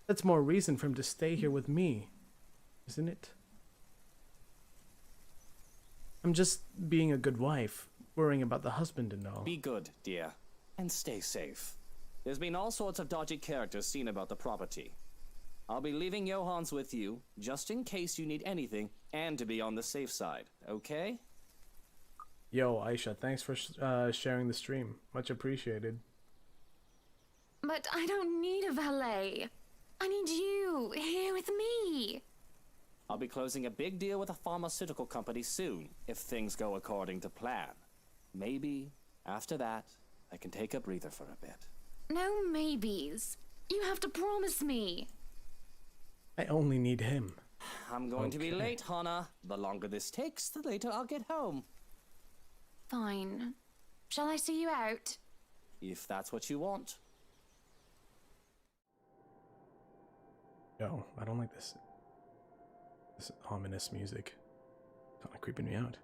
That's more reason for him to stay here with me, isn't it? I'm just being a good wife, worrying about the husband and all. Be good, dear, and stay safe. There's been all sorts of dodgy characters seen about the property. I'll be leaving Johans with you, just in case you need anything, and to be on the safe side, okay? Yo, Aisha, thanks for sharing the stream. Much appreciated. But I don't need a valet. I need you here with me. I'll be closing a big deal with a pharmaceutical company soon, if things go according to plan. Maybe, after that, I can take a breather for a bit. No maybes. You have to promise me. I only need him. I'm going to be Okay. late, Hana. The longer this takes, the later I'll get home. Fine. Shall I see you out? If that's what you want. Yo, I don't like this ominous music. Kinda creeping me out.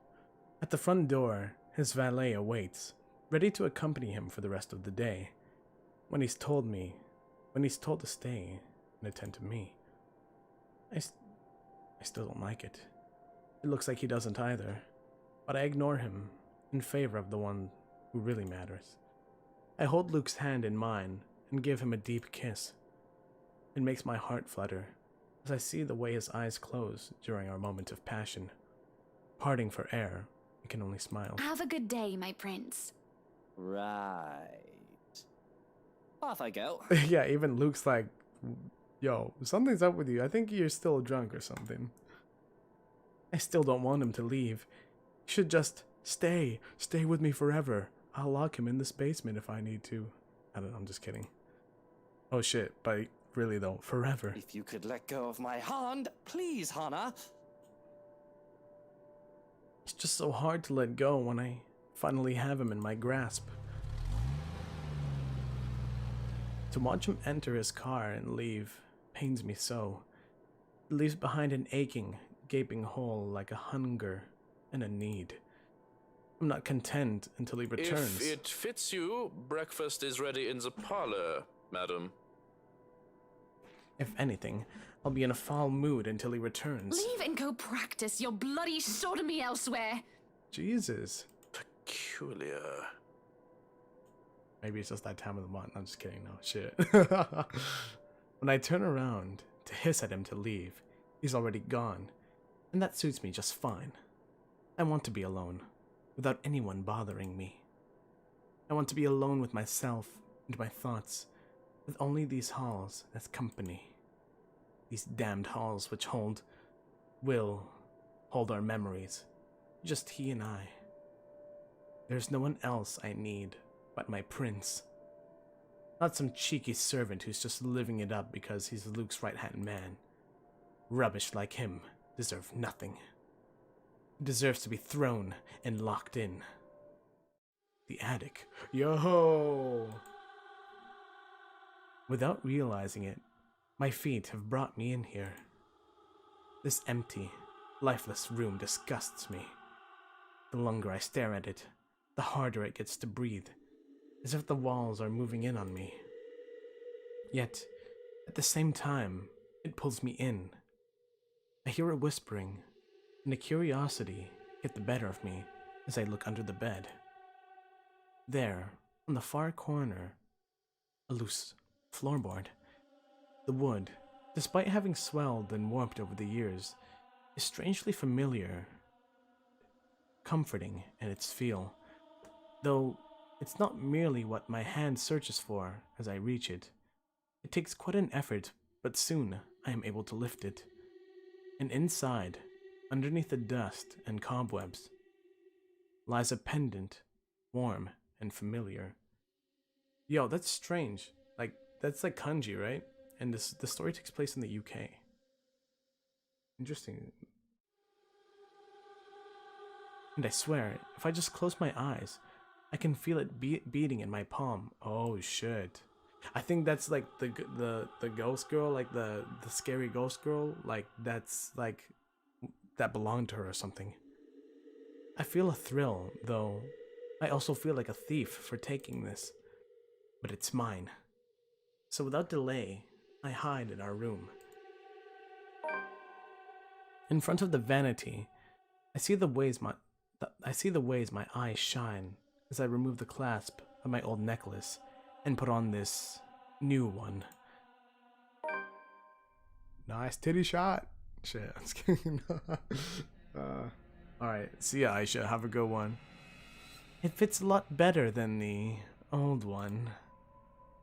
At the front door, his valet awaits, ready to accompany him for the rest of the day. When he's told to stay and attend to me, I still don't like it. It looks like he doesn't either, but I ignore him in favor of the one who really matters. I hold Luke's hand in mine and give him a deep kiss. It makes my heart flutter as I see the way his eyes close during our moment of passion. Parting for air, I can only smile. Have a good day, my prince. Right. Off I go. Yeah, even Luke's like, yo, something's up with you. I think you're still drunk or something. I still don't want him to leave. He should just stay with me forever. I'll lock him in this basement if I need to. I don't know, I'm just kidding. Oh shit, but really though, forever. If you could let go of my hand, please, Hana. It's just so hard to let go when I finally have him in my grasp. To watch him enter his car and leave pains me so. It leaves behind an aching, gaping hole like a hunger and a need. I'm not content until he returns. If it fits you, breakfast is ready in the parlor, madam. If anything, I'll be in a foul mood until he returns. Leave and go practice your bloody sodomy elsewhere. Jesus. Peculiar. Maybe it's just that time of the month. I'm just kidding. No, shit. When I turn around to hiss at him to leave, he's already gone. And that suits me just fine. I want to be alone, without anyone bothering me. I want to be alone with myself and my thoughts, with only these halls as company. These damned halls which will hold our memories. Just he and I. There's no one else I need but my prince. Not some cheeky servant who's just living it up because he's Luke's right-hand man. Rubbish like him deserve nothing. He deserves to be thrown and locked in. The attic. Yo! Without realizing it, my feet have brought me in here. This empty, lifeless room disgusts me. The longer I stare at it, the harder it gets to breathe, as if the walls are moving in on me. Yet, at the same time, it pulls me in. I hear a whispering, and a curiosity get the better of me as I look under the bed. There, On the far corner, a loose floorboard. The wood, despite having swelled and warped over the years, is strangely familiar, comforting in its feel, though it's not merely what my hand searches for as I reach it. It takes quite an effort, but soon I am able to lift it. And inside, underneath the dust and cobwebs, lies a pendant, warm and familiar. Yo, that's strange. Like, that's like kanji, right? And the story takes place in the UK. Interesting. And I swear, if I just close my eyes, I can feel it beating in my palm. Oh shit! I think that's like the ghost girl, like the scary ghost girl. Like that's like that belonged to her or something. I feel a thrill, though. I also feel like a thief for taking this, but it's mine. So without delay, I hide in our room. In front of the vanity, I see the ways my eyes shine as I remove the clasp of my old necklace and put on this new one. Nice titty shot. Shit, I'm just kidding. Alright, see ya, Aisha. Have a good one. It fits a lot better than the old one.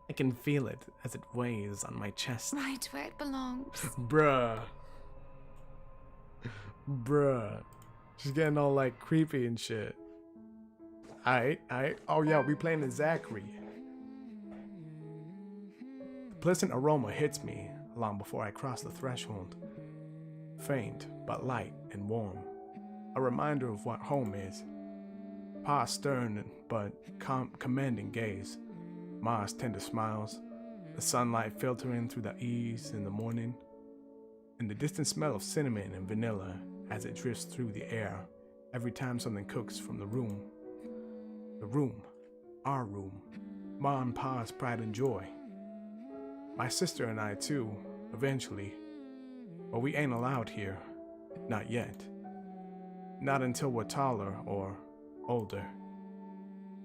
I can feel it as it weighs on my chest. Right where it belongs. Bruh. Bruh. She's getting all like creepy and shit. Aight. Oh yeah, we playing the Zachary. The pleasant aroma hits me long before I cross the threshold. Faint, but light and warm. A reminder of what home is. Pa's stern but commanding gaze. Ma's tender smiles. The sunlight filtering through the eaves in the morning. And the distant smell of cinnamon and vanilla as it drifts through the air every time something cooks from the room. The room. Our room. Ma and Pa's pride and joy. My sister and I too, eventually. But we ain't allowed here. Not yet. Not until we're taller or older.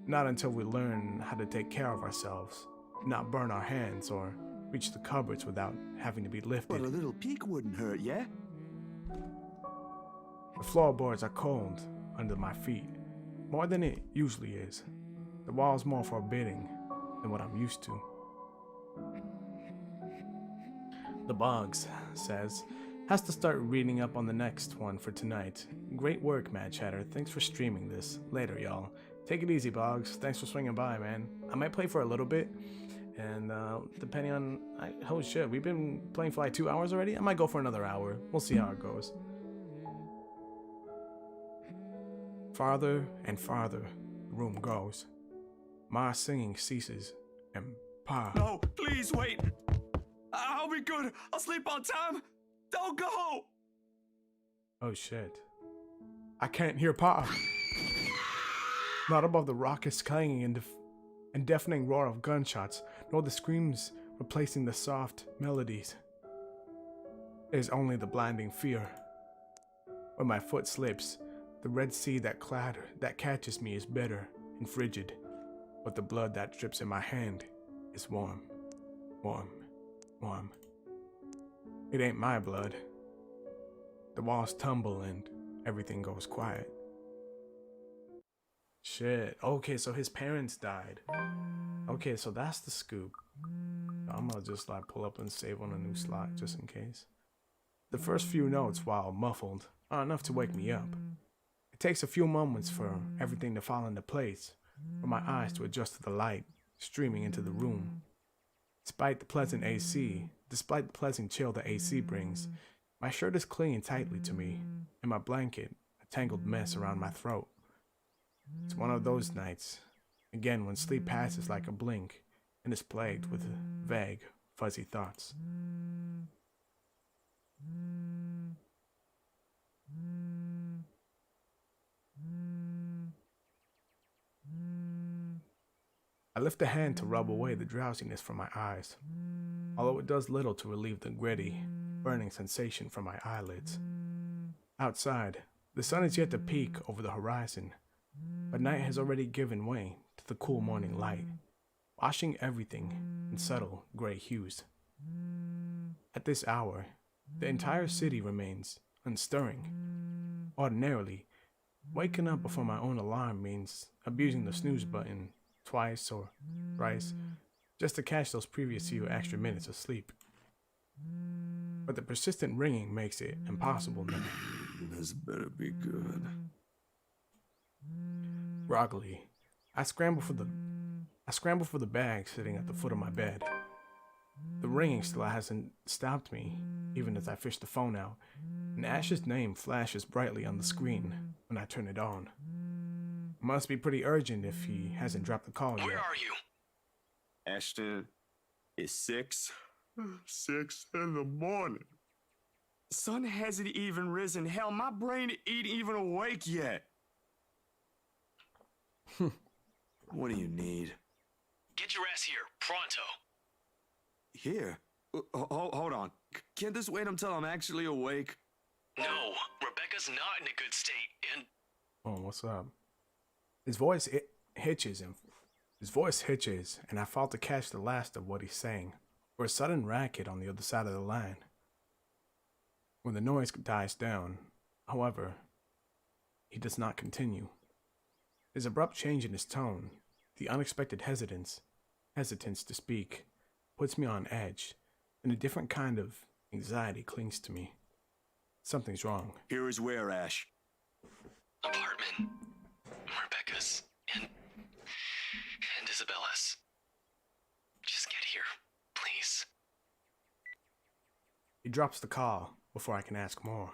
Not until we learn how to take care of ourselves, not burn our hands or reach the cupboards without having to be lifted. But a little peek wouldn't hurt, yeah? The floorboards are cold under my feet, more than it usually is. The wall's more forbidding than what I'm used to. The Boggs says, has to start reading up on the next one for tonight. Great work, Mad Chatter. Thanks for streaming this. Later, y'all. Take it easy, Boggs. Thanks for swinging by, man. I might play for a little bit, and depending on... oh shit, we've been playing for like 2 hours already? I might go for another hour. We'll see how it goes. Farther and farther the room goes. Ma's singing ceases, and Pa... No, please wait. I'll be good. I'll sleep on time. Don't go. Oh shit. I can't hear Pa. Not above the raucous clanging and deafening roar of gunshots, nor the screams replacing the soft melodies. It is only the blinding fear. When my foot slips, the red sea that catches me is bitter and frigid, but the blood that drips in my hand is warm, warm, warm. It ain't my blood. The walls tumble and everything goes quiet. Shit. Okay, so his parents died. Okay, so that's the scoop. I'm gonna just like pull up and save on a new slot just in case. The first few notes, while muffled, are enough to wake me up. It takes a few moments for everything to fall into place, for my eyes to adjust to the light streaming into the room. Despite the pleasant chill the AC brings, my shirt is clinging tightly to me, and my blanket a tangled mess around my throat. It's one of those nights, again when sleep passes like a blink and is plagued with vague, fuzzy thoughts. I lift a hand to rub away the drowsiness from my eyes, although it does little to relieve the gritty, burning sensation from my eyelids. Outside, the sun is yet to peak over the horizon, but night has already given way to the cool morning light, washing everything in subtle gray hues. At this hour, the entire city remains unstirring. Ordinarily, waking up before my own alarm means abusing the snooze button twice or thrice just to catch those previous few extra minutes of sleep. But the persistent ringing makes it impossible now. This better be good. Groggily, I scramble for the bag sitting at the foot of my bed. The ringing still hasn't stopped me, even as I fish the phone out, and Ash's name flashes brightly on the screen when I turn it on. Must be pretty urgent if he hasn't dropped the call yet. Where are you? Ashton, it's 6 in the morning. Sun hasn't even risen. Hell, my brain ain't even awake yet. What do you need? Get your ass here, pronto. Here? Hold on. Can't this wait until I'm actually awake? No, Rebecca's not in a good state, and... Oh, what's up? His voice hitches, and I fail to catch the last of what he's saying, for a sudden racket on the other side of the line. When the noise dies down, however, he does not continue. His abrupt change in his tone, the unexpected hesitance to speak, puts me on edge, and a different kind of anxiety clings to me. Something's wrong. Here is where, Ash. Apartment. Rebecca's. And Isabella's. Just get here, please. He drops the call before I can ask more.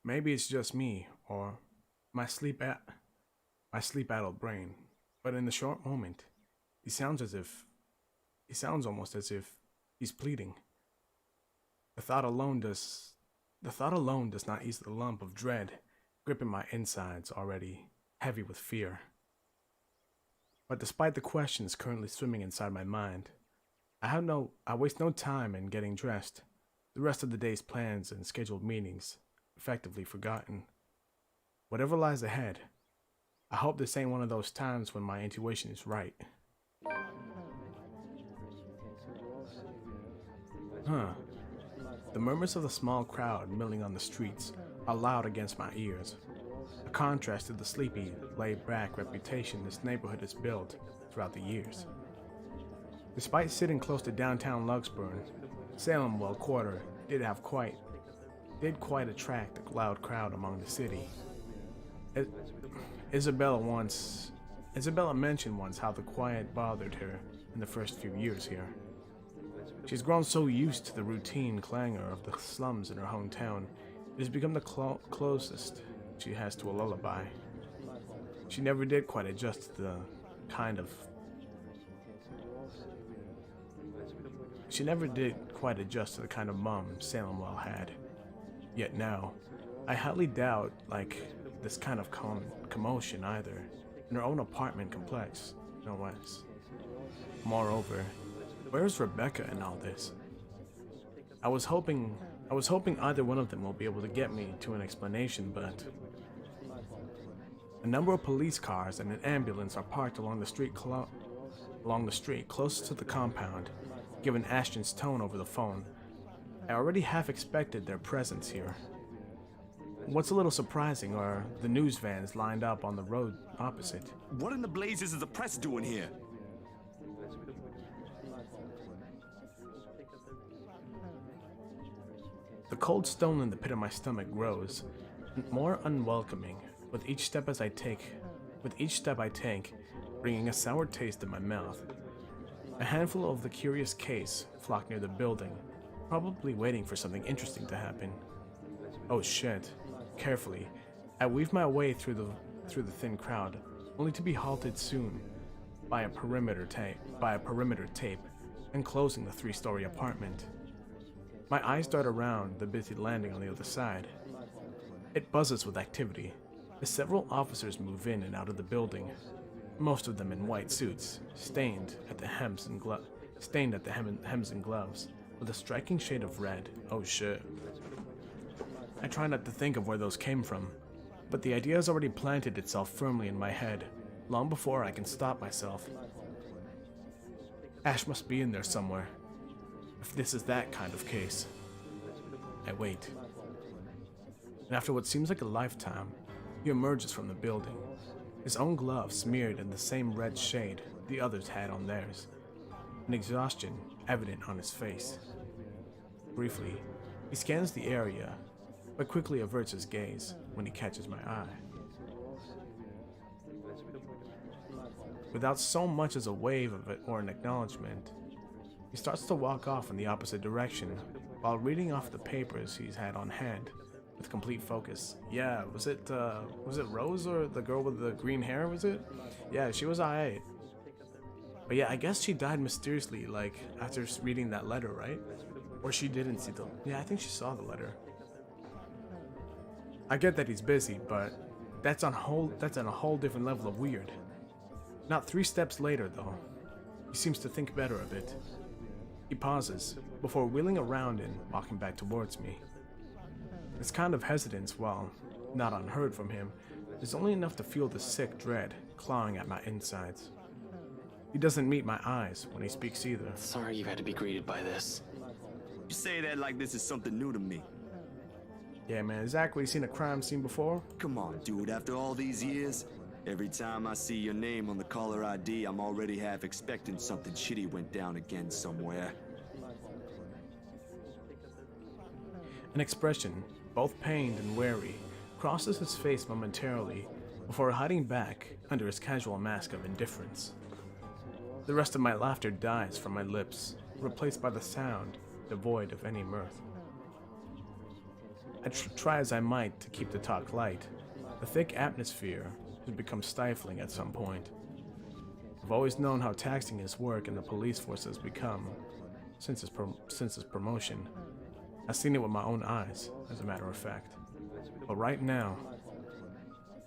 Maybe it's just me, or my sleep-addled brain, but in the short moment, he sounds almost as if he's pleading. The thought alone does not ease the lump of dread gripping my insides already heavy with fear. But despite the questions currently swimming inside my mind, I waste no time in getting dressed, the rest of the day's plans and scheduled meetings effectively forgotten. Whatever lies ahead, I hope this ain't one of those times when my intuition is right. The murmurs of the small crowd milling on the streets are loud against my ears, a contrast to the sleepy, laid-back reputation this neighborhood has built throughout the years. Despite sitting close to downtown Luxburn, Salemwell Quarter did quite attract a loud crowd among the city. Isabella mentioned once how the quiet bothered her in the first few years here. She's grown so used to the routine clangor of the slums in her hometown, it has become the closest she has to a lullaby. She never did quite adjust to the kind of mom Salemwell had. Yet now, I highly doubt this kind of commotion either in her own apartment complex, no less. Moreover, where's Rebecca in all this? I was hoping either one of them will be able to get me to an explanation, but a number of police cars and an ambulance are parked along the street closest to the compound. Given Ashton's tone over the phone, I already half expected their presence here. What's a little surprising are the news vans lined up on the road opposite. What in the blazes is the press doing here? The cold stone in the pit of my stomach grows, more unwelcoming with each step I take, bringing a sour taste in my mouth. A handful of the curious case flock near the building, probably waiting for something interesting to happen. Oh shit. Carefully, I weave my way through the thin crowd, only to be halted soon by a perimeter tape enclosing the 3-story apartment. My eyes dart around the busy landing on the other side. It buzzes with activity as several officers move in and out of the building, most of them in white suits, stained at the hems and gloves with a striking shade of red. Oh shit. I try not to think of where those came from, but the idea has already planted itself firmly in my head, long before I can stop myself. Ash must be in there somewhere, if this is that kind of case. I wait. And after what seems like a lifetime, he emerges from the building, his own glove smeared in the same red shade the others had on theirs, and exhaustion evident on his face. Briefly, he scans the area, but quickly averts his gaze when he catches my eye. Without so much as a wave of it or an acknowledgement, he starts to walk off in the opposite direction while reading off the papers he's had on hand with complete focus. Yeah, was it Rose or the girl with the green hair, was it? Yeah, she was alright. But yeah, I guess she died mysteriously, like, after reading that letter, right? Or she didn't see the... Yeah, I think she saw the letter. I get that he's busy, but that's on a whole different level of weird. Not 3 steps later, though, he seems to think better of it. He pauses, before wheeling around and walking back towards me. This kind of hesitance, while not unheard from him, is only enough to feel the sick dread clawing at my insides. He doesn't meet my eyes when he speaks either. Sorry you had to be greeted by this. You say that like this is something new to me. Yeah, man, Zachary, seen a crime scene before? Come on, dude, after all these years, every time I see your name on the caller ID, I'm already half expecting something shitty went down again somewhere. An expression, both pained and wary, crosses his face momentarily before hiding back under his casual mask of indifference. The rest of my laughter dies from my lips, replaced by the sound devoid of any mirth. I try as I might to keep the talk light. The thick atmosphere has become stifling at some point. I've always known how taxing his work in the police force has become since his promotion. I've seen it with my own eyes, as a matter of fact. But right now,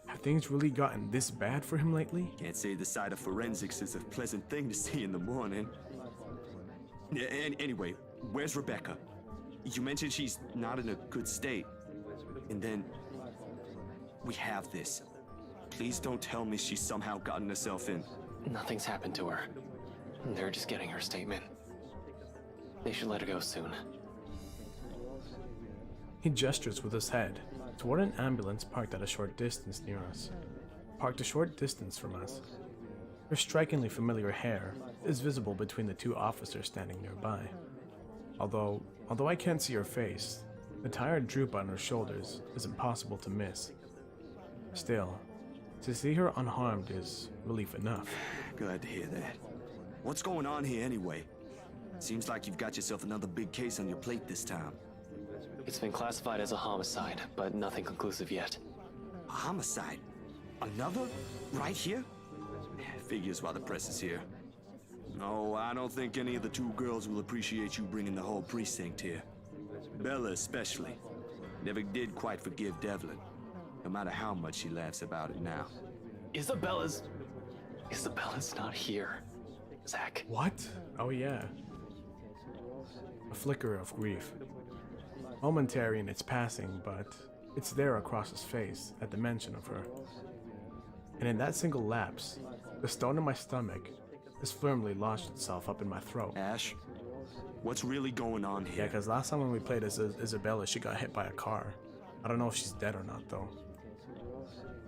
have things really gotten this bad for him lately? Can't say the side of forensics is a pleasant thing to see in the morning. Yeah, anyway, where's Rebecca? You mentioned she's not in a good state. And then, we have this. Please don't tell me she's somehow gotten herself in. Nothing's happened to her. They're just getting her statement. They should let her go soon. He gestures with his head toward an ambulance parked at a short distance near us. Parked a short distance from us. Her strikingly familiar hair is visible between the 2 officers standing nearby. Although I can't see her face, the tired droop on her shoulders is impossible to miss. Still, to see her unharmed is relief enough. Glad to hear that. What's going on here anyway? Seems like you've got yourself another big case on your plate this time. It's been classified as a homicide, but nothing conclusive yet. A homicide? Another? Right here? Figures while the press is here. No, I don't think any of the 2 girls will appreciate you bringing the whole precinct here. Bella especially. Never did quite forgive Devlin, no matter how much she laughs about it now. Isabella's not here, Zach. What? Oh yeah. A flicker of grief. Momentary in its passing, but it's there across his face at the mention of her. And in that single lapse, the stone in my stomach has firmly lodged itself up in my throat. Ash, what's really going on here? Yeah, because last time when we played as Isabella, she got hit by a car. I don't know if she's dead or not, though.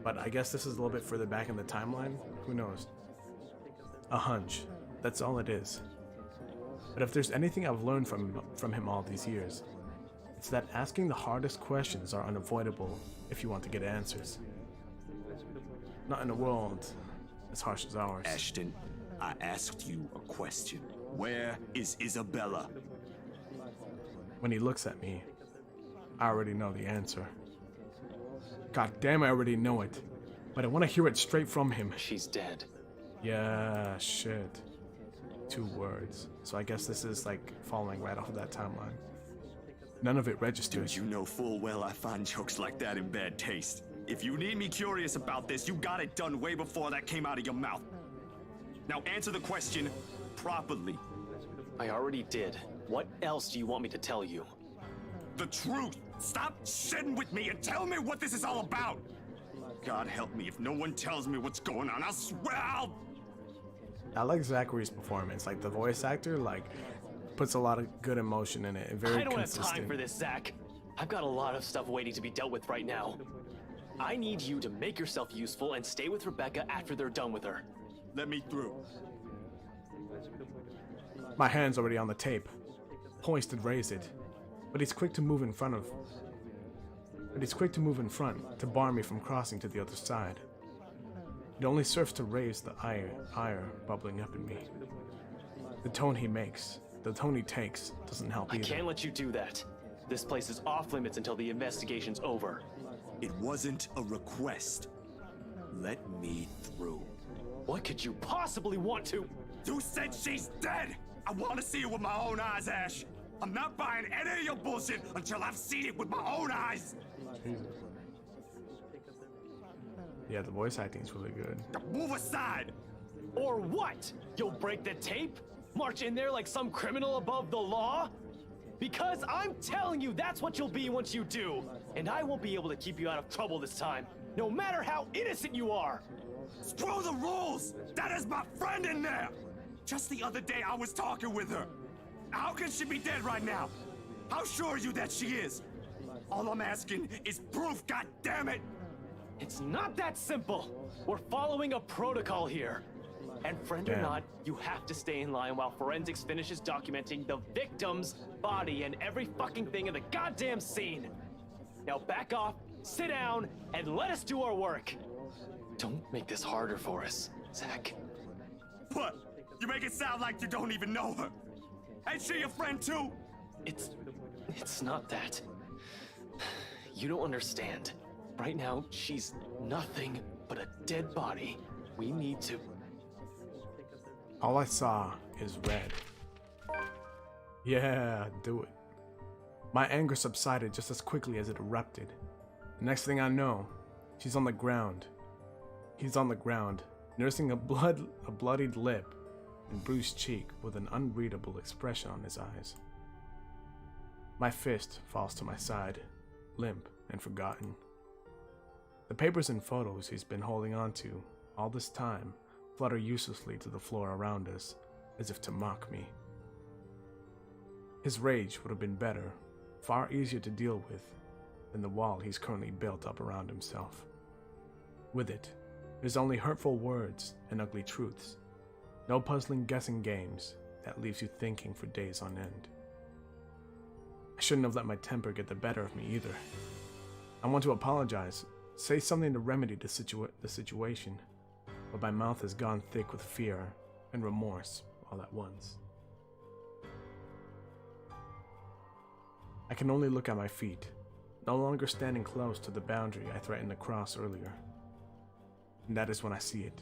But I guess this is a little bit further back in the timeline. Who knows? A hunch. That's all it is. But if there's anything I've learned from him all these years, it's that asking the hardest questions are unavoidable if you want to get answers. Not in a world as harsh as ours. Ashton, I asked you a question. Where is Isabella? When he looks at me, I already know the answer. God damn, I already know it. But I want to hear it straight from him. She's dead. Yeah, shit. 2 words. So I guess this is like following right off of that timeline. None of it registers. Dude, you know full well I find jokes like that in bad taste. If you need me curious about this, you got it done way before that came out of your mouth. Now answer the question properly. I already did. What else do you want me to tell you? The truth! Stop shitting with me and tell me what this is all about! God help me if no one tells me what's going on. I swear I'll... I like Zachary's performance. Like, the voice actor, like, puts a lot of good emotion in it. And very I don't consistent. have time for this, Zach. I've got a lot of stuff waiting to be dealt with right now. I need you to make yourself useful and stay with Rebecca after they're done with her. Let me through. My hand's already on the tape. Poised and raise it. But he's quick to move in front to bar me from crossing to the other side. It only serves to raise the ire bubbling up in me. The tone he takes, doesn't help either. I can't let you do that. This place is off limits until the investigation's over. It wasn't a request. Let me through. What could you possibly want to? You said she's dead! I want to see it with my own eyes, Ash. I'm not buying any of your bullshit until I've seen it with my own eyes. Jesus. Yeah, the voice acting's really good. Move aside! Or what? You'll break the tape? March in there like some criminal above the law? Because I'm telling you that's what you'll be once you do. And I won't be able to keep you out of trouble this time, no matter how innocent you are. Screw the rules! That is my friend in there! Just the other day I was talking with her. How can she be dead right now? How sure are you that she is? All I'm asking is proof, goddammit! It's not that simple. We're following a protocol here. And friend or not, you have to stay in line while forensics finishes documenting the victim's body and every fucking thing in the goddamn scene. Now back off, sit down, and let us do our work. Don't make this harder for us, Zach. What? You make it sound like you don't even know her. Ain't she your friend too? It's not that. You don't understand. Right now, she's nothing but a dead body. We need to... All I saw is red. Yeah, do it. My anger subsided just as quickly as it erupted. The next thing I know, she's on the ground. He's on the ground, nursing a bloodied lip and bruised cheek with an unreadable expression on his eyes. My fist falls to my side, limp and forgotten. The papers and photos he's been holding on to all this time flutter uselessly to the floor around us, as if to mock me. His rage would have been better, far easier to deal with, than the wall he's currently built up around himself. With it, there's only hurtful words and ugly truths. No puzzling guessing games that leaves you thinking for days on end. I shouldn't have let my temper get the better of me either. I want to apologize, say something to remedy the situation, but my mouth has gone thick with fear and remorse all at once. I can only look at my feet, no longer standing close to the boundary I threatened to cross earlier. And that is when I see it.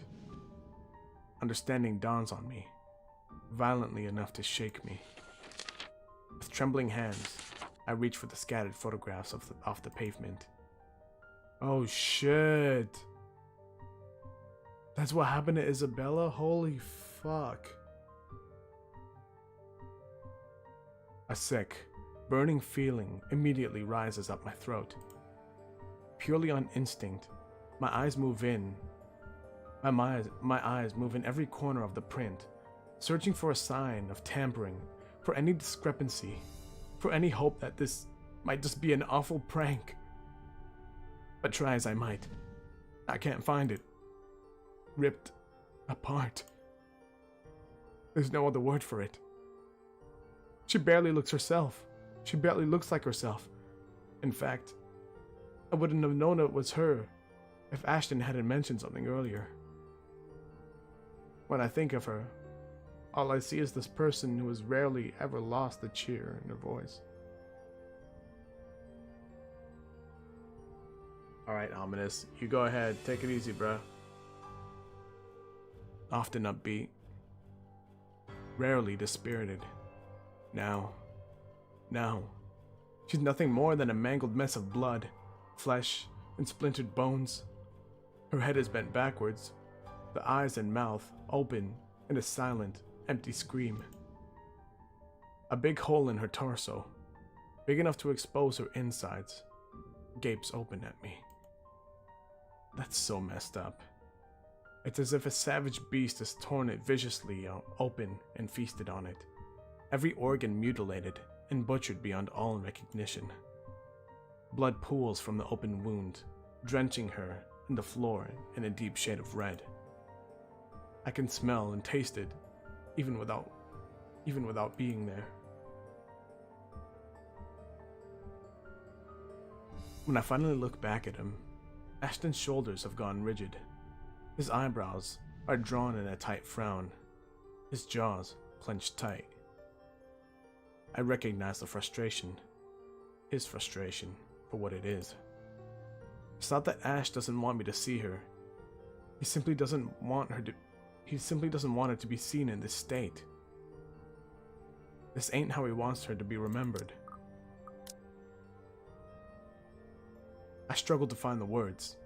Understanding dawns on me, violently enough to shake me. With trembling hands, I reach for the scattered photographs off the pavement. Oh shit! That's what happened to Isabella? Holy fuck. A sick, burning feeling immediately rises up my throat. Purely on instinct, my eyes move in. My eyes move in every corner of the print, searching for a sign of tampering, for any discrepancy, for any hope that this might just be an awful prank. But try as I might, I can't find it. Ripped apart. There's no other word for it. She barely looks herself. She barely looks like herself. In fact, I wouldn't have known it was her if Ashton hadn't mentioned something earlier. When I think of her, all I see is this person who has rarely ever lost the cheer in her voice. Alright, Ominous, you go ahead, take it easy, bruh. Often upbeat, rarely dispirited. Now, she's nothing more than a mangled mess of blood, flesh, and splintered bones. Her head is bent backwards, the eyes and mouth open in a silent, empty scream. A big hole in her torso, big enough to expose her insides, gapes open at me. That's so messed up. It's as if a savage beast has torn it viciously open and feasted on it. Every organ mutilated and butchered beyond all recognition. Blood pools from the open wound, drenching her and the floor in a deep shade of red. I can smell and taste it, even without being there. When I finally look back at him, Ashton's shoulders have gone rigid. His eyebrows are drawn in a tight frown, his jaws clenched tight. I recognize the frustration, his frustration, for what it is. It's not that Ash doesn't want me to see her. He simply doesn't want it to be seen in this state. This ain't how he wants her to be remembered. I struggle to find the words,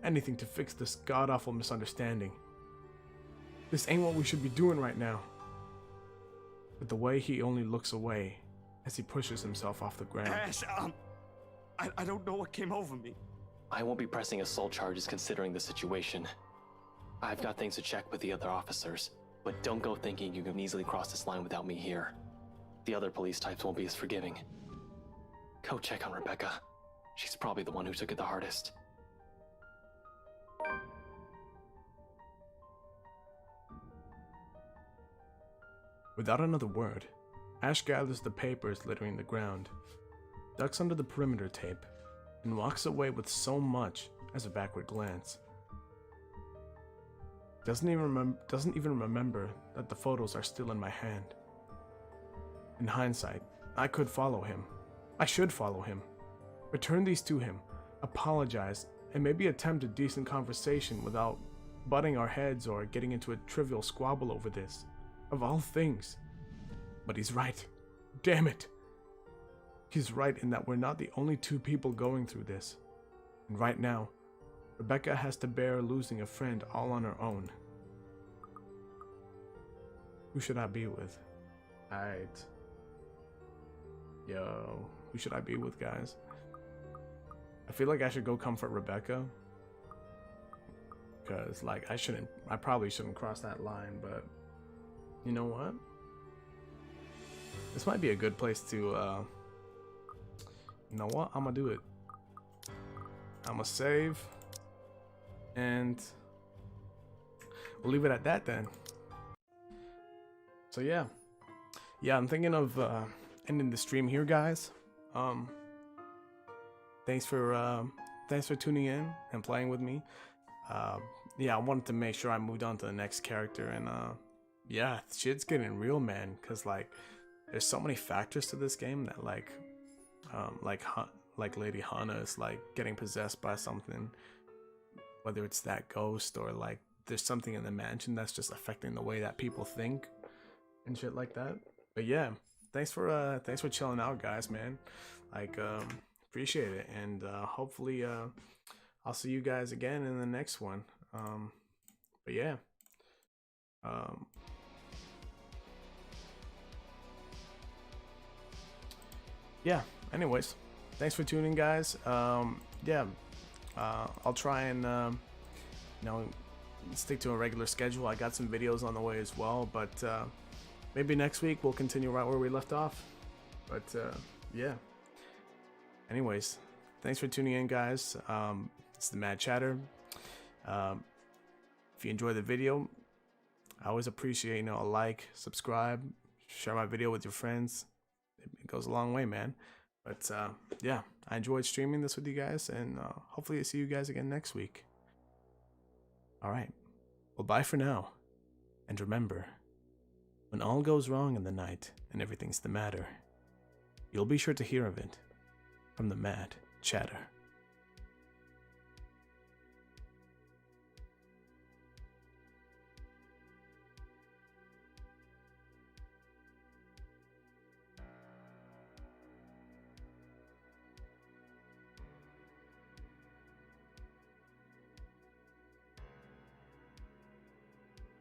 anything to fix this god-awful misunderstanding. This ain't what we should be doing right now. But the way he only looks away as he pushes himself off the ground. Ash, I don't know what came over me. I won't be pressing assault charges considering the situation. I've got things to check with the other officers, but don't go thinking you can easily cross this line without me here. The other police types won't be as forgiving. Go check on Rebecca. She's probably the one who took it the hardest. Without another word, Ash gathers the papers littering the ground, ducks under the perimeter tape, and walks away with so much as a backward glance. Doesn't even remember that the photos are still in my hand. In hindsight, I could follow him. I should follow him. Return these to him, apologize, and maybe attempt a decent conversation without butting our heads or getting into a trivial squabble over this. Of all things. But he's right. Damn it. He's right in that we're not the only two people going through this. And right now, Rebecca has to bear losing a friend all on her own. Who should I be with? Alright. Yo, who should I be with, guys? I feel like I should go comfort Rebecca. Because, like, I probably shouldn't cross that line, but you know what? This might be a good place to, you know what? I'm gonna do it. I'm gonna save. And we'll leave it at that then. So yeah. Yeah, I'm thinking of ending the stream here, guys. Thanks for tuning in and playing with me. Yeah, I wanted to make sure I moved on to the next character, and yeah, shit's getting real, man. Cause like, there's so many factors to this game that like Lady Hana is like getting possessed by something, whether it's that ghost or like there's something in the mansion that's just affecting the way that people think and shit like that. But yeah, thanks for chilling out, guys, man. Like, appreciate it, and hopefully I'll see you guys again in the next one. But yeah, yeah, anyways, thanks for tuning, guys. Yeah, I'll try and you know, stick to a regular schedule. I got some videos on the way as well, but maybe next week we'll continue right where we left off. But yeah, anyways, thanks for tuning in, guys. It's the Mad Chatter. If you enjoy the video, I always appreciate, you know, a like, subscribe, share my video with your friends. It goes a long way, man. But yeah, I enjoyed streaming this with you guys, and hopefully I see you guys again next week. All right, well, bye for now. And remember, when all goes wrong in the night and everything's the matter, you'll be sure to hear of it from the Mad Chatter.